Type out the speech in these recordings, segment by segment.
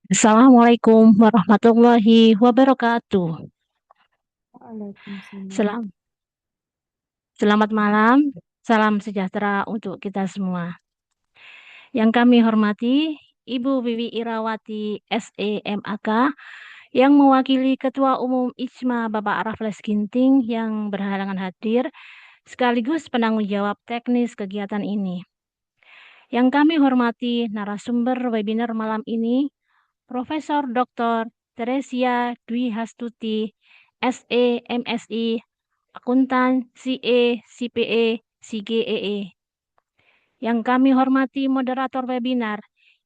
Assalamualaikum warahmatullahi wabarakatuh. Waalaikumsalam. Selam- Selamat malam, salam sejahtera untuk kita semua. Yang kami hormati, Ibu Wiwi Irawati SEMAK, yang mewakili Ketua Umum IJMA Bapak Raffles Ginting yang berhalangan hadir, sekaligus penanggung jawab teknis kegiatan ini. Yang kami hormati narasumber webinar malam ini, Profesor Dr. Teresia Dwi Hastuti, SE, MSI, Akuntan, CA, CPA, CGEE. Yang kami hormati moderator webinar,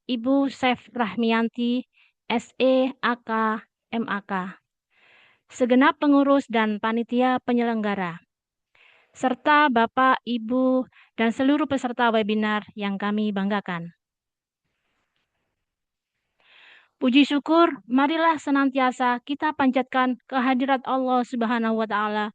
Ibu Chef Rahmianti, SE, AK, MAK. Segenap pengurus dan panitia penyelenggara, serta Bapak, Ibu, dan seluruh peserta webinar yang kami banggakan. Puji syukur, marilah senantiasa kita panjatkan kehadirat Allah Subhanahu wa Ta'ala,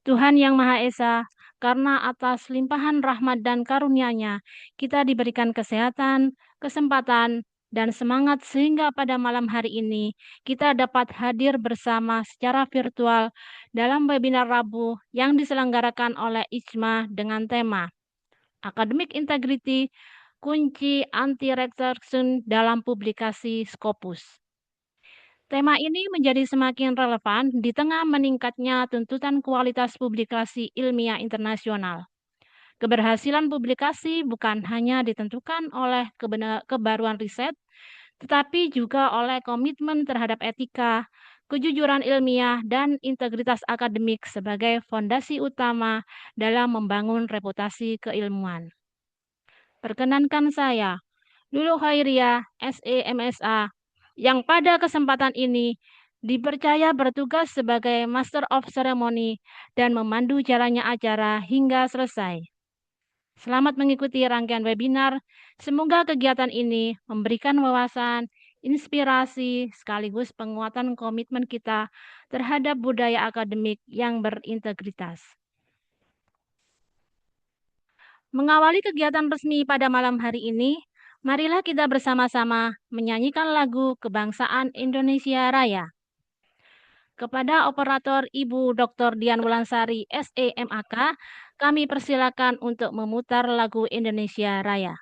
Tuhan yang Maha Esa, karena atas limpahan rahmat dan karunia-Nya, kita diberikan kesehatan, kesempatan, dan semangat sehingga pada malam hari ini kita dapat hadir bersama secara virtual dalam webinar Rabu yang diselenggarakan oleh IJMA dengan tema Academic Integrity, Kunci Anti-Rejection dalam Publikasi Scopus. Tema ini menjadi semakin relevan di tengah meningkatnya tuntutan kualitas publikasi ilmiah internasional. Keberhasilan publikasi bukan hanya ditentukan oleh kebaruan riset, tetapi juga oleh komitmen terhadap etika, kejujuran ilmiah, dan integritas akademik sebagai fondasi utama dalam membangun reputasi keilmuan. Perkenankan saya, Lulu Khairia, SEMSA, yang pada kesempatan ini dipercaya bertugas sebagai Master of Ceremony dan memandu jalannya acara hingga selesai. Selamat mengikuti rangkaian webinar. Semoga kegiatan ini memberikan wawasan, inspirasi, sekaligus penguatan komitmen kita terhadap budaya akademik yang berintegritas. Mengawali kegiatan resmi pada malam hari ini, marilah kita bersama-sama menyanyikan lagu Kebangsaan Indonesia Raya. Kepada operator Ibu Dr. Dian Wulansari, SEMAK, kami persilakan untuk memutar lagu Indonesia Raya.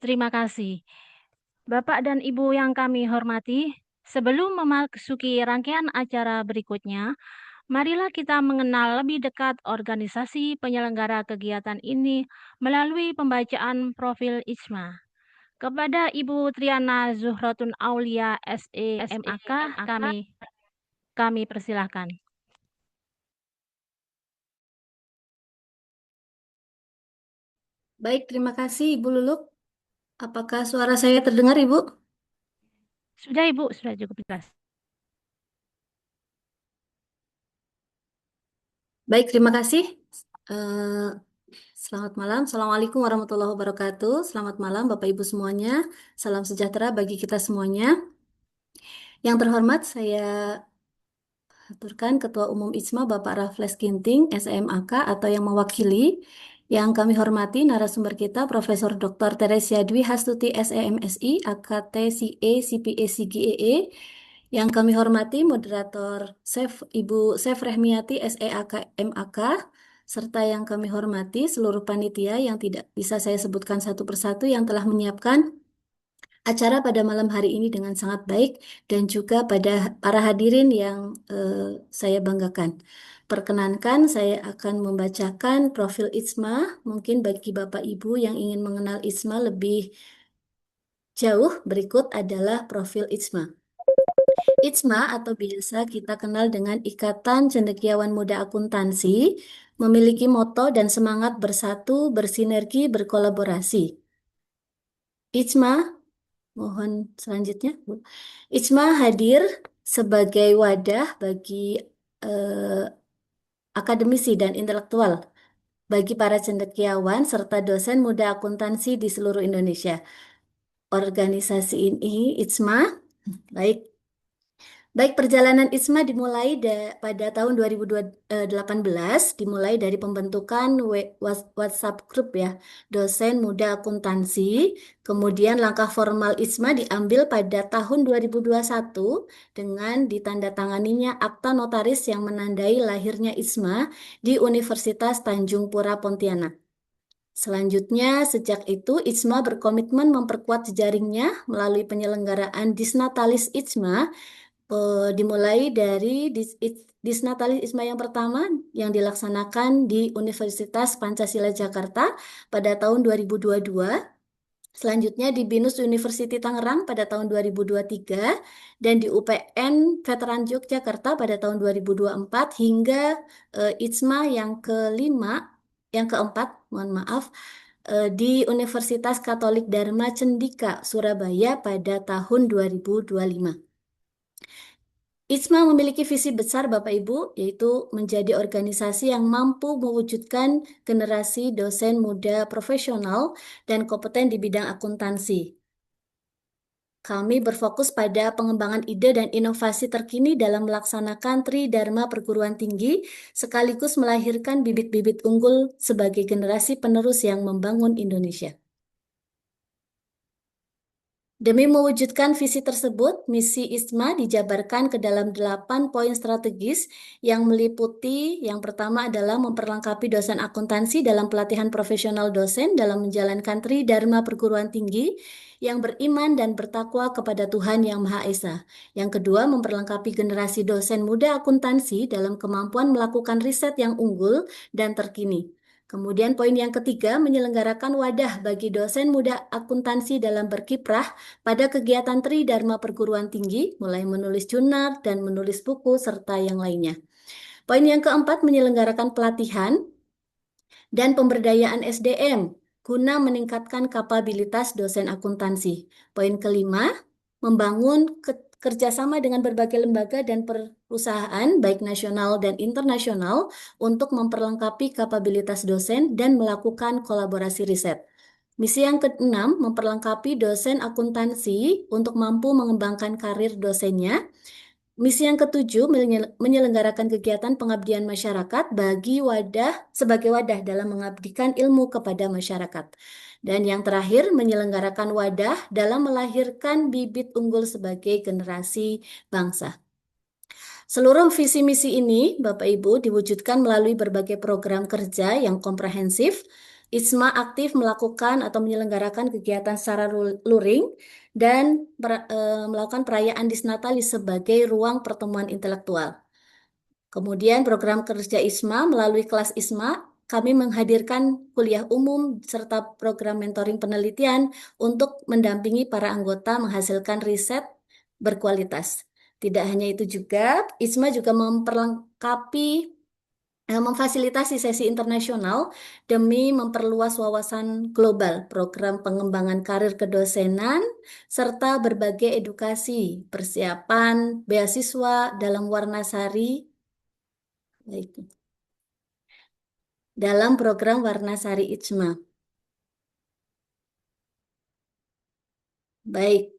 Terima kasih. Bapak dan Ibu yang kami hormati, sebelum memasuki rangkaian acara berikutnya, marilah kita mengenal lebih dekat organisasi penyelenggara kegiatan ini melalui pembacaan profil IJMA. Kepada Ibu Triana Zuhratun Aulia SEMAK, kami persilahkan. Baik, terima kasih Ibu Luluk. Apakah suara saya terdengar, Ibu? Sudah Ibu, sudah cukup jelas. Baik, terima kasih. Eh, Selamat malam. Assalamualaikum warahmatullahi wabarakatuh. Selamat malam, Bapak Ibu semuanya. Salam sejahtera bagi kita semuanya. Yang terhormat, saya aturkan Ketua Umum ISMA Bapak Raffles Ginting, SMAK atau yang mewakili. Yang kami hormati narasumber kita Profesor Dr. Teresia Dwi Hastuti SEMSI, AKT CA CPA CGEE. Yang kami hormati moderator Ibu Sef Rehmiati SEAK MAK, serta yang kami hormati seluruh panitia yang tidak bisa saya sebutkan satu persatu yang telah menyiapkan acara pada malam hari ini dengan sangat baik dan juga pada para hadirin yang saya banggakan. Perkenankan saya akan membacakan profil ITSMA. Mungkin bagi Bapak Ibu yang ingin mengenal ITSMA lebih jauh, berikut adalah profil ITSMA. ITSMA atau biasa kita kenal dengan Ikatan Cendekiawan Muda Akuntansi memiliki moto dan semangat bersatu, bersinergi, berkolaborasi. ITSMA, mohon selanjutnya, Bu. ITSMA hadir sebagai wadah bagi eh, akademisi dan intelektual, bagi para cendekiawan serta dosen muda akuntansi di seluruh Indonesia. Organisasi ini, ITSMA, baik. Baik, perjalanan ISMA dimulai pada tahun 2018, dimulai dari pembentukan WhatsApp Group ya, dosen muda akuntansi. Kemudian langkah formal ISMA diambil pada tahun 2021 dengan ditandatanganinya akta notaris yang menandai lahirnya ISMA di Universitas Tanjung Pura Pontianak. Selanjutnya, sejak itu ISMA berkomitmen memperkuat jejaringnya melalui penyelenggaraan Disnatalis ISMA. Dimulai dari Disnatalis ISMA yang pertama yang dilaksanakan di Universitas Pancasila Jakarta pada tahun 2022. Selanjutnya di BINUS University Tangerang pada tahun 2023 dan di UPN Veteran Yogyakarta pada tahun 2024 hingga ITSMA yang kelima, yang keempat, mohon maaf, di Universitas Katolik Dharma Cendika Surabaya pada tahun 2025. ISMA memiliki visi besar Bapak Ibu, yaitu menjadi organisasi yang mampu mewujudkan generasi dosen muda profesional dan kompeten di bidang akuntansi. Kami berfokus pada pengembangan ide dan inovasi terkini dalam melaksanakan Tridharma perguruan tinggi, sekaligus melahirkan bibit-bibit unggul sebagai generasi penerus yang membangun Indonesia. Demi mewujudkan visi tersebut, misi ISMA dijabarkan ke dalam 8 poin strategis yang meliputi yang pertama adalah memperlengkapi dosen akuntansi dalam pelatihan profesional dosen dalam menjalankan Tridharma perguruan tinggi yang beriman dan bertakwa kepada Tuhan Yang Maha Esa. Yang kedua, memperlengkapi generasi dosen muda akuntansi dalam kemampuan melakukan riset yang unggul dan terkini. Kemudian poin yang ketiga, menyelenggarakan wadah bagi dosen muda akuntansi dalam berkiprah pada kegiatan Tridharma perguruan tinggi, mulai menulis jurnal dan menulis buku, serta yang lainnya. Poin yang keempat, menyelenggarakan pelatihan dan pemberdayaan SDM guna meningkatkan kapabilitas dosen akuntansi. Poin kelima, membangun kerjasama dengan berbagai lembaga dan perusahaan, baik nasional dan internasional, untuk memperlengkapi kapabilitas dosen dan melakukan kolaborasi riset. Misi yang keenam, memperlengkapi dosen akuntansi untuk mampu mengembangkan karir dosennya. Misi yang ketujuh, menyelenggarakan kegiatan pengabdian masyarakat sebagai wadah dalam mengabdikan ilmu kepada masyarakat. Dan yang terakhir, menyelenggarakan wadah dalam melahirkan bibit unggul sebagai generasi bangsa. Seluruh visi misi ini, Bapak Ibu, diwujudkan melalui berbagai program kerja yang komprehensif. ISMA aktif melakukan atau menyelenggarakan kegiatan secara luring dan melakukan perayaan Disnatalis sebagai ruang pertemuan intelektual. Kemudian program kerja ISMA melalui kelas ISMA, kami menghadirkan kuliah umum serta program mentoring penelitian untuk mendampingi para anggota menghasilkan riset berkualitas. Tidak hanya itu juga, ISMA juga memperlengkapi memfasilitasi sesi internasional demi memperluas wawasan global, program pengembangan karir kedosenan, serta berbagai edukasi, persiapan beasiswa dalam Warnasari, baik, dalam program Warnasari Ijma. Baik,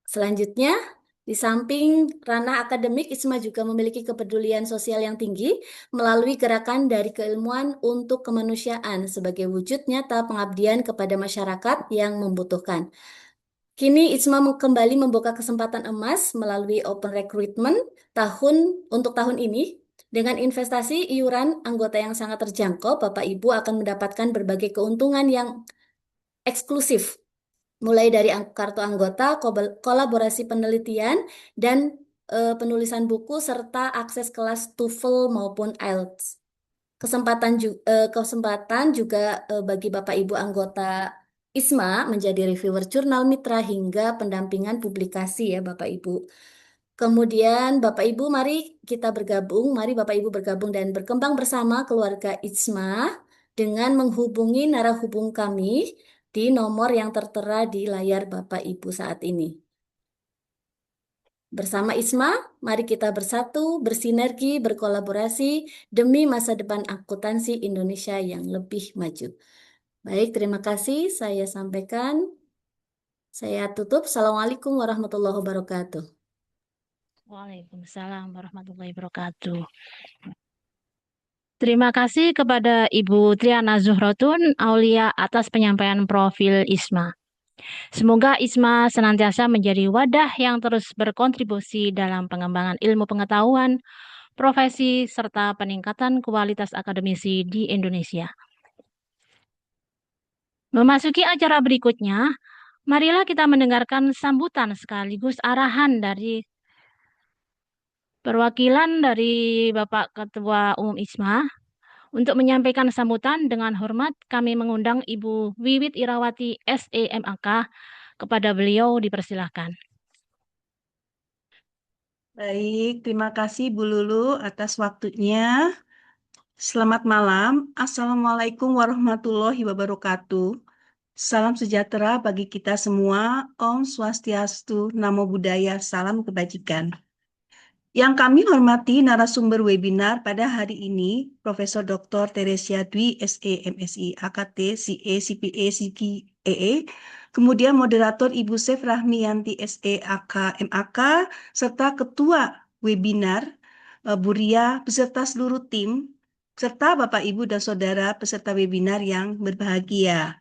selanjutnya, di samping ranah akademik, ISMA juga memiliki kepedulian sosial yang tinggi melalui gerakan dari keilmuan untuk kemanusiaan sebagai wujud nyata pengabdian kepada masyarakat yang membutuhkan. Kini ISMA kembali membuka kesempatan emas melalui open recruitment untuk tahun ini. Dengan investasi iuran anggota yang sangat terjangkau, Bapak Ibu akan mendapatkan berbagai keuntungan yang eksklusif mulai dari kartu anggota, kolaborasi penelitian, dan penulisan buku, serta akses kelas TOEFL maupun IELTS. Kesempatan juga bagi Bapak Ibu anggota ISMA menjadi reviewer jurnal mitra hingga pendampingan publikasi ya Bapak Ibu. Kemudian Bapak Ibu mari Bapak Ibu bergabung dan berkembang bersama keluarga ISMA dengan menghubungi narahubung kami di nomor yang tertera di layar Bapak Ibu saat ini. Bersama ISMA, mari kita bersatu, bersinergi, berkolaborasi demi masa depan akuntansi Indonesia yang lebih maju. Baik, terima kasih saya sampaikan. Saya tutup. Assalamualaikum warahmatullahi wabarakatuh. Waalaikumsalam warahmatullahi wabarakatuh. Terima kasih kepada Ibu Triana Zuhratun Aulia atas penyampaian profil ISMA. Semoga ISMA senantiasa menjadi wadah yang terus berkontribusi dalam pengembangan ilmu pengetahuan, profesi, serta peningkatan kualitas akademisi di Indonesia. Memasuki acara berikutnya, marilah kita mendengarkan sambutan sekaligus arahan dari perwakilan dari Bapak Ketua Umum ISMA. Untuk menyampaikan sambutan dengan hormat, kami mengundang Ibu Wiwit Irawati SEMAK. Kepada beliau dipersilahkan. Baik, terima kasih Bu Lulu atas waktunya. Selamat malam. Assalamualaikum warahmatullahi wabarakatuh. Salam sejahtera bagi kita semua. Om Swastiastu, Namo Buddhaya, salam kebajikan. Yang kami hormati narasumber webinar pada hari ini, Profesor Dr. Teresia Dwi, SE, MSI, AKT, CA, CPA, CGEE, kemudian moderator Ibu Sef Rahmiyanti, SE, AK, MAK, serta Ketua Webinar, Bu Ria, beserta seluruh tim, serta Bapak, Ibu, dan Saudara peserta webinar yang berbahagia.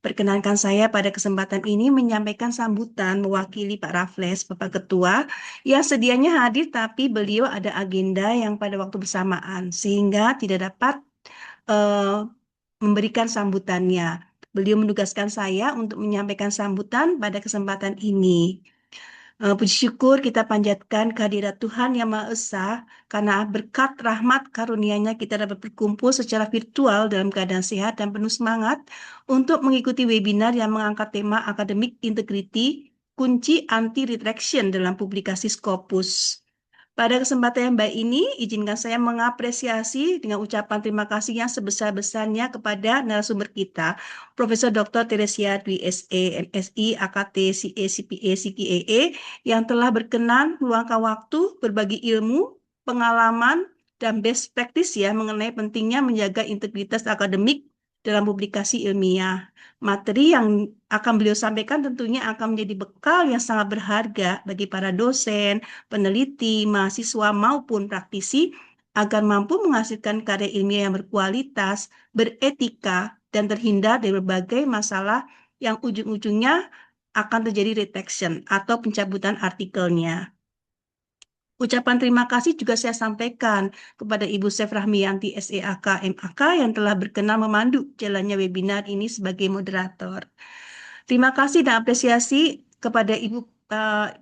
Perkenankan saya pada kesempatan ini menyampaikan sambutan mewakili Pak Raffles, Bapak Ketua, yang sedianya hadir tapi beliau ada agenda yang pada waktu bersamaan, sehingga tidak dapat memberikan sambutannya. Beliau menugaskan saya untuk menyampaikan sambutan pada kesempatan ini. Puji syukur kita panjatkan kehadirat Tuhan Yang Maha Esa, karena berkat rahmat karunia-Nya kita dapat berkumpul secara virtual dalam keadaan sehat dan penuh semangat untuk mengikuti webinar yang mengangkat tema Academic Integrity, kunci anti-retraction dalam publikasi Scopus. Pada kesempatan yang baik ini, izinkan saya mengapresiasi dengan ucapan terima kasih yang sebesar-besarnya kepada narasumber kita, Profesor Dr. Teresia Dwi SE, MSI, AKT, CA, CPA, CGEE, yang telah berkenan meluangkan waktu berbagi ilmu, pengalaman, dan best practice ya mengenai pentingnya menjaga integritas akademik dalam publikasi ilmiah. Materi yang akan beliau sampaikan tentunya akan menjadi bekal yang sangat berharga bagi para dosen, peneliti, mahasiswa, maupun praktisi agar mampu menghasilkan karya ilmiah yang berkualitas, beretika, dan terhindar dari berbagai masalah yang ujung-ujungnya akan terjadi retraction atau pencabutan artikelnya. Ucapan terima kasih juga saya sampaikan kepada Ibu Sef Rahmiyanti SEAK MAK yang telah berkenan memandu jalannya webinar ini sebagai moderator. Terima kasih dan apresiasi kepada Ibu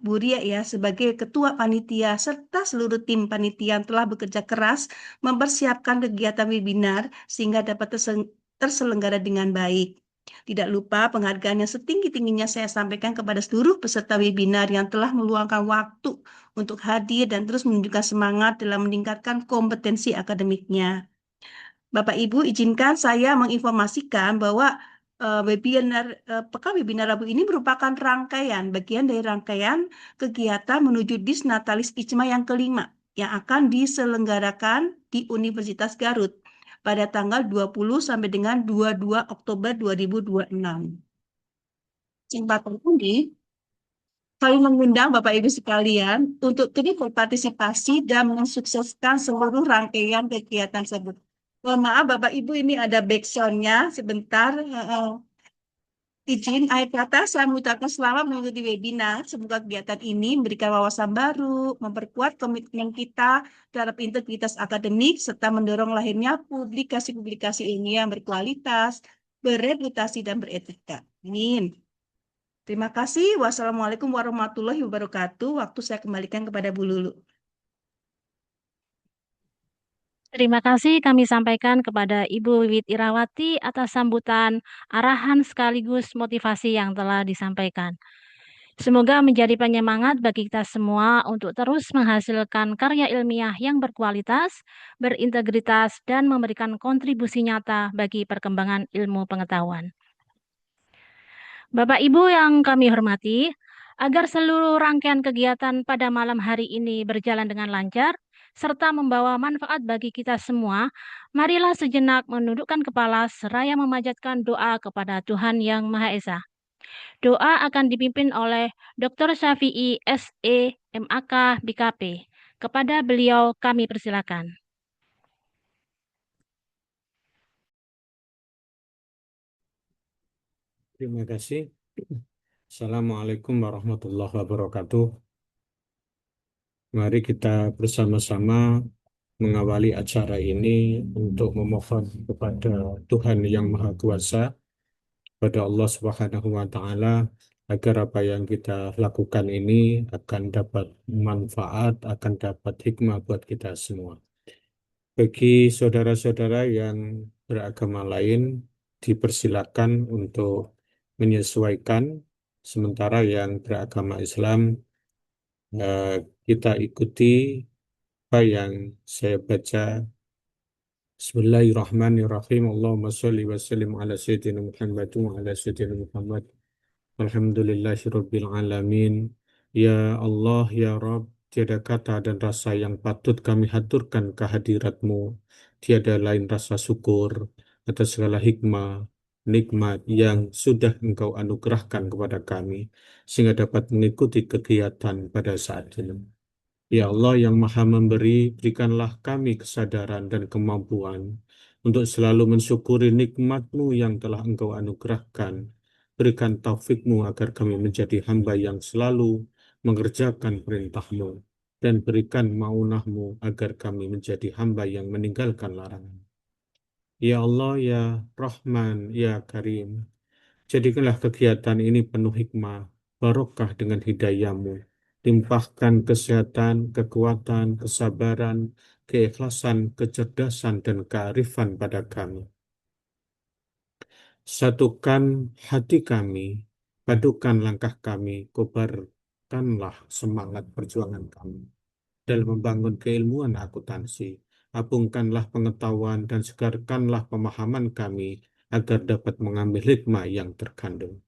Bu Ria ya sebagai Ketua Panitia serta seluruh tim panitia yang telah bekerja keras mempersiapkan kegiatan webinar sehingga dapat terselenggara dengan baik. Tidak lupa penghargaan yang setinggi-tingginya saya sampaikan kepada seluruh peserta webinar yang telah meluangkan waktu untuk hadir dan terus menunjukkan semangat dalam meningkatkan kompetensi akademiknya. Bapak Ibu, izinkan saya menginformasikan bahwa pekan webinar Rabu ini merupakan bagian dari rangkaian kegiatan menuju Disnatalis Ijma yang kelima yang akan diselenggarakan di Universitas Garut pada tanggal 20 sampai dengan 22 Oktober 2026. Kesempatan ini kami mengundang Bapak Ibu sekalian untuk turut berpartisipasi dan mensukseskan seluruh rangkaian kegiatan tersebut. Mohon maaf Bapak Ibu, ini ada backsound-nya sebentar. Izin akhir kata, saya mengucapkan selamat mengikuti webinar. Semoga kegiatan ini memberikan wawasan baru, memperkuat komitmen kita terhadap integritas akademik, serta mendorong lahirnya publikasi-publikasi ilmiah yang berkualitas, bereputasi, dan beretika. Amin. Terima kasih. Wassalamualaikum warahmatullahi wabarakatuh. Waktu saya kembalikan kepada Bu Lulu. Terima kasih kami sampaikan kepada Ibu Wiwit Irawati atas sambutan, arahan sekaligus motivasi yang telah disampaikan. Semoga menjadi penyemangat bagi kita semua untuk terus menghasilkan karya ilmiah yang berkualitas, berintegritas, dan memberikan kontribusi nyata bagi perkembangan ilmu pengetahuan. Bapak Ibu yang kami hormati, agar seluruh rangkaian kegiatan pada malam hari ini berjalan dengan lancar, serta membawa manfaat bagi kita semua, marilah sejenak menundukkan kepala seraya memanjatkan doa kepada Tuhan Yang Maha Esa. Doa akan dipimpin oleh Dr. Syafi'i SE MAK BKP. Kepada beliau kami persilakan. Terima kasih. Assalamualaikum warahmatullahi wabarakatuh. Mari kita bersama-sama mengawali acara ini untuk memohon kepada Tuhan Yang Maha Kuasa, pada Allah Subhanahu wa Ta'ala, agar apa yang kita lakukan ini akan dapat manfaat, akan dapat hikmah buat kita semua. Bagi saudara-saudara yang beragama lain, dipersilakan untuk menyesuaikan, sementara yang beragama Islam kita ikuti apa yang saya baca. Bismillahirrahmanirrahim. Allahumma sholli wa sallim ala sayyidina Muhammad wa ala sayyidina Muhammad. Alhamdulillahirabbil alamin. Ya Allah, ya Rabb, tiada kata dan rasa yang patut kami haturkan kehadirat-Mu. Tiada lain rasa syukur atas segala hikmah, nikmat yang sudah Engkau anugerahkan kepada kami, sehingga dapat mengikuti kegiatan pada saat ini. Ya Allah yang Maha Memberi, berikanlah kami kesadaran dan kemampuan untuk selalu mensyukuri nikmat-Mu yang telah Engkau anugerahkan. Berikan taufik-Mu agar kami menjadi hamba yang selalu mengerjakan perintah-Mu, dan berikan maunah-Mu agar kami menjadi hamba yang meninggalkan larangan. Ya Allah, ya Rahman, ya Karim, jadikanlah kegiatan ini penuh hikmah, barokah dengan hidayah-Mu. Limpahkan kesehatan, kekuatan, kesabaran, keikhlasan, kecerdasan, dan kearifan pada kami. Satukan hati kami, padukan langkah kami, kobarkanlah semangat perjuangan kami dalam membangun keilmuan akuntansi. Apungkanlah pengetahuan dan segarkanlah pemahaman kami agar dapat mengambil hikmah yang terkandung.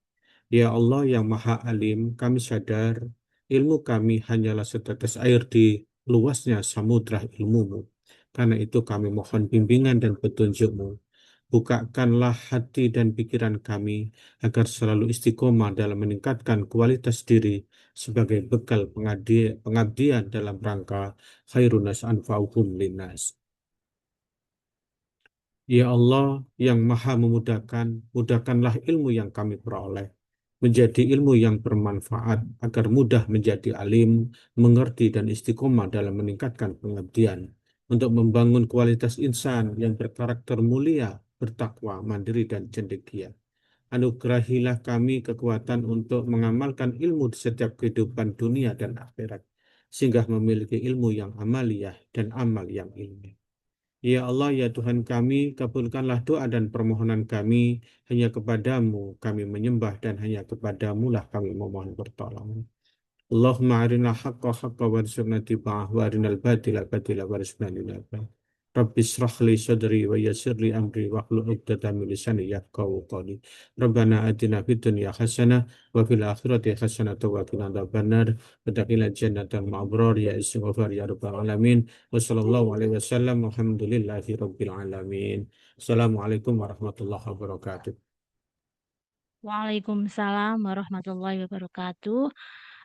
Ya Allah yang Maha Alim, kami sadar ilmu kami hanyalah setetes air di luasnya samudra ilmu-Mu. Karena itu kami mohon bimbingan dan petunjuk-Mu. Bukakanlah hati dan pikiran kami agar selalu istiqomah dalam meningkatkan kualitas diri sebagai bekal pengabdian dalam rangka khairun nas anfa'uhum linnas. Ya Allah yang Maha memudahkan, mudahkanlah ilmu yang kami peroleh menjadi ilmu yang bermanfaat agar mudah menjadi alim, mengerti dan istiqomah dalam meningkatkan pengabdian untuk membangun kualitas insan yang berkarakter mulia, bertakwa, mandiri dan cendekia. Anugerahilah kami kekuatan untuk mengamalkan ilmu di setiap kehidupan dunia dan akhirat, sehingga memiliki ilmu yang amaliyah dan amal yang ilmiah. Ya Allah, ya Tuhan kami, kabulkanlah doa dan permohonan kami. Hanya kepadamu kami menyembah dan hanya kepadamu lah kami memohon pertolongan. Allahumma arina haqqa haqqa warzuqna tiba'ah wa arinal batila batila warzuqna tinabah. Rabbi israh li sadri wa yassir li amri wa hlul 'uqdatam min lisani yafqahu qawli. Rabbana atina fid dunya hasanah wa fil akhirati hasanah wa qina adzabannar. Wa qina jannatal ma'brar ya istighfar ya rabbal alamin. Wa sallallahu alaihi wasallam walhamdulillahi rabbil alamin. Assalamualaikum warahmatullahi wabarakatuh. Waalaikumsalam warahmatullahi wabarakatuh.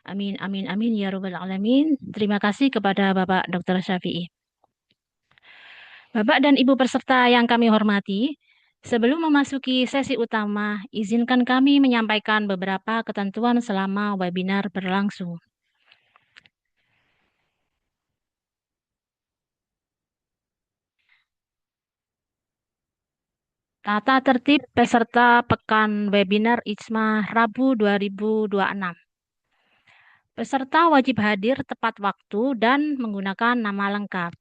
Amin, amin, amin ya Rabbal Alamin. Terima kasih kepada Bapak Dr. Syafi'i. Bapak dan Ibu peserta yang kami hormati, sebelum memasuki sesi utama, izinkan kami menyampaikan beberapa ketentuan selama webinar berlangsung. Tata tertib peserta Pekan Webinar IJMA Rabu 2026. Peserta wajib hadir tepat waktu dan menggunakan nama lengkap.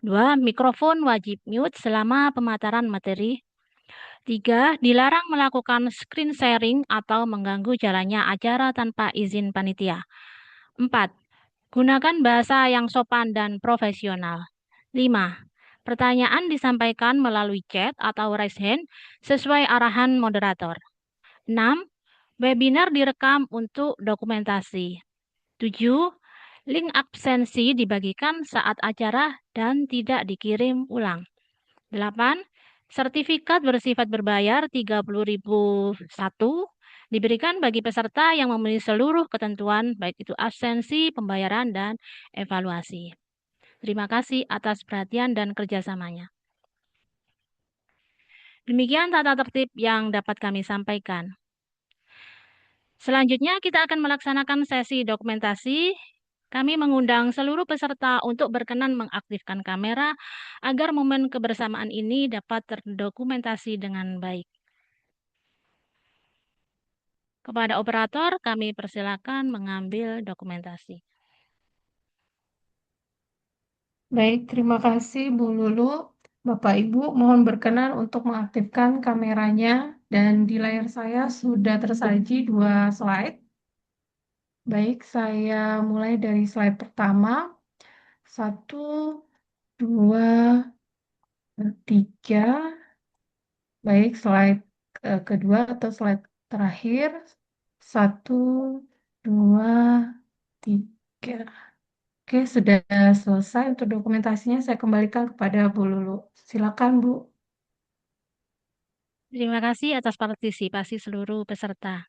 2. Mikrofon wajib mute selama pemaparan materi. 3. Dilarang melakukan screen sharing atau mengganggu jalannya acara tanpa izin panitia. 4. Gunakan bahasa yang sopan dan profesional. 5. Pertanyaan disampaikan melalui chat atau raise hand sesuai arahan moderator. 6. Webinar direkam untuk dokumentasi. 7. Link absensi dibagikan saat acara dan tidak dikirim ulang. 8. Sertifikat bersifat berbayar 30.001 diberikan bagi peserta yang memenuhi seluruh ketentuan baik itu absensi, pembayaran, dan evaluasi. Terima kasih atas perhatian dan kerjasamanya. Demikian tata tertib yang dapat kami sampaikan. Selanjutnya kita akan melaksanakan sesi dokumentasi. Kami mengundang seluruh peserta untuk berkenan mengaktifkan kamera agar momen kebersamaan ini dapat terdokumentasi dengan baik. Kepada operator, kami persilakan mengambil dokumentasi. Baik, terima kasih Bu Lulu. Bapak Ibu, mohon berkenan untuk mengaktifkan kameranya dan di layar saya sudah tersaji 2 slide. Baik, saya mulai dari slide pertama. 1, 2, 3. Baik, slide kedua atau slide terakhir. 1, 2, 3. Oke, sudah selesai untuk dokumentasinya. Saya kembalikan kepada Bu Lulu. Silakan, Bu. Terima kasih atas partisipasi seluruh peserta.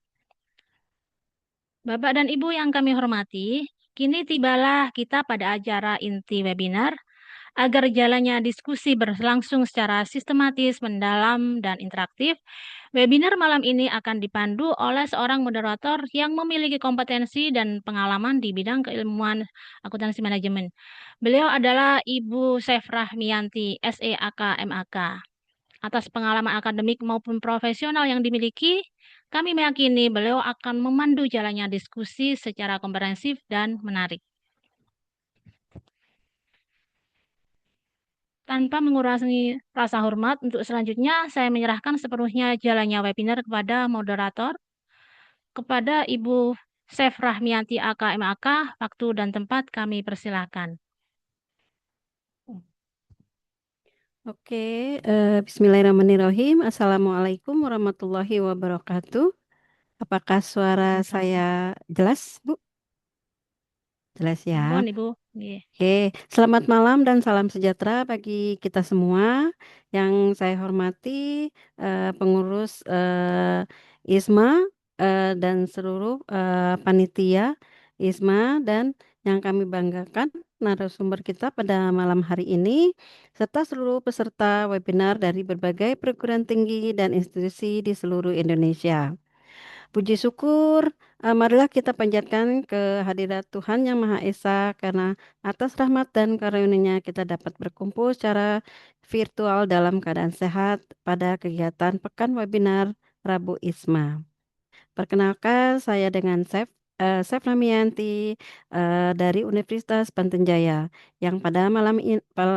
Bapak dan Ibu yang kami hormati, kini tibalah kita pada acara inti webinar agar jalannya diskusi berlangsung secara sistematis, mendalam, dan interaktif. Webinar malam ini akan dipandu oleh seorang moderator yang memiliki kompetensi dan pengalaman di bidang keilmuan akuntansi manajemen. Beliau adalah Ibu Sefrah Mianti, SEAK MAK. Atas pengalaman akademik maupun profesional yang dimiliki, kami meyakini beliau akan memandu jalannya diskusi secara komprehensif dan menarik. Tanpa mengurangi rasa hormat, untuk selanjutnya saya menyerahkan sepenuhnya jalannya webinar kepada moderator, kepada Ibu Sefrah Mianti AKMAK, waktu dan tempat kami persilakan. Oke, Bismillahirrahmanirrahim. Assalamualaikum warahmatullahi wabarakatuh. Apakah suara saya jelas, Bu? Jelas ya. Mohon Ibu. Iya. Oke, selamat malam dan salam sejahtera bagi kita semua. Yang saya hormati pengurus ISMA dan seluruh panitia ISMA dan yang kami banggakan narasumber kita pada malam hari ini serta seluruh peserta webinar dari berbagai perguruan tinggi dan institusi di seluruh Indonesia. Puji syukur, marilah kita panjatkan kehadirat Tuhan Yang Maha Esa karena atas rahmat dan karunia-Nya kita dapat berkumpul secara virtual dalam keadaan sehat pada kegiatan Pekan Webinar Rabu ISMA. Perkenalkan, saya dengan Chef Namianti dari Universitas Banten Jaya yang pada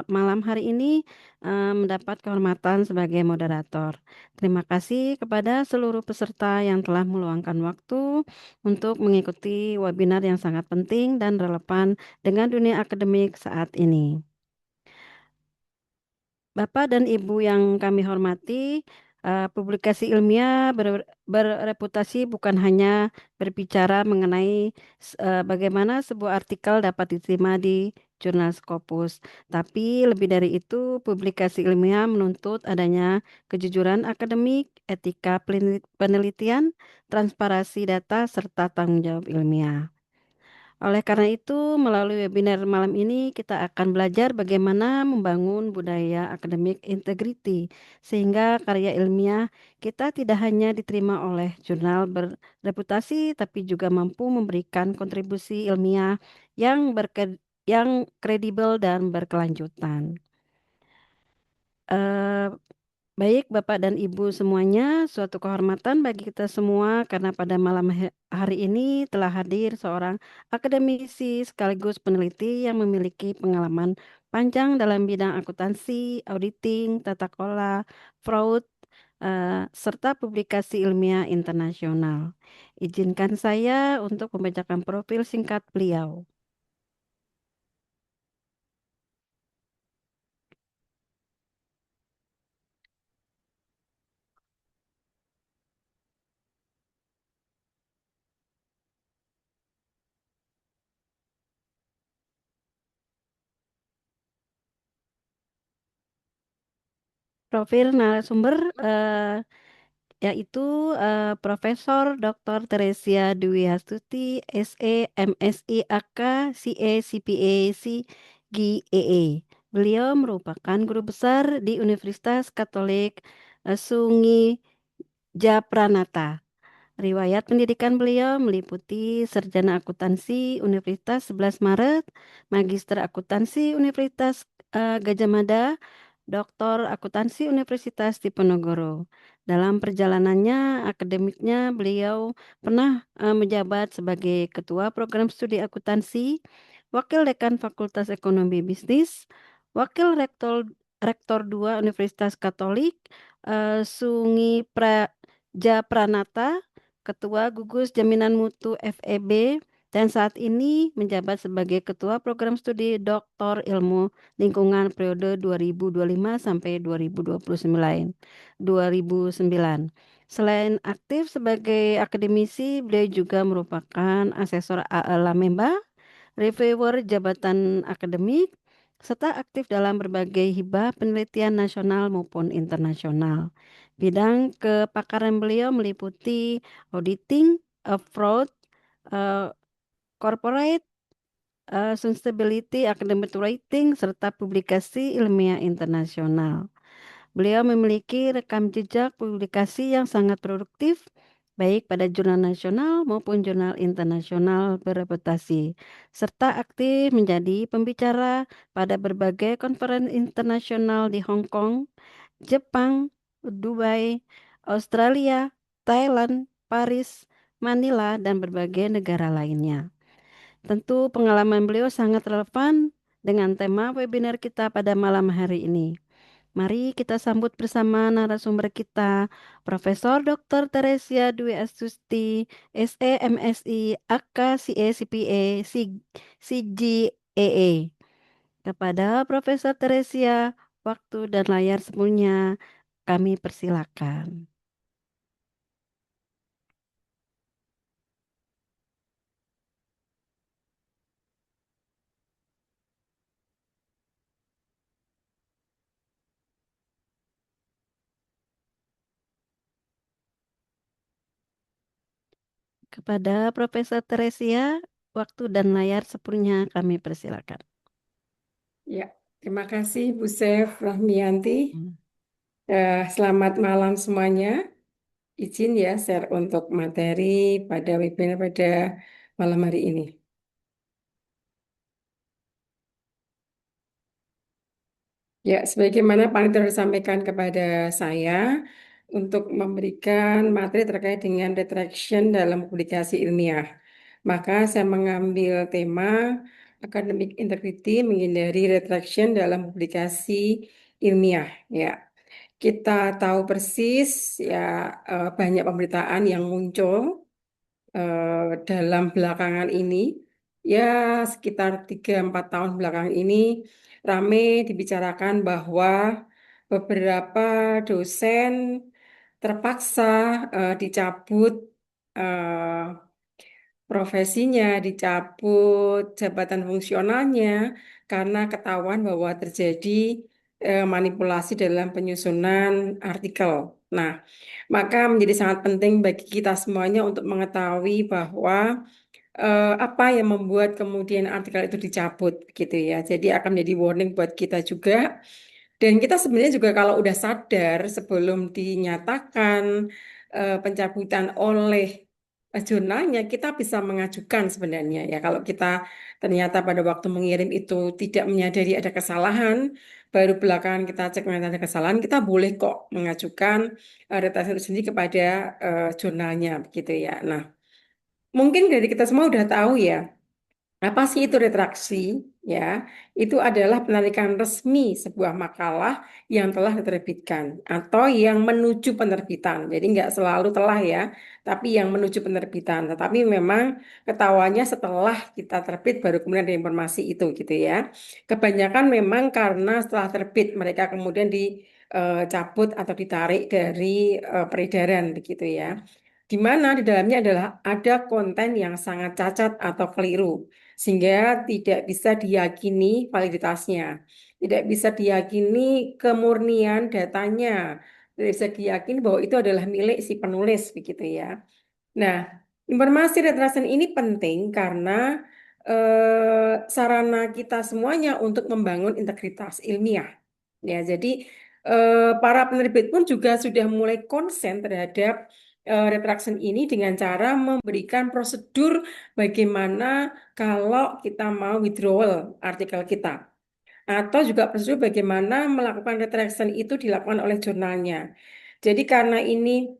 malam hari ini mendapat kehormatan sebagai moderator. Terima kasih kepada seluruh peserta yang telah meluangkan waktu untuk mengikuti webinar yang sangat penting dan relevan dengan dunia akademik saat ini. Bapak dan Ibu yang kami hormati, publikasi ilmiah berreputasi bukan hanya berbicara mengenai bagaimana sebuah artikel dapat diterima di jurnal Scopus, tapi lebih dari itu, publikasi ilmiah menuntut adanya kejujuran akademik, etika penelitian, transparansi data, serta tanggung jawab ilmiah. Oleh karena itu, melalui webinar malam ini kita akan belajar bagaimana membangun budaya akademik integriti sehingga karya ilmiah kita tidak hanya diterima oleh jurnal berreputasi tapi juga mampu memberikan kontribusi ilmiah yang kredibel dan berkelanjutan. Eh, Baik, Bapak dan Ibu semuanya, suatu kehormatan bagi kita semua karena pada malam hari ini telah hadir seorang akademisi sekaligus peneliti yang memiliki pengalaman panjang dalam bidang akuntansi, auditing, tata kelola, fraud, serta publikasi ilmiah internasional. Izinkan saya untuk membacakan profil singkat beliau. Profil narasumber yaitu Profesor Dr. Teresia Dwi Astuti, SE, MSI, AK, CA, CPA, CGEE. Beliau merupakan guru besar di Universitas Katolik Sungi Japranata. Riwayat pendidikan beliau meliputi sarjana akuntansi Universitas 11 Maret, magister akuntansi Universitas Gajah Mada, doktor akuntansi Universitas Diponegoro. Dalam perjalanannya akademiknya beliau pernah menjabat sebagai ketua program studi akuntansi, wakil dekan Fakultas Ekonomi Bisnis, wakil rektor 2 Universitas Katolik Sungi Japranata, Ketua Gugus Jaminan Mutu FEB, dan saat ini menjabat sebagai Ketua Program Studi Doktor Ilmu Lingkungan periode 2025 sampai 2029. Selain aktif sebagai akademisi, beliau juga merupakan asesor Lamemba, reviewer jabatan akademik, serta aktif dalam berbagai hibah penelitian nasional maupun internasional. Bidang kepakaran beliau meliputi auditing, fraud, corporate, sustainability, academic writing, serta publikasi ilmiah internasional. Beliau memiliki rekam jejak publikasi yang sangat produktif, baik pada jurnal nasional maupun jurnal internasional bereputasi, serta aktif menjadi pembicara pada berbagai konferensi internasional di Hong Kong, Jepang, Dubai, Australia, Thailand, Paris, Manila, dan berbagai negara lainnya. Tentu pengalaman beliau sangat relevan dengan tema webinar kita pada malam hari ini. Mari kita sambut bersama narasumber kita, Profesor Dr. Teresia Dwi Astuti, SE, MSI, AK, CA, CPA, CGEE. Kepada Profesor Teresia, waktu dan layar semuanya kami persilakan. Kepada Profesor Teresia, waktu dan layar sepenuhnya kami persilakan. Ya, terima kasih Bu Chef Rahmianti. Selamat malam semuanya. Izin ya share untuk materi pada webinar pada malam hari ini. Ya, sebagaimana panitia disampaikan kepada saya untuk memberikan materi terkait dengan retraction dalam publikasi ilmiah. Maka saya mengambil tema Academic Integrity menghindari retraction dalam publikasi ilmiah. Ya, kita tahu persis ya banyak pemberitaan yang muncul dalam belakangan ini, ya sekitar 3-4 tahun belakangan ini, rame dibicarakan bahwa beberapa dosen terpaksa dicabut eh, profesinya, dicabut jabatan fungsionalnya karena ketahuan bahwa terjadi manipulasi dalam penyusunan artikel. Nah, maka menjadi sangat penting bagi kita semuanya untuk mengetahui bahwa apa yang membuat kemudian artikel itu dicabut gitu ya. Jadi akan menjadi warning buat kita juga. Dan kita sebenarnya juga kalau udah sadar sebelum dinyatakan pencabutan oleh jurnalnya, kita bisa mengajukan sebenarnya ya. Kalau kita ternyata pada waktu mengirim itu tidak menyadari ada kesalahan, baru belakangan kita cek ternyata ada kesalahan, kita boleh kok mengajukan retraksi itu sendiri kepada jurnalnya begitu ya. Nah, mungkin dari kita semua udah tahu ya, apa sih itu retraksi? Ya, itu adalah penarikan resmi sebuah makalah yang telah diterbitkan atau yang menuju penerbitan. Jadi nggak selalu telah ya, tapi yang menuju penerbitan. Tetapi memang ketahuannya setelah kita terbit baru kemudian ada informasi itu gitu ya. Kebanyakan memang karena setelah terbit mereka kemudian dicabut atau ditarik dari peredaran begitu ya. Di mana di dalamnya adalah ada konten yang sangat cacat atau keliru sehingga tidak bisa diyakini validitasnya, tidak bisa diyakini kemurnian datanya, tidak bisa diyakini bahwa itu adalah milik si penulis begitu ya. Nah, informasi retraction ini penting karena sarana kita semuanya untuk membangun integritas ilmiah. Ya, jadi para penerbit pun juga sudah mulai konsen terhadap retraction ini dengan cara memberikan prosedur bagaimana kalau kita mau withdrawal artikel kita. Atau juga prosedur bagaimana melakukan retraction itu dilakukan oleh jurnalnya. Jadi karena ini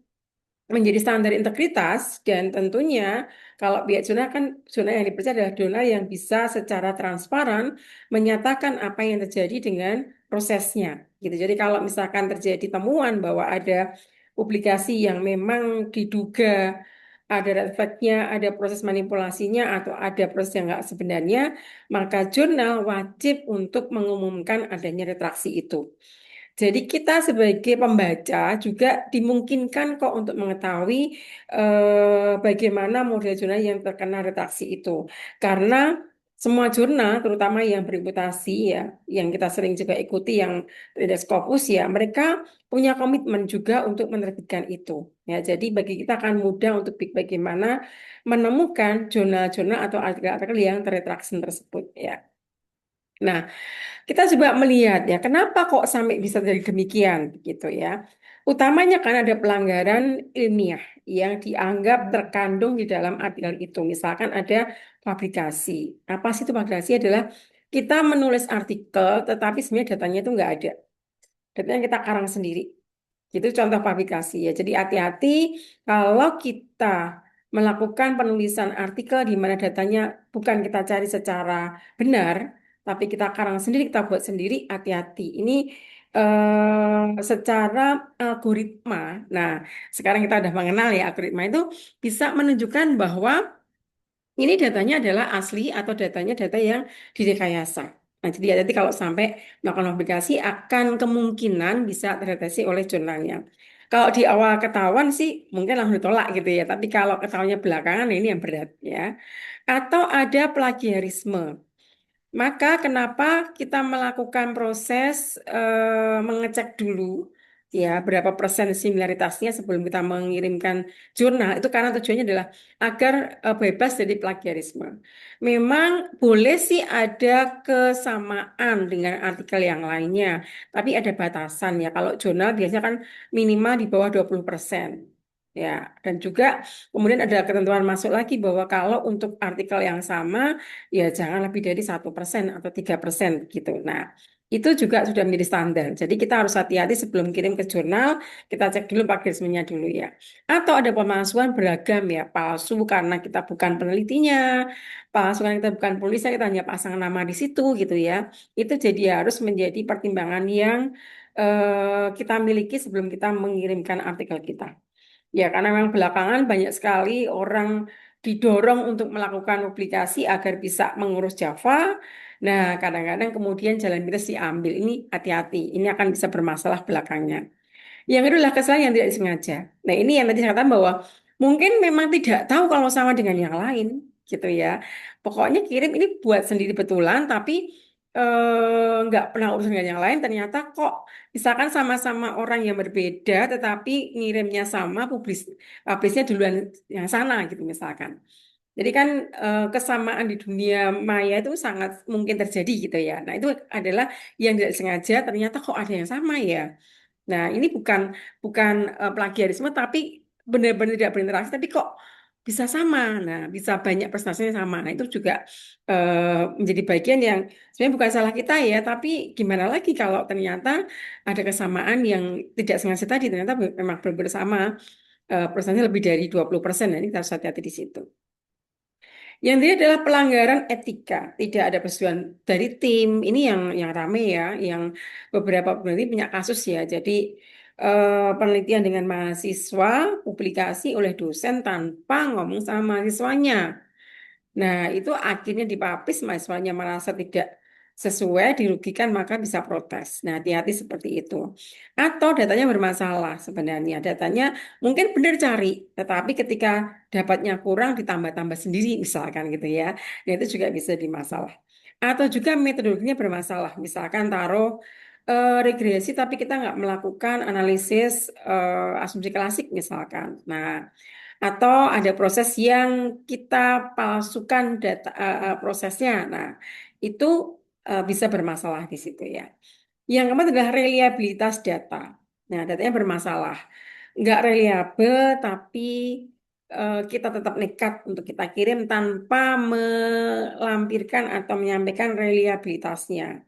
menjadi standar integritas dan tentunya kalau pihak jurnal kan jurnal yang dipercaya adalah jurnal yang bisa secara transparan menyatakan apa yang terjadi dengan prosesnya gitu. Jadi kalau misalkan terjadi temuan bahwa ada publikasi yang memang diduga ada efeknya, ada proses manipulasinya atau ada proses yang nggak sebenarnya, maka jurnal wajib untuk mengumumkan adanya retraksi itu. Jadi kita sebagai pembaca juga dimungkinkan kok untuk mengetahui bagaimana model jurnal yang terkena retraksi itu. Karena semua jurnal, terutama yang berreputasi ya, yang kita sering juga ikuti yang tidak Scopus ya, mereka punya komitmen juga untuk menerbitkan itu. Ya, jadi bagi kita akan mudah untuk bagaimana menemukan jurnal-jurnal atau artikel-artikel yang terretraksi tersebut ya. Nah, kita juga melihat ya, kenapa kok sampai bisa jadi demikian gitu ya. Utamanya karena ada pelanggaran ilmiah yang dianggap terkandung di dalam artikel itu. Misalkan ada fabrikasi. Apa sih itu fabrikasi? Adalah kita menulis artikel tetapi sebenarnya datanya itu nggak ada. Datanya kita karang sendiri. Itu contoh publikasi ya. Jadi hati-hati kalau kita melakukan penulisan artikel di mana datanya bukan kita cari secara benar, tapi kita karang sendiri, kita buat sendiri, hati-hati. Ini secara algoritma. Nah, sekarang kita udah mengenal ya algoritma itu bisa menunjukkan bahwa ini datanya adalah asli atau datanya data yang direkayasa. Nah, jadi hati-hati kalau sampai melakukan publikasi akan kemungkinan bisa terdeteksi oleh jurnalnya. Kalau di awal ketahuan sih mungkin langsung ditolak gitu ya. Tapi kalau ketahuannya belakangan ini yang berat ya. Atau ada plagiarisme. Maka kenapa kita melakukan proses mengecek dulu ya berapa persen similaritasnya sebelum kita mengirimkan jurnal itu karena tujuannya adalah agar bebas dari plagiarisme. Memang boleh sih ada kesamaan dengan artikel yang lainnya, tapi ada batasan ya. Kalau jurnal biasanya kan minimal di bawah 20%. Ya, dan juga kemudian ada ketentuan masuk lagi bahwa kalau untuk artikel yang sama ya jangan lebih dari 1% atau 3% gitu. Nah, Itu juga sudah menjadi standar. Jadi kita harus hati-hati sebelum kirim ke jurnal, kita cek dulu plagiarismenya dulu ya. Atau ada pemalsuan beragam ya, palsu karena kita bukan penelitinya, palsu karena kita bukan penulisnya, kita hanya pasang nama di situ gitu ya. Itu jadi harus menjadi pertimbangan yang kita miliki sebelum kita mengirimkan artikel kita. Ya, karena memang belakangan banyak sekali orang didorong untuk melakukan publikasi agar bisa mengurus Java. Nah, kadang-kadang kemudian jalan pintas diambil. Ini hati-hati, ini akan bisa bermasalah belakangnya. Yang kedua adalah kesalahan yang tidak disengaja. Nah, ini yang tadi saya katakan bahwa mungkin memang tidak tahu kalau sama dengan yang lain, gitu ya. Pokoknya kirim ini buat sendiri betulan, tapi nggak pernah urusan dengan yang lain. Ternyata kok misalkan sama-sama orang yang berbeda, tetapi ngirimnya sama, publisnya duluan yang sana, gitu misalkan. Jadi kan kesamaan di dunia maya itu sangat mungkin terjadi gitu ya. Nah, itu adalah yang tidak sengaja ternyata kok ada yang sama ya. Nah, ini bukan bukan plagiarisme tapi benar-benar tidak berinteraksi tapi kok bisa sama. Nah, bisa banyak prestasinya sama. Nah, itu juga menjadi bagian yang sebenarnya bukan salah kita ya, tapi gimana lagi kalau ternyata ada kesamaan yang tidak sengaja tadi ternyata memang benar-benar sama persentasenya lebih dari 20%. Nah, ini kita harus hati-hati di situ. Yang terakhir adalah pelanggaran etika. Tidak ada persetujuan dari tim. Ini yang rame ya, yang beberapa peneliti punya kasus ya. Jadi penelitian dengan mahasiswa, publikasi oleh dosen tanpa ngomong sama mahasiswanya. Nah, itu akhirnya dipublish, mahasiswanya merasa tidak sesuai, dirugikan, maka bisa protes. Nah, hati-hati seperti itu. Atau datanya bermasalah sebenarnya. Datanya mungkin benar cari, tetapi ketika dapatnya kurang, ditambah-tambah sendiri misalkan gitu ya. Nah, itu juga bisa dimasalah. Atau juga metodologinya bermasalah. Misalkan taruh regresi, tapi kita nggak melakukan analisis asumsi klasik misalkan. Nah, atau ada proses yang kita palsukan data prosesnya. Nah, itu bisa bermasalah di situ ya. Yang keempat adalah reliabilitas data. Nah, datanya bermasalah. Nggak reliabel, tapi kita tetap nekat untuk kita kirim tanpa melampirkan atau menyampaikan reliabilitasnya.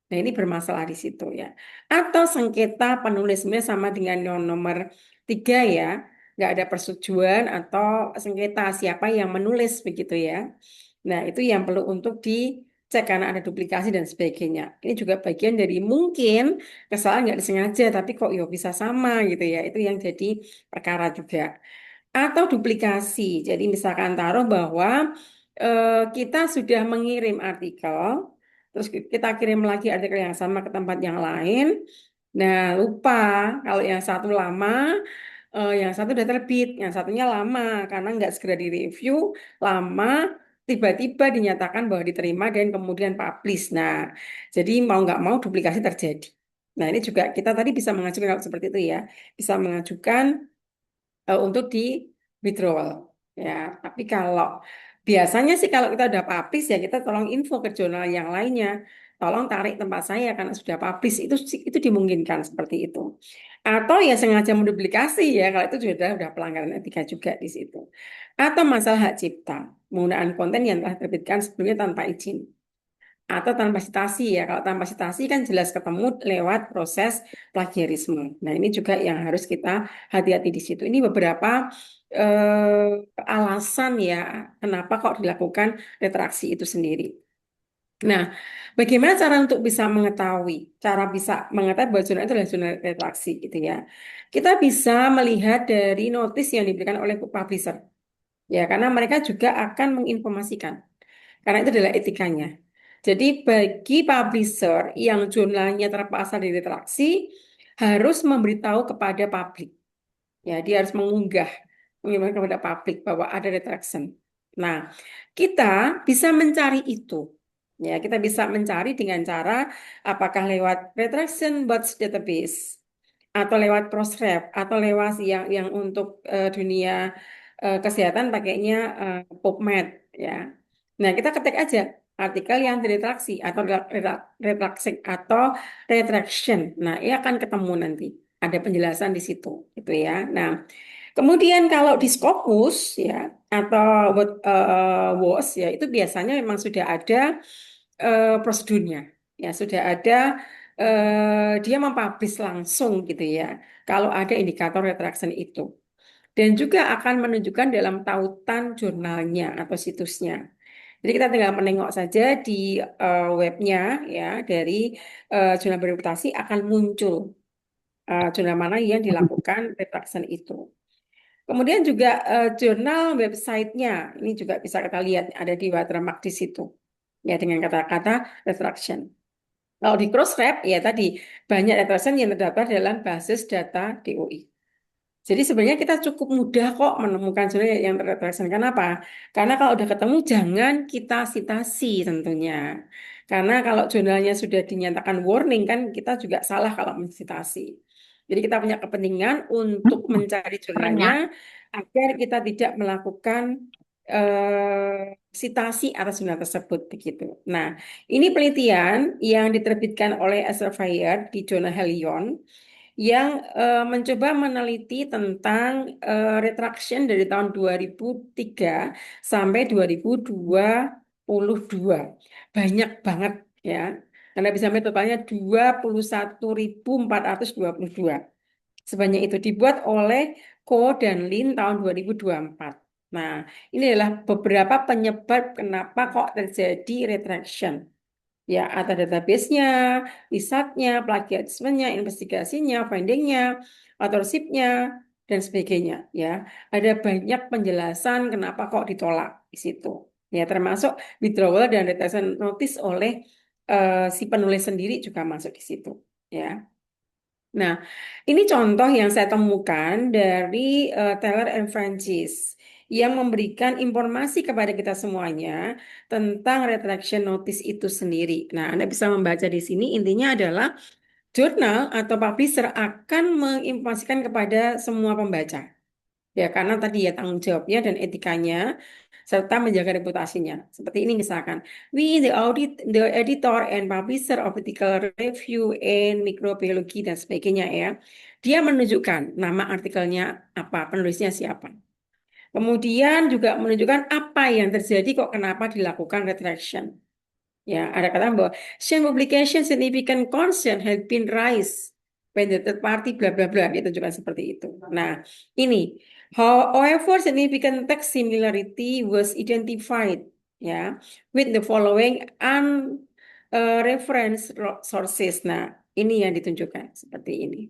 Nah, ini bermasalah di situ ya. Atau sengketa penulisnya sama dengan yang nomor 3 ya. Nggak ada persetujuan atau sengketa siapa yang menulis begitu ya. Nah, itu yang perlu untuk dicek karena ada duplikasi dan sebagainya. Ini juga bagian dari mungkin kesalahan nggak disengaja, tapi kok ya bisa sama gitu ya. Itu yang jadi perkara juga. Atau duplikasi. Jadi misalkan taruh bahwa kita sudah mengirim artikel, terus kita kirim lagi artikel yang sama ke tempat yang lain. Nah, lupa kalau yang satu lama, yang satu udah terbit, yang satunya lama karena nggak segera direview, lama, tiba-tiba dinyatakan bahwa diterima dan kemudian publish. Nah, jadi mau nggak mau duplikasi terjadi. Nah, ini juga kita tadi bisa mengajukan hal seperti itu ya, bisa mengajukan untuk di withdrawal ya. Tapi kalau biasanya sih kalau kita udah publish ya kita tolong info ke jurnal yang lainnya. Tolong tarik tempat saya karena sudah publish itu dimungkinkan seperti itu. Atau ya sengaja menduplikasi ya kalau itu sudah pelanggaran etika juga di situ. Atau masalah hak cipta, penggunaan konten yang telah terbitkan sebelumnya tanpa izin atau tanpa citasi ya. Kalau tanpa citasi kan jelas ketemu lewat proses plagiarisme. Nah, ini juga yang harus kita hati-hati di situ. Ini beberapa alasan ya kenapa kok dilakukan retraksi itu sendiri. Nah, bagaimana cara untuk bisa mengetahui? Cara bisa mengetahui bahwa zona itu adalah zona retraksi gitu ya. Kita bisa melihat dari notis yang diberikan oleh publisher. Ya, karena mereka juga akan menginformasikan. Karena itu adalah etikanya. Jadi bagi publisher yang jurnalnya terpasang di retraksi harus memberitahu kepada publik. Ya, dia harus menginformasikan kepada publik bahwa ada retraction. Nah, kita bisa mencari itu. Ya, kita bisa mencari dengan cara apakah lewat retraction watch database atau lewat Crossref atau lewat yang untuk dunia kesehatan pakainya PubMed ya. Nah, kita ketik aja artikel yang diretraksi atau retraksi atau retraction. Nah, ini akan ketemu nanti. Ada penjelasan di situ, gitu ya. Nah, kemudian kalau di Scopus ya atau WOS ya itu biasanya memang sudah ada prosedurnya. Ya, sudah ada dia mempublish langsung gitu ya. Kalau ada indikator retraction itu. Dan juga akan menunjukkan dalam tautan jurnalnya atau situsnya. Jadi kita tinggal menengok saja di webnya ya dari jurnal bereputasi akan muncul jurnal mana yang dilakukan retraction itu. Kemudian juga jurnal websitenya ini juga bisa kita lihat ada di watermark di situ ya dengan kata-kata retraction. Kalau di Crossref ya tadi banyak retraction yang terdaftar dalam basis data DOI. Jadi sebenarnya kita cukup mudah kok menemukan jurnal yang terretraction. Kenapa? Karena kalau udah ketemu jangan kita citasi tentunya. Karena kalau jurnalnya sudah dinyatakan warning kan kita juga salah kalau mencitasi. Jadi kita punya kepentingan untuk mencari jurnalnya agar kita tidak melakukan citasi atas jurnal tersebut begitu. Nah, ini penelitian yang diterbitkan oleh Elsevier di jurnal Helion yang mencoba meneliti tentang retraction dari tahun 2003 sampai 2022. Banyak banget ya. Karena bisa sampai totalnya 21.422. Sebanyak itu dibuat oleh Ko dan Lin tahun 2024. Nah, ini adalah beberapa penyebab kenapa kok terjadi retraction. Ya, ada database-nya, risetnya, plagiarismenya, investigasinya, finding-nya, authorship-nya, dan sebagainya. Ya, ada banyak penjelasan kenapa kok ditolak di situ. Ya, termasuk withdrawal dan retraction notice oleh si penulis sendiri juga masuk di situ. Ya. Nah, ini contoh yang saya temukan dari Taylor and Francis yang memberikan informasi kepada kita semuanya tentang retraction notice itu sendiri. Nah, Anda bisa membaca di sini intinya adalah jurnal atau publisher akan menginformasikan kepada semua pembaca. Ya, karena tadi ya tanggung jawabnya dan etikanya serta menjaga reputasinya. Seperti ini misalkan, we the editor and publisher of article review in microbiology dan sebagainya ya. Dia menunjukkan nama artikelnya apa, penulisnya siapa. Kemudian juga menunjukkan apa yang terjadi kok kenapa dilakukan retraction. Ya, ada kata bahwa sham publication significant concern had been raised by the third party bla bla bla itu juga seperti itu. Nah, ini however significant text similarity was identified ya with the following reference sources. Nah, ini yang ditunjukkan seperti ini.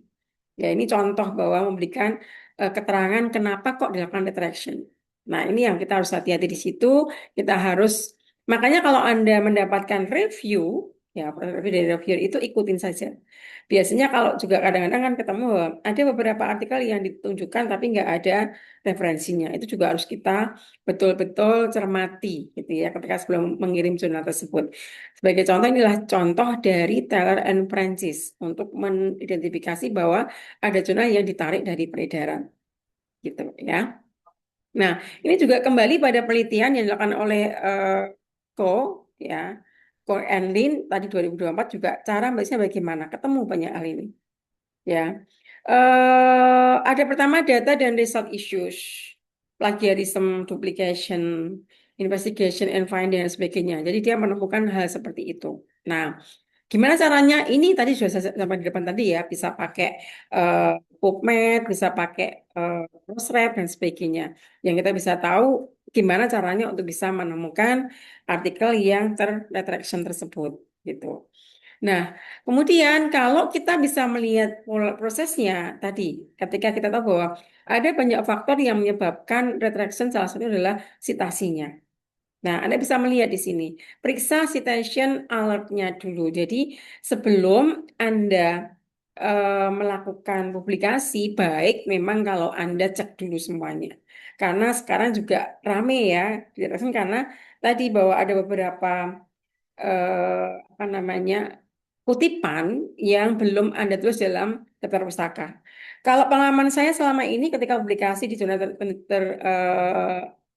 Ya, ini contoh bahwa memberikan keterangan kenapa kok dilakukan retraction. Nah, ini yang kita harus hati-hati di situ. Kita harus, makanya kalau Anda mendapatkan review, ya review dari reviewer itu ikutin saja. Biasanya kalau juga kadang-kadang kan ketemu ada beberapa artikel yang ditunjukkan tapi nggak ada referensinya. Itu juga harus kita betul-betul cermati gitu ya ketika sebelum mengirim jurnal tersebut. Sebagai contoh inilah contoh dari Taylor and Francis untuk mengidentifikasi bahwa ada jurnal yang ditarik dari peredaran gitu ya. Nah, ini juga kembali pada penelitian yang dilakukan oleh Ko ya. Ko and Lin tadi 2024 juga cara membahasnya bagaimana ketemu banyak hal ini. Ya. Ada pertama data dan result issues, plagiarism, duplication, investigation and finding dan sebagainya. Jadi dia menemukan hal seperti itu. Nah, gimana caranya? Ini tadi sudah saya sampaikan di depan tadi ya, bisa pakai PubMed, bisa pakai Crossref dan sebagainya. Yang kita bisa tahu gimana caranya untuk bisa menemukan artikel yang terretraction tersebut gitu. Nah, kemudian kalau kita bisa melihat prosesnya tadi, ketika kita tahu bahwa ada banyak faktor yang menyebabkan retraction, salah satunya adalah citasinya. Nah, Anda bisa melihat di sini, periksa citation alert-nya dulu. Jadi, sebelum Anda melakukan publikasi, baik memang kalau Anda cek dulu semuanya. Karena sekarang juga rame ya, karena tadi bahwa ada beberapa apa namanya kutipan yang belum Anda tulis dalam daftar pustaka. Kalau pengalaman saya selama ini ketika publikasi di jurnal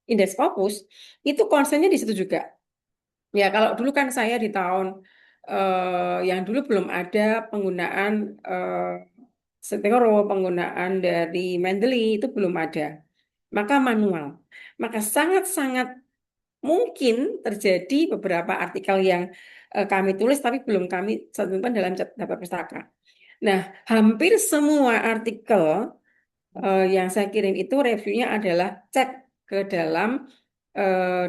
Indeks Scopus, itu konsennya di situ juga. Ya, kalau dulu kan saya di tahun yang dulu belum ada penggunaan Setengoro, penggunaan dari Mendeley itu belum ada. Maka manual. Maka sangat-sangat mungkin terjadi beberapa artikel yang kami tulis tapi belum kami cantumkan dalam daftar pustaka. Nah, hampir semua artikel yang saya kirim itu reviewnya adalah cek ke dalam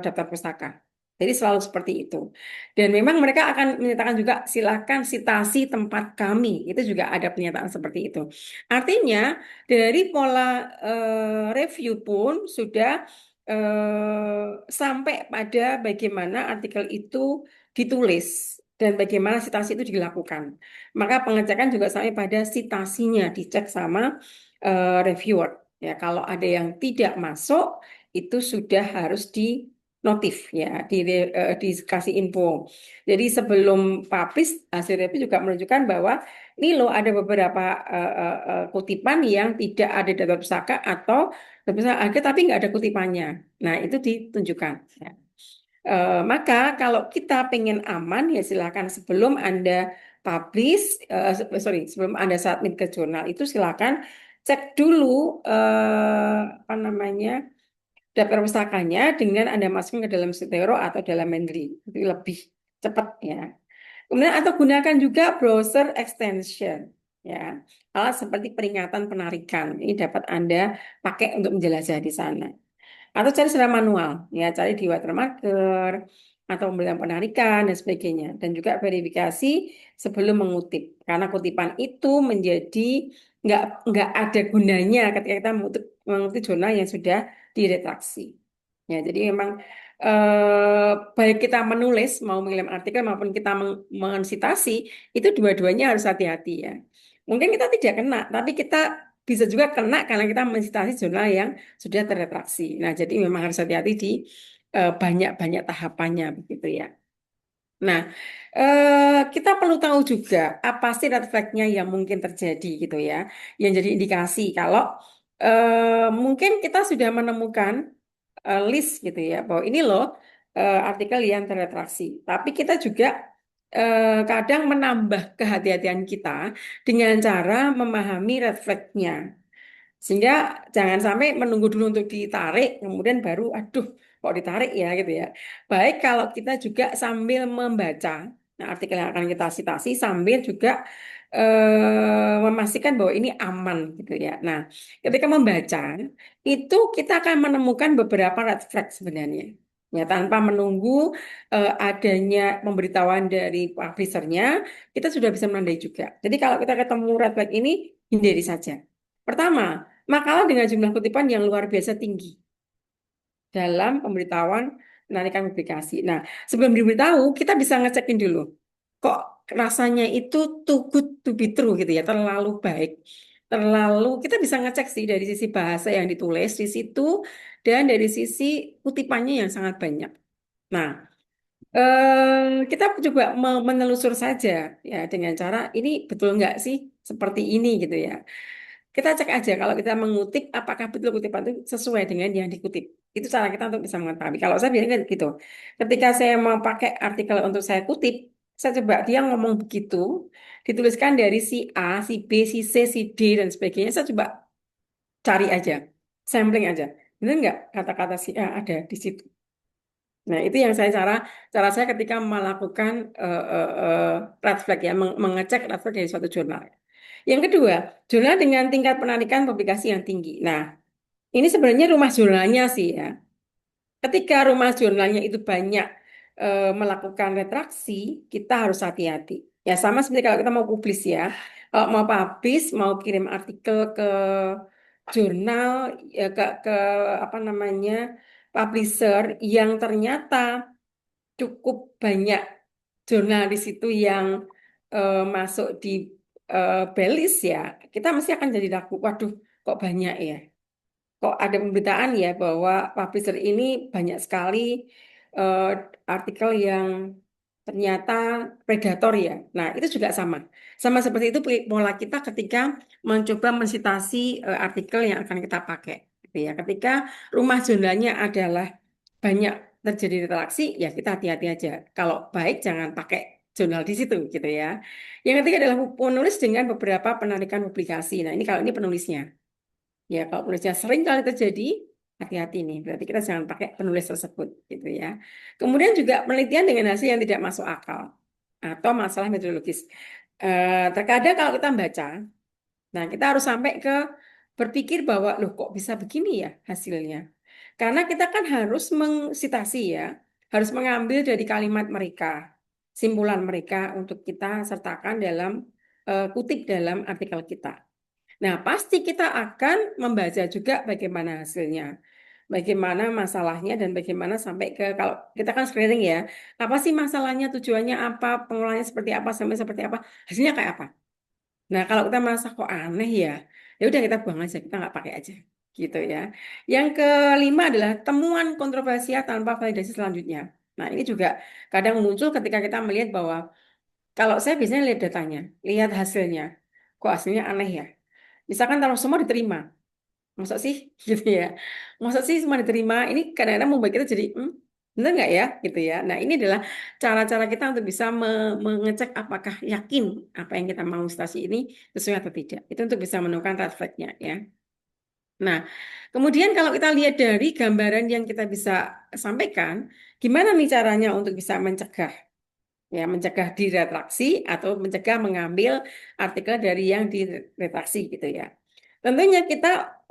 daftar pustaka. Jadi selalu seperti itu. Dan memang mereka akan menyatakan juga silakan citasi tempat kami. Itu juga ada pernyataan seperti itu. Artinya dari pola review pun sudah sampai pada bagaimana artikel itu ditulis dan bagaimana citasi itu dilakukan. Maka pengecekan juga sampai pada citasinya dicek sama reviewer. Ya, kalau ada yang tidak masuk itu sudah harus di notif ya, dikasih info. Jadi sebelum publish hasil review juga menunjukkan bahwa ini loh ada beberapa kutipan yang tidak ada di daftar pustaka atau daftar pustaka ada tapi nggak ada kutipannya. Nah itu ditunjukkan. Ya. Maka kalau kita pengen aman ya silakan sebelum Anda publish, sebelum Anda submit ke jurnal itu silakan cek dulu apa namanya daftar pustakanya dengan Anda masukin ke dalam Zotero atau dalam Mendeley. Itu lebih cepat ya. Kemudian atau gunakan juga browser extension ya. Alat seperti peringatan penarikan. Ini dapat Anda pakai untuk menjelajah di sana. Atau cari secara manual ya, cari di watermarker atau pembelian penarikan dan sebagainya. Dan juga verifikasi sebelum mengutip. Karena kutipan itu menjadi nggak ada gunanya ketika kita mengutip jurnal yang sudah diredaksi. Ya, jadi memang baik kita menulis mau mengirim artikel maupun kita mensitasi itu dua-duanya harus hati-hati ya. Mungkin kita tidak kena, tapi kita bisa juga kena karena kita mensitasi jurnal yang sudah terredaksi. Nah, jadi memang harus hati-hati di banyak-banyak tahapannya begitu ya. Nah, kita perlu tahu juga apa sih red flag-nya yang mungkin terjadi gitu ya, yang jadi indikasi kalau mungkin kita sudah menemukan list gitu ya, bahwa ini loh artikel yang terredaksi. Tapi kita juga kadang menambah kehati-hatian kita dengan cara memahami red flag-nya. Sehingga jangan sampai menunggu dulu untuk ditarik, kemudian baru, aduh, kok ditarik ya gitu ya. Baik kalau kita juga sambil membaca artikel yang akan kita citasi, sambil juga memastikan bahwa ini aman gitu ya. Nah, ketika membaca, itu kita akan menemukan beberapa red flag sebenarnya. Ya, tanpa menunggu adanya pemberitahuan dari publishernya, kita sudah bisa menandai juga. Jadi kalau kita ketemu red flag ini, hindari saja. Pertama, makalah dengan jumlah kutipan yang luar biasa tinggi dalam pemberitahuan penarikan publikasi. Nah, sebelum diberitahu, kita bisa ngecekin dulu. Kok rasanya itu too good to be true gitu ya, terlalu baik. Kita bisa ngecek sih dari sisi bahasa yang ditulis di situ dan dari sisi kutipannya yang sangat banyak. Nah, kita coba menelusur saja ya dengan cara ini betul nggak sih seperti ini gitu ya. Kita cek aja kalau kita mengutip apakah betul kutipan itu sesuai dengan yang dikutip. Itu cara kita untuk bisa mengetahui. Kalau saya biasanya gitu. Ketika saya mau pakai artikel untuk saya kutip, saya coba dia ngomong begitu, dituliskan dari si A, si B, si C, si D dan sebagainya. Saya coba cari aja, sampling aja. Benar nggak kata-kata si A ada di situ? Nah, itu yang cara saya ketika melakukan red flag ya, mengecek red flag dari suatu jurnal. Yang kedua, jurnal dengan tingkat penarikan publikasi yang tinggi. Nah, ini sebenarnya rumah jurnalnya sih ya. Ketika rumah jurnalnya itu banyak melakukan retraksi, kita harus hati-hati. Ya sama seperti kalau kita mau publis ya. Kalau mau publish, mau kirim artikel ke jurnal, ya ke apa namanya publisher yang ternyata cukup banyak jurnal di situ yang masuk di belis ya, kita mesti akan jadi ragu. Waduh, kok banyak ya? Kok ada pemberitaan ya bahwa publisher ini banyak sekali eh, artikel yang ternyata predator ya. Nah, itu juga sama. Sama seperti itu pola kita ketika mencoba mensitasi artikel yang akan kita pakai. Gitu ya. Ketika rumah jurnalnya adalah banyak terjadi interaksi, ya kita hati-hati aja. Kalau baik jangan pakai jurnal di situ gitu ya. Yang ketiga adalah penulis dengan beberapa penarikan publikasi. Nah, ini kalau ini penulisnya. Ya, kalau penulisnya sering kali terjadi, hati-hati nih. Berarti kita jangan pakai penulis tersebut gitu ya. Kemudian juga penelitian dengan hasil yang tidak masuk akal atau masalah metodologis. Terkadang kalau kita baca, nah kita harus sampai ke berpikir bahwa loh kok bisa begini ya hasilnya. Karena kita kan harus mengsitasi ya, harus mengambil dari kalimat mereka, simpulan mereka untuk kita sertakan dalam kutip dalam artikel kita. Nah, pasti kita akan membaca juga bagaimana hasilnya, bagaimana masalahnya, dan bagaimana sampai ke, kalau kita kan screening ya, apa sih masalahnya, tujuannya apa, pengolahannya seperti apa, sampai seperti apa, hasilnya kayak apa. Nah, kalau kita merasa kok aneh ya, ya udah kita buang aja, kita nggak pakai aja, gitu ya. Yang kelima adalah temuan kontroversial tanpa validasi selanjutnya. Nah, ini juga kadang muncul ketika kita melihat bahwa kalau saya biasanya lihat datanya, lihat hasilnya, kok hasilnya aneh ya. Misalkan kalau semua diterima, masa sih gitu ya, masa sih semua diterima, ini kadang-kadang membuat kita jadi bener nggak ya gitu ya. Nah, ini adalah cara-cara kita untuk bisa mengecek apakah yakin apa yang kita mau stasi ini sesuai atau tidak. Itu untuk bisa menemukan red flag-nya ya. Nah, kemudian kalau kita lihat dari gambaran yang kita bisa sampaikan, gimana nih caranya untuk bisa mencegah, ya mencegah diretraksi atau mencegah mengambil artikel dari yang diretraksi gitu ya. Tentunya kita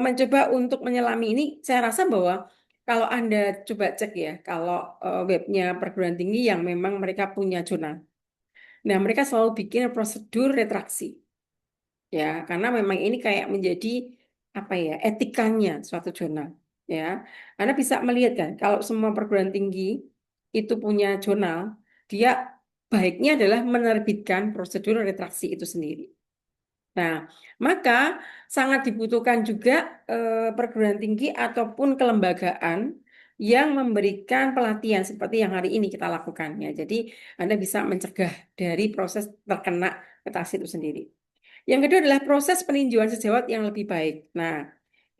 mencoba untuk menyelami ini. Saya rasa bahwa kalau Anda coba cek ya, kalau webnya perguruan tinggi yang memang mereka punya jurnal, nah mereka selalu bikin prosedur retraksi, ya karena memang ini kayak menjadi apa ya etikanya suatu jurnal, ya. Anda bisa melihat kan, kalau semua perguruan tinggi itu punya jurnal, dia baiknya adalah menerbitkan prosedur retraksi itu sendiri. Nah, maka sangat dibutuhkan juga perguruan tinggi ataupun kelembagaan yang memberikan pelatihan seperti yang hari ini kita lakukan ya. Jadi Anda bisa mencegah dari proses terkena retraksi itu sendiri. Yang kedua adalah proses peninjauan sejawat yang lebih baik. Nah,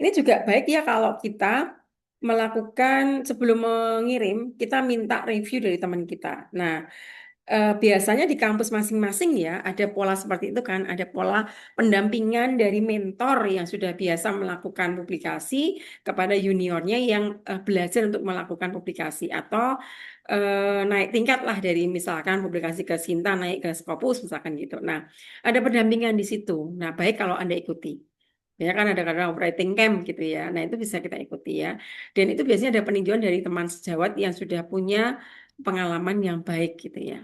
ini juga baik ya kalau kita melakukan sebelum mengirim, kita minta review dari teman kita. Nah, biasanya di kampus masing-masing ya ada pola seperti itu kan, ada pola pendampingan dari mentor yang sudah biasa melakukan publikasi kepada juniornya yang belajar untuk melakukan publikasi atau naik tingkat lah dari misalkan publikasi ke Sinta naik ke Scopus misalkan gitu. Nah, ada pendampingan di situ. Nah, baik kalau Anda ikuti. Ya kan ada kadang operating camp gitu ya. Nah, itu bisa kita ikuti ya. Dan itu biasanya ada peninjauan dari teman sejawat yang sudah punya pengalaman yang baik gitu ya.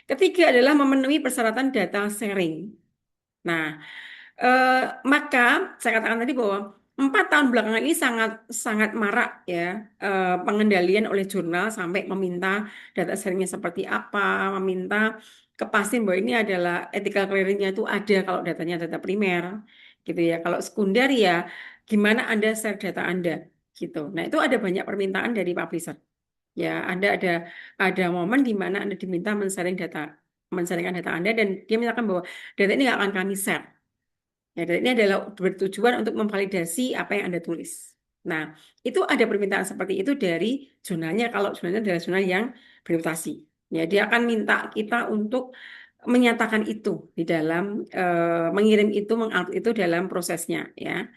Ketiga adalah memenuhi persyaratan data sharing. Nah, maka saya katakan tadi bahwa 4 tahun belakangan ini sangat sangat marak ya pengendalian oleh jurnal sampai meminta data sharingnya seperti apa, meminta kepastian bahwa ini adalah ethical clearingnya itu ada kalau datanya data primer, gitu ya. Kalau sekunder ya gimana Anda share data Anda, gitu. Nah itu ada banyak permintaan dari publisher. Ya, Anda ada momen di mana Anda diminta men-sharingkan data Anda dan dia menyatakan bahwa data ini nggak akan kami share. Ya, data ini adalah bertujuan untuk memvalidasi apa yang Anda tulis. Nah, itu ada permintaan seperti itu dari jurnalnya kalau jurnalnya adalah jurnal yang bermutasi. Ya, dia akan minta kita untuk menyatakan itu di dalam mengirim itu, mengupload itu dalam prosesnya, ya.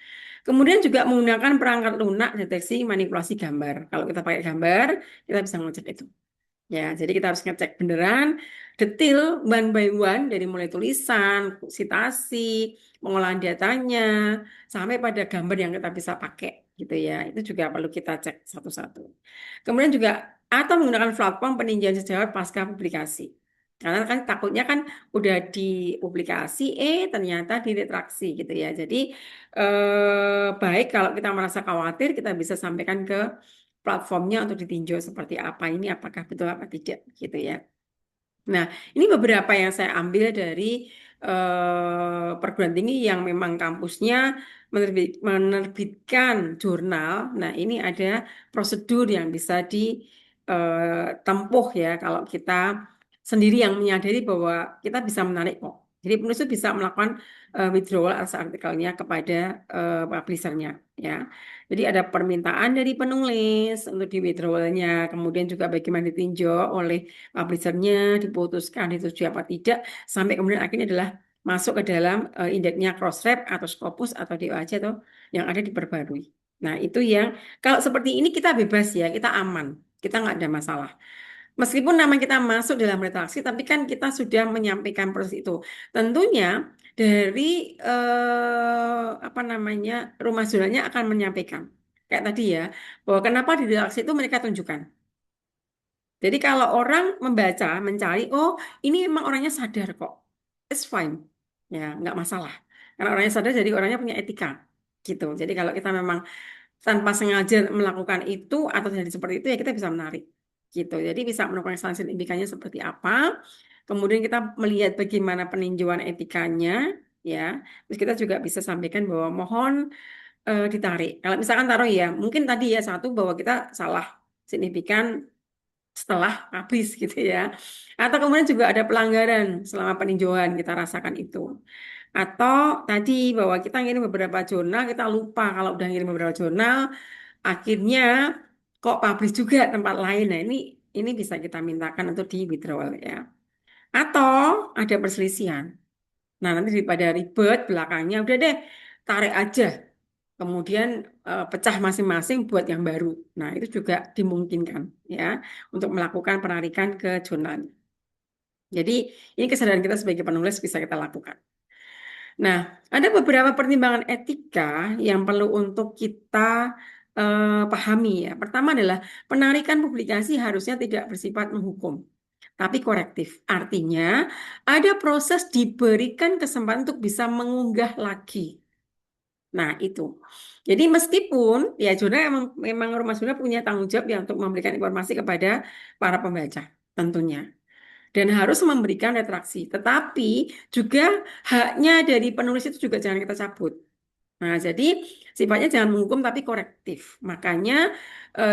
Kemudian juga menggunakan perangkat lunak deteksi manipulasi gambar. Kalau kita pakai gambar, kita bisa ngecek itu. Ya, jadi kita harus ngecek beneran, detail, one by one, dari mulai tulisan, sitasi, pengolahan datanya, sampai pada gambar yang kita bisa pakai, gitu ya. Itu juga perlu kita cek satu-satu. Kemudian juga, atau menggunakan platform peninjauan sejawat pasca publikasi. Karena kan takutnya kan udah dipublikasi, ternyata diretraksi gitu ya. Jadi baik kalau kita merasa khawatir, kita bisa sampaikan ke platformnya untuk ditinjau seperti apa ini, apakah betul apa tidak gitu ya. Nah, ini beberapa yang saya ambil dari perguruan tinggi yang memang kampusnya menerbitkan jurnal. Nah, ini ada prosedur yang bisa ditempuh ya kalau kita sendiri yang menyadari bahwa kita bisa menarik kok. Jadi penulis itu bisa melakukan withdrawal atas artikelnya kepada publishernya ya. Jadi ada permintaan dari penulis untuk di withdrawalnya, kemudian juga bagaimana ditinjau oleh publishernya, diputuskan disetujui apa tidak, sampai kemudian akhirnya adalah masuk ke dalam indeksnya Crossref atau Scopus atau DOAJ atau yang ada diperbarui. Nah, itu yang kalau seperti ini kita bebas ya, kita aman, kita nggak ada masalah. Meskipun nama kita masuk dalam redaksi, tapi kan kita sudah menyampaikan proses itu. Tentunya dari apa namanya rumah jurnalnya akan menyampaikan. Kayak tadi ya, bahwa kenapa di redaksi itu mereka tunjukkan. Jadi kalau orang membaca, mencari, oh ini memang orangnya sadar kok, it's fine, ya nggak masalah. Karena orangnya sadar, jadi orangnya punya etika, gitu. Jadi kalau kita memang tanpa sengaja melakukan itu atau jadi seperti itu ya kita bisa menarik, gitu. Jadi bisa menemukan kesalahan signifikannya seperti apa. Kemudian kita melihat bagaimana peninjauan etikanya, ya. Terus kita juga bisa sampaikan bahwa mohon ditarik. Kalau misalkan taruh ya, mungkin tadi ya satu bahwa kita salah signifikan setelah habis gitu ya. Atau kemudian juga ada pelanggaran selama peninjauan kita rasakan itu. Atau tadi bahwa kita ngirim beberapa jurnal, kita lupa kalau udah ngirim beberapa jurnal, akhirnya kok publish juga tempat lain. Nah ini bisa kita mintakan untuk di withdrawal ya. Atau ada perselisihan. Nah nanti daripada ribet belakangnya, udah deh tarik aja. Kemudian pecah masing-masing buat yang baru. Nah, itu juga dimungkinkan ya untuk melakukan penarikan ke jurnal. Jadi, ini kesadaran kita sebagai penulis bisa kita lakukan. Nah, ada beberapa pertimbangan etika yang perlu untuk kita pahami ya. Pertama adalah penarikan publikasi harusnya tidak bersifat menghukum, tapi korektif. Artinya, ada proses diberikan kesempatan untuk bisa mengunggah lagi. Nah, itu. Jadi meskipun ya jurnal memang rumah jurnal punya tanggung jawab ya untuk memberikan informasi kepada para pembaca tentunya. Dan harus memberikan retraksi. Tetapi juga haknya dari penulis itu juga jangan kita cabut. Nah, jadi sifatnya jangan menghukum tapi korektif. Makanya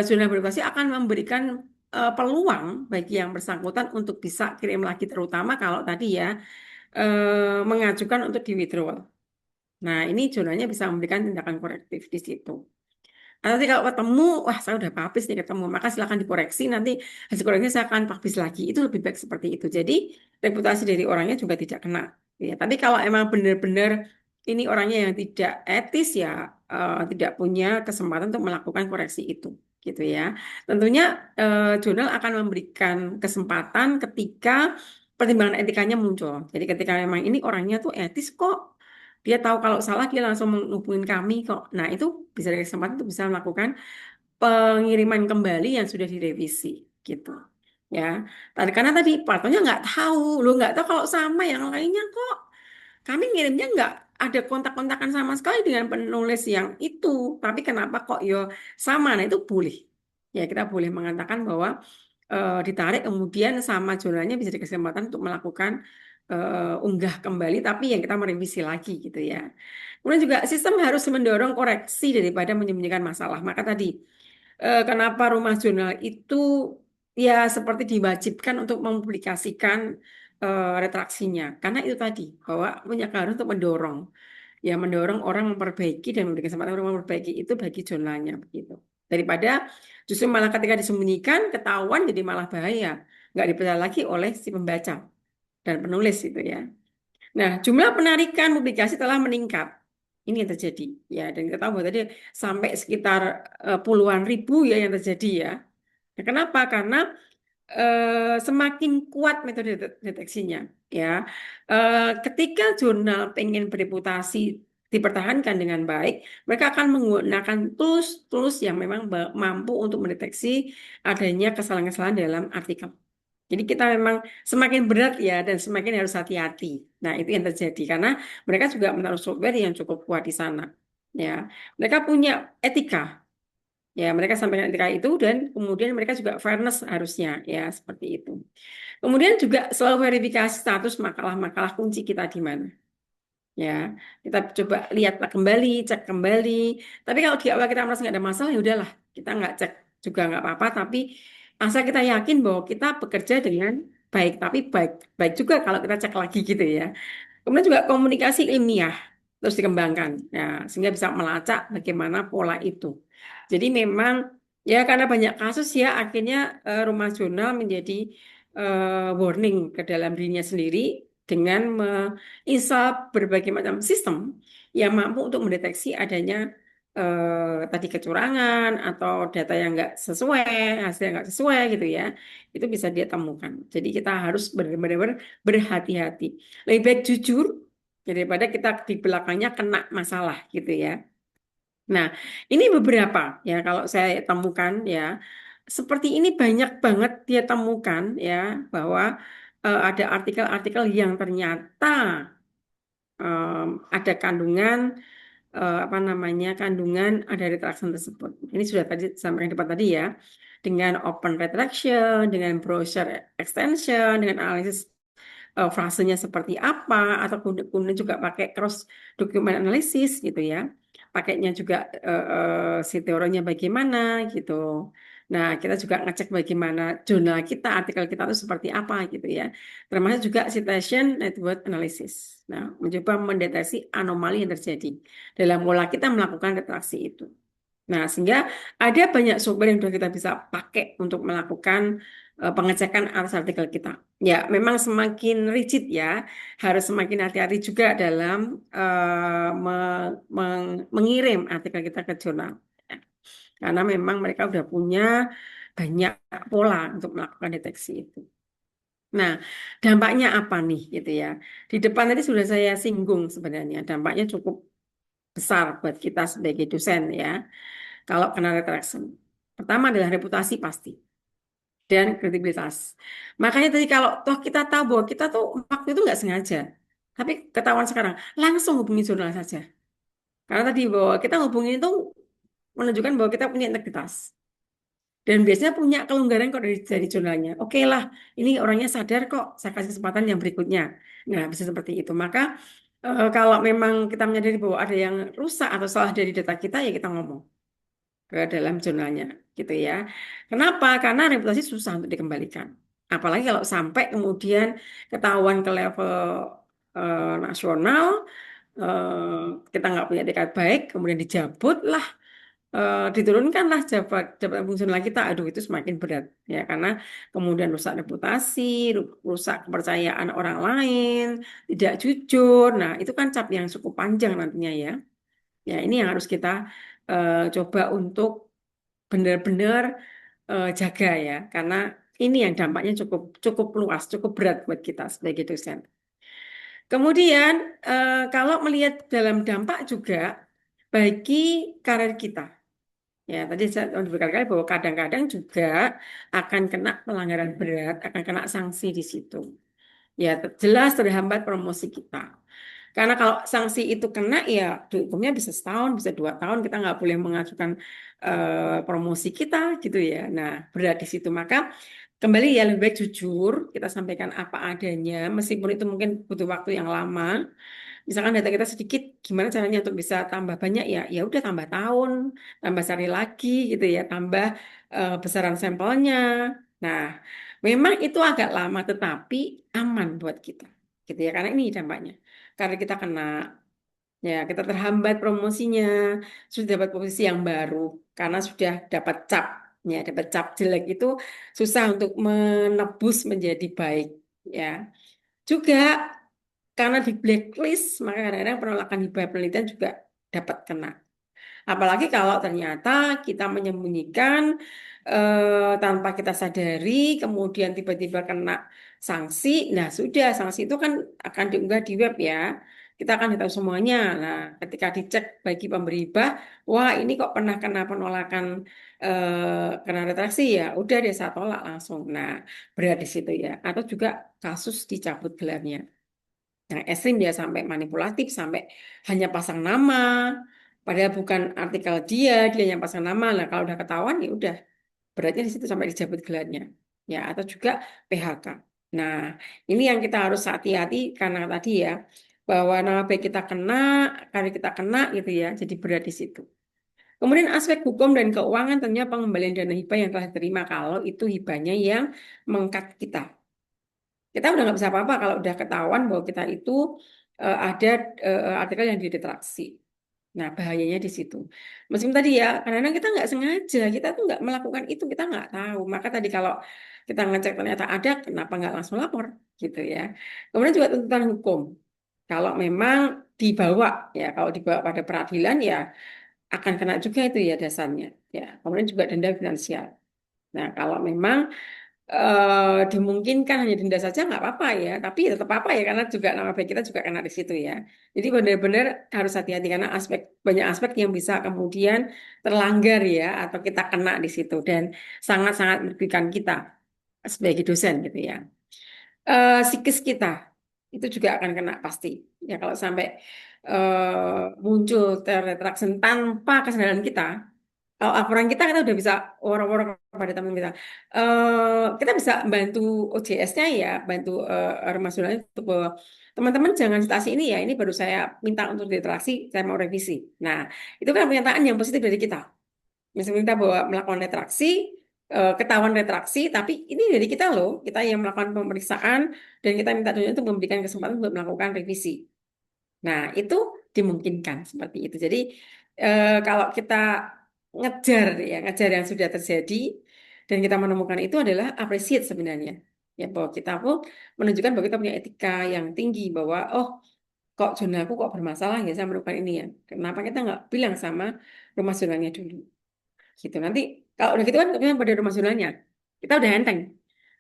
jurnal beroperasi akan memberikan peluang bagi yang bersangkutan untuk bisa kirim lagi, terutama kalau tadi ya mengajukan untuk di withdrawal. Nah, ini jurnalnya bisa memberikan tindakan korektif di situ. Nanti kalau ketemu, wah saya udah publish nih ketemu, maka silakan dikoreksi, nanti hasil koreksi saya akan publish lagi. Itu lebih baik seperti itu. Jadi reputasi dari orangnya juga tidak kena. Ya, tapi kalau emang benar-benar ini orangnya yang tidak etis ya tidak punya kesempatan untuk melakukan koreksi itu. Gitu ya. Tentunya jurnal akan memberikan kesempatan ketika pertimbangan etikanya muncul. Jadi ketika memang ini orangnya tuh etis kok, dia tahu kalau salah dia langsung menghubungin kami kok. Nah, itu bisa dari kesempatan untuk bisa melakukan pengiriman kembali yang sudah direvisi gitu. Ya. Karena tadi partnernya nggak tahu, lo nggak tahu kalau sama yang lainnya kok. Kami ngirimnya nggak ada kontak-kontakan sama sekali dengan penulis yang itu. Tapi kenapa kok yo sama? Nah, itu boleh. Ya, kita boleh mengatakan bahwa ditarik kemudian sama jurnalnya bisa dikasih kesempatan untuk melakukan unggah kembali tapi yang kita merevisi lagi gitu ya. Kemudian juga sistem harus mendorong koreksi daripada menyembunyikan masalah. Maka tadi kenapa rumah jurnal itu ya seperti diwajibkan untuk mempublikasikan retraksinya. Karena itu tadi bahwa punya keharusan untuk mendorong ya mendorong orang memperbaiki dan memberikan kesempatan orang memperbaiki itu bagi jurnalnya begitu. Daripada justru malah ketika disembunyikan ketahuan jadi malah bahaya, nggak dipercaya lagi oleh si pembaca dan penulis itu ya. Nah, jumlah penarikan publikasi telah meningkat. Ini yang terjadi ya, dan kita tahu bahwa tadi sampai sekitar puluhan ribu ya yang terjadi ya. Nah, kenapa? Karena semakin kuat metode deteksinya ya. Ketika jurnal pengen bereputasi dipertahankan dengan baik, mereka akan menggunakan tools yang memang mampu untuk mendeteksi adanya kesalahan-kesalahan dalam artikel. Jadi kita memang semakin berat ya dan semakin harus hati-hati. Nah, itu yang terjadi karena mereka juga menaruh software yang cukup kuat di sana. Ya, mereka punya etika. Ya, mereka sampaikan etika itu dan kemudian mereka juga fairness harusnya ya seperti itu. Kemudian juga selalu verifikasi status makalah-makalah kunci kita di mana. Ya, kita coba lihat kembali, cek kembali. Tapi kalau di awal kita merasa nggak ada masalah, ya udahlah, kita nggak cek juga nggak apa-apa. Tapi asal kita yakin bahwa kita bekerja dengan baik, tapi baik juga kalau kita cek lagi gitu ya. Kemudian juga komunikasi ilmiah terus dikembangkan, ya, sehingga bisa melacak bagaimana pola itu. Jadi memang ya karena banyak kasus ya akhirnya rumah jurnal menjadi warning ke dalam dirinya sendiri dengan menginstal berbagai macam sistem yang mampu untuk mendeteksi adanya tadi kecurangan atau data yang nggak sesuai, hasil yang nggak sesuai gitu ya, itu bisa dia temukan. Jadi kita harus benar-benar berhati-hati. Lebih baik jujur daripada kita di belakangnya kena masalah gitu ya. Nah, ini beberapa ya kalau saya temukan ya. Seperti ini banyak banget dia temukan ya bahwa ada artikel-artikel yang ternyata ada kandungan apa namanya kandungan dari retraction tersebut. Ini sudah tadi sampaikan di depan tadi ya, dengan open retraction, dengan browser extension, dengan analisis frasenya seperti apa, atau kemudian juga pakai cross document analysis gitu ya. Pakainya juga si teorinya bagaimana gitu. Nah, kita juga ngecek bagaimana jurnal kita, artikel kita itu seperti apa gitu ya. Termasuk juga citation network analysis. Nah, mencoba mendeteksi anomali yang terjadi dalam pola kita melakukan retraksi itu. Nah, sehingga ada banyak software yang sudah kita bisa pakai untuk melakukan pengecekan atas artikel kita. Ya, memang semakin rigid ya, harus semakin hati-hati juga dalam mengirim artikel kita ke jurnal. Ya, karena memang mereka sudah punya banyak pola untuk melakukan deteksi itu. Nah, dampaknya apa nih gitu ya? Di depan tadi sudah saya singgung sebenarnya, dampaknya cukup besar buat kita sebagai dosen ya. Kalau kena retraction. Pertama adalah reputasi pasti dan kredibilitas. Makanya tadi kalau toh kita tahu bahwa kita tuh waktu itu nggak sengaja, tapi ketahuan sekarang, langsung hubungi jurnal saja. Karena tadi bahwa kita hubungi itu menunjukkan bahwa kita punya integritas. Dan biasanya punya kelonggaran kok dari jurnalnya. Oke lah, ini orangnya sadar kok, saya kasih kesempatan yang berikutnya. Nah, bisa seperti itu. Maka kalau memang kita menyadari bahwa ada yang rusak atau salah dari data kita, ya kita ngomong ke dalam jurnalnya gitu ya. Kenapa? Karena reputasi susah untuk dikembalikan. Apalagi kalau sampai kemudian ketahuan ke level nasional, kita nggak punya etikat baik, kemudian dijabut lah, diturunkanlah jabatan fungsional kita. Aduh, itu semakin berat ya, karena kemudian rusak reputasi, rusak kepercayaan orang lain, tidak jujur. Nah, itu kan cap yang cukup panjang nantinya ya. Ya, ini yang harus kita coba untuk benar-benar jaga ya, karena ini yang dampaknya cukup cukup luas, cukup berat buat kita sebagai dosen. Kemudian kalau melihat dalam dampak juga bagi karir kita, ya tadi saya berkali-kali bahwa kadang-kadang juga akan kena pelanggaran berat, akan kena sanksi di situ. Ya jelas terhambat promosi kita. Karena kalau sanksi itu kena ya dihukumnya bisa setahun, bisa 2 tahun, kita nggak boleh mengajukan promosi kita gitu ya. Nah berat di situ, maka kembali ya lebih baik jujur, kita sampaikan apa adanya, meskipun itu mungkin butuh waktu yang lama. Misalkan data kita sedikit, gimana caranya untuk bisa tambah banyak ya? Ya udah tambah tahun, tambah cari lagi gitu ya, tambah besaran sampelnya. Nah, memang itu agak lama tetapi aman buat kita, gitu ya. Karena ini dampaknya. Karena kita kena, ya kita terhambat promosinya, sudah dapat posisi yang baru karena sudah dapat cap. Ya, dapat cap jelek itu susah untuk menebus menjadi baik, ya. Juga karena di blacklist, maka kadang-kadang penolakan hibah penelitian juga dapat kena. Apalagi kalau ternyata kita menyembunyikan tanpa kita sadari, kemudian tiba-tiba kena sanksi. Nah, sudah sanksi itu kan akan diunggah di web ya. Kita akan tahu semuanya. Nah, ketika dicek bagi pemberi hibah, wah ini kok pernah kena penolakan kena retraksi ya. Udah deh saya tolak langsung. Nah, berat di situ ya. Atau juga kasus dicabut gelarnya. Yang ekstrim dia sampai manipulatif, sampai hanya pasang nama, padahal bukan artikel dia yang pasang nama. Nah, kalau udah ketahuan ya udah beratnya di situ sampai dicabut gelarnya. Ya, atau juga PHK. Nah, ini yang kita harus hati-hati karena tadi ya bahwa nama baik kita kena, karir kita kena gitu ya, jadi berat di situ. Kemudian aspek hukum dan keuangan tentunya pengembalian dana hibah yang telah diterima kalau itu hibahnya yang mengkat kita. Kita udah nggak bisa apa-apa kalau udah ketahuan bahwa kita itu ada artikel yang diretraksi. Nah, bahayanya di situ. Meskipun tadi ya, kadang-kadang kita nggak sengaja, kita tuh nggak melakukan itu, kita nggak tahu. Maka tadi kalau kita ngecek ternyata ada, kenapa nggak langsung lapor, gitu ya. Kemudian juga tuntutan hukum. Kalau memang dibawa, ya kalau dibawa pada peradilan ya akan kena juga itu ya dasarnya. Ya, kemudian juga denda finansial. Nah, kalau memang dimungkinkan hanya denda saja nggak apa-apa ya, tapi ya tetap apa ya karena juga nama baik kita juga kena di situ ya. Jadi benar-benar harus hati-hati karena banyak aspek yang bisa kemudian terlanggar ya atau kita kena di situ dan sangat-sangat merugikan kita sebagai dosen gitu ya. Psikis kita itu juga akan kena pasti ya kalau sampai muncul retraction tanpa kesadaran kita. Kalau laporan kita udah bisa orang-orang kepada teman kita. Kita bisa bantu OJS-nya ya, bantu Rumah Sunan untuk bahwa teman-teman jangan citasi ini ya, ini baru saya minta untuk diteraksi, saya mau revisi. Nah, itu kan pernyataan yang positif dari kita. Misalnya kita bahwa melakukan retraksi, ketahuan retraksi, tapi ini dari kita loh, kita yang melakukan pemeriksaan dan kita minta dosen untuk memberikan kesempatan untuk melakukan revisi. Nah, itu dimungkinkan seperti itu. Jadi, kalau kita ngejar yang sudah terjadi dan kita menemukan itu adalah appreciate sebenarnya. Ya, bahwa kita pun menunjukkan bahwa kita punya etika yang tinggi bahwa oh kok zona aku kok bermasalah ya saya menemukan ini ya. Kenapa kita nggak bilang sama rumah zonanya dulu? Gitu. Nanti kalau udah gitu kan kita pada rumah zonanya kita udah enteng.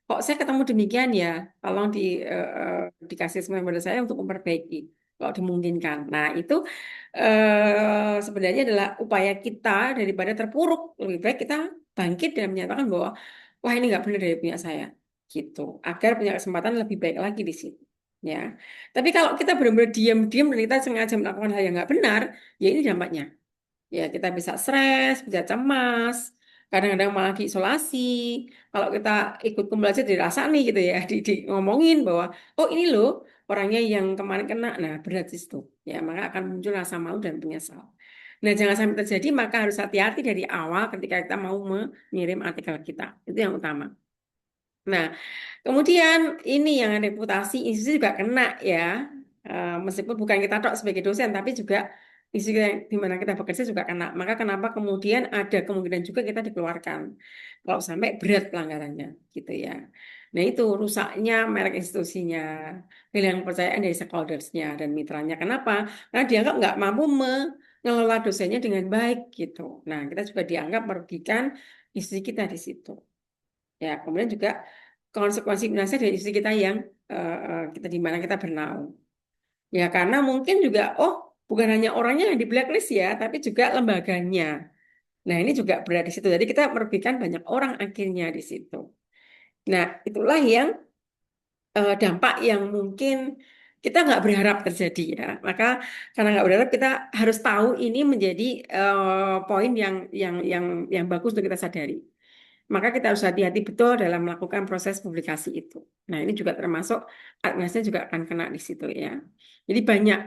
Kok saya ketemu demikian ya, tolong dikasih semuanya pada saya untuk memperbaiki kalau dimungkinkan. Nah, itu sebenarnya adalah upaya kita daripada terpuruk. Lebih baik kita bangkit dan menyatakan bahwa wah ini nggak benar dari punya saya, gitu. Agar punya kesempatan lebih baik lagi di situ. Ya, tapi kalau kita benar-benar diam-diam dan kita sengaja melakukan hal yang nggak benar, ya ini dampaknya. Ya, kita bisa stres, bisa cemas, kadang-kadang malah diisolasi. Kalau kita ikut pembelajaran dirasa nih gitu ya, ngomongin bahwa, oh ini loh orangnya yang kemarin kena, nah berat di situ. Ya, maka akan muncul rasa malu dan penyesal. Nah, jangan sampai terjadi, maka harus hati-hati dari awal ketika kita mau mengirim artikel kita. Itu yang utama. Nah, kemudian ini yang reputasi institusi juga kena ya. Meskipun bukan kita tok sebagai dosen, tapi juga institusi di mana kita bekerja juga kena. Maka kenapa kemudian ada kemungkinan juga kita dikeluarkan kalau sampai berat pelanggarannya gitu ya. Nah itu rusaknya merek institusinya, kehilangan kepercayaan dari stakeholdersnya dan mitranya. Kenapa? Karena dianggap nggak mampu mengelola dosennya dengan baik gitu. Nah kita juga dianggap merugikan institusi kita di situ. Ya, kemudian juga konsekuensi finansial dari istri kita yang kita di mana kita bernaung. Ya, karena mungkin juga oh bukan hanya orangnya yang di blacklist ya, tapi juga lembaganya. Nah, ini juga berat di situ. Jadi kita merugikan banyak orang akhirnya di situ. Nah, itulah yang dampak yang mungkin kita nggak berharap terjadi ya. Maka karena nggak berharap kita harus tahu ini menjadi poin yang bagus untuk kita sadari. Maka kita harus hati-hati betul dalam melakukan proses publikasi itu. Nah, ini juga termasuk administrasinya juga akan kena di situ ya. Jadi banyak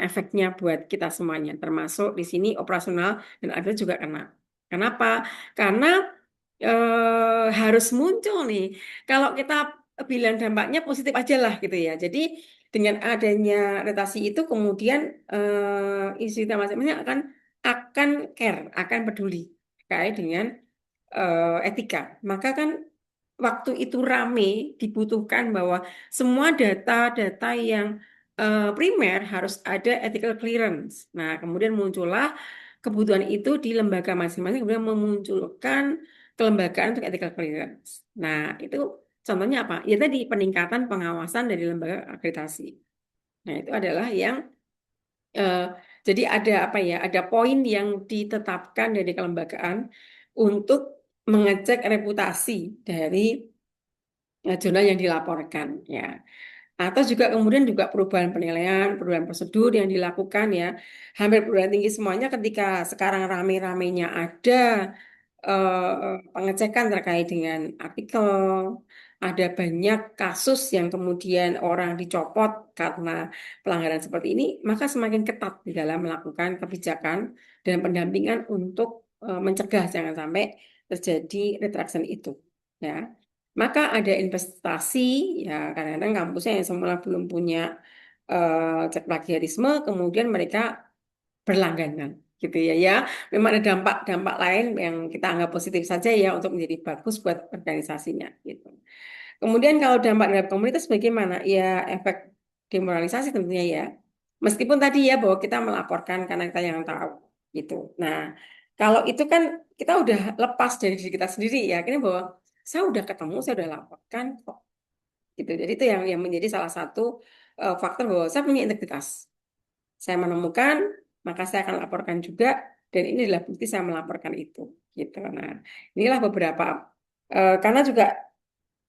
efeknya buat kita semuanya, termasuk di sini operasional dan ada juga kena. Kenapa? Karena harus muncul nih. Kalau kita bilang dampaknya positif aja lah gitu ya. Jadi dengan adanya retasi itu kemudian institusi masing-masing akan care, akan peduli terkait dengan etika. Maka kan waktu itu rame dibutuhkan bahwa semua data-data yang primer harus ada ethical clearance. Nah, kemudian muncullah kebutuhan itu di lembaga masing-masing, kemudian memunculkan kelembagaan untuk ethical clearance. Nah, itu contohnya apa? Ya tadi peningkatan pengawasan dari lembaga akreditasi. Nah, itu adalah yang jadi ada apa ya? Ada poin yang ditetapkan dari kelembagaan untuk mengecek reputasi dari jurnal yang dilaporkan ya. Atau juga kemudian juga perubahan penilaian, perubahan prosedur yang dilakukan ya. Hampir perguruan tinggi semuanya ketika sekarang rame-ramenya ada pengecekan terkait dengan artikel, ada banyak kasus yang kemudian orang dicopot karena pelanggaran seperti ini, maka semakin ketat di dalam melakukan kebijakan dan pendampingan untuk mencegah jangan sampai terjadi retraction itu. Ya, maka ada investasi ya kadang-kadang kampusnya yang semula belum punya cek plagiarisme, kemudian mereka berlangganan gitu ya. Ya, memang ada dampak-dampak lain yang kita anggap positif saja ya untuk menjadi bagus buat organisasinya gitu. Kemudian kalau dampak terhadap komunitas bagaimana? Ya efek demoralisasi tentunya ya. Meskipun tadi ya bahwa kita melaporkan karena kita yang tahu. gitu. Nah, kalau itu kan kita udah lepas dari diri kita sendiri, ya, akhirnya bahwa saya udah ketemu, saya udah laporkan kok, gitu. Jadi itu yang menjadi salah satu faktor bahwa saya punya integritas. Saya menemukan, maka saya akan laporkan juga, dan ini adalah bukti saya melaporkan itu, gitu. Nah, inilah beberapa karena juga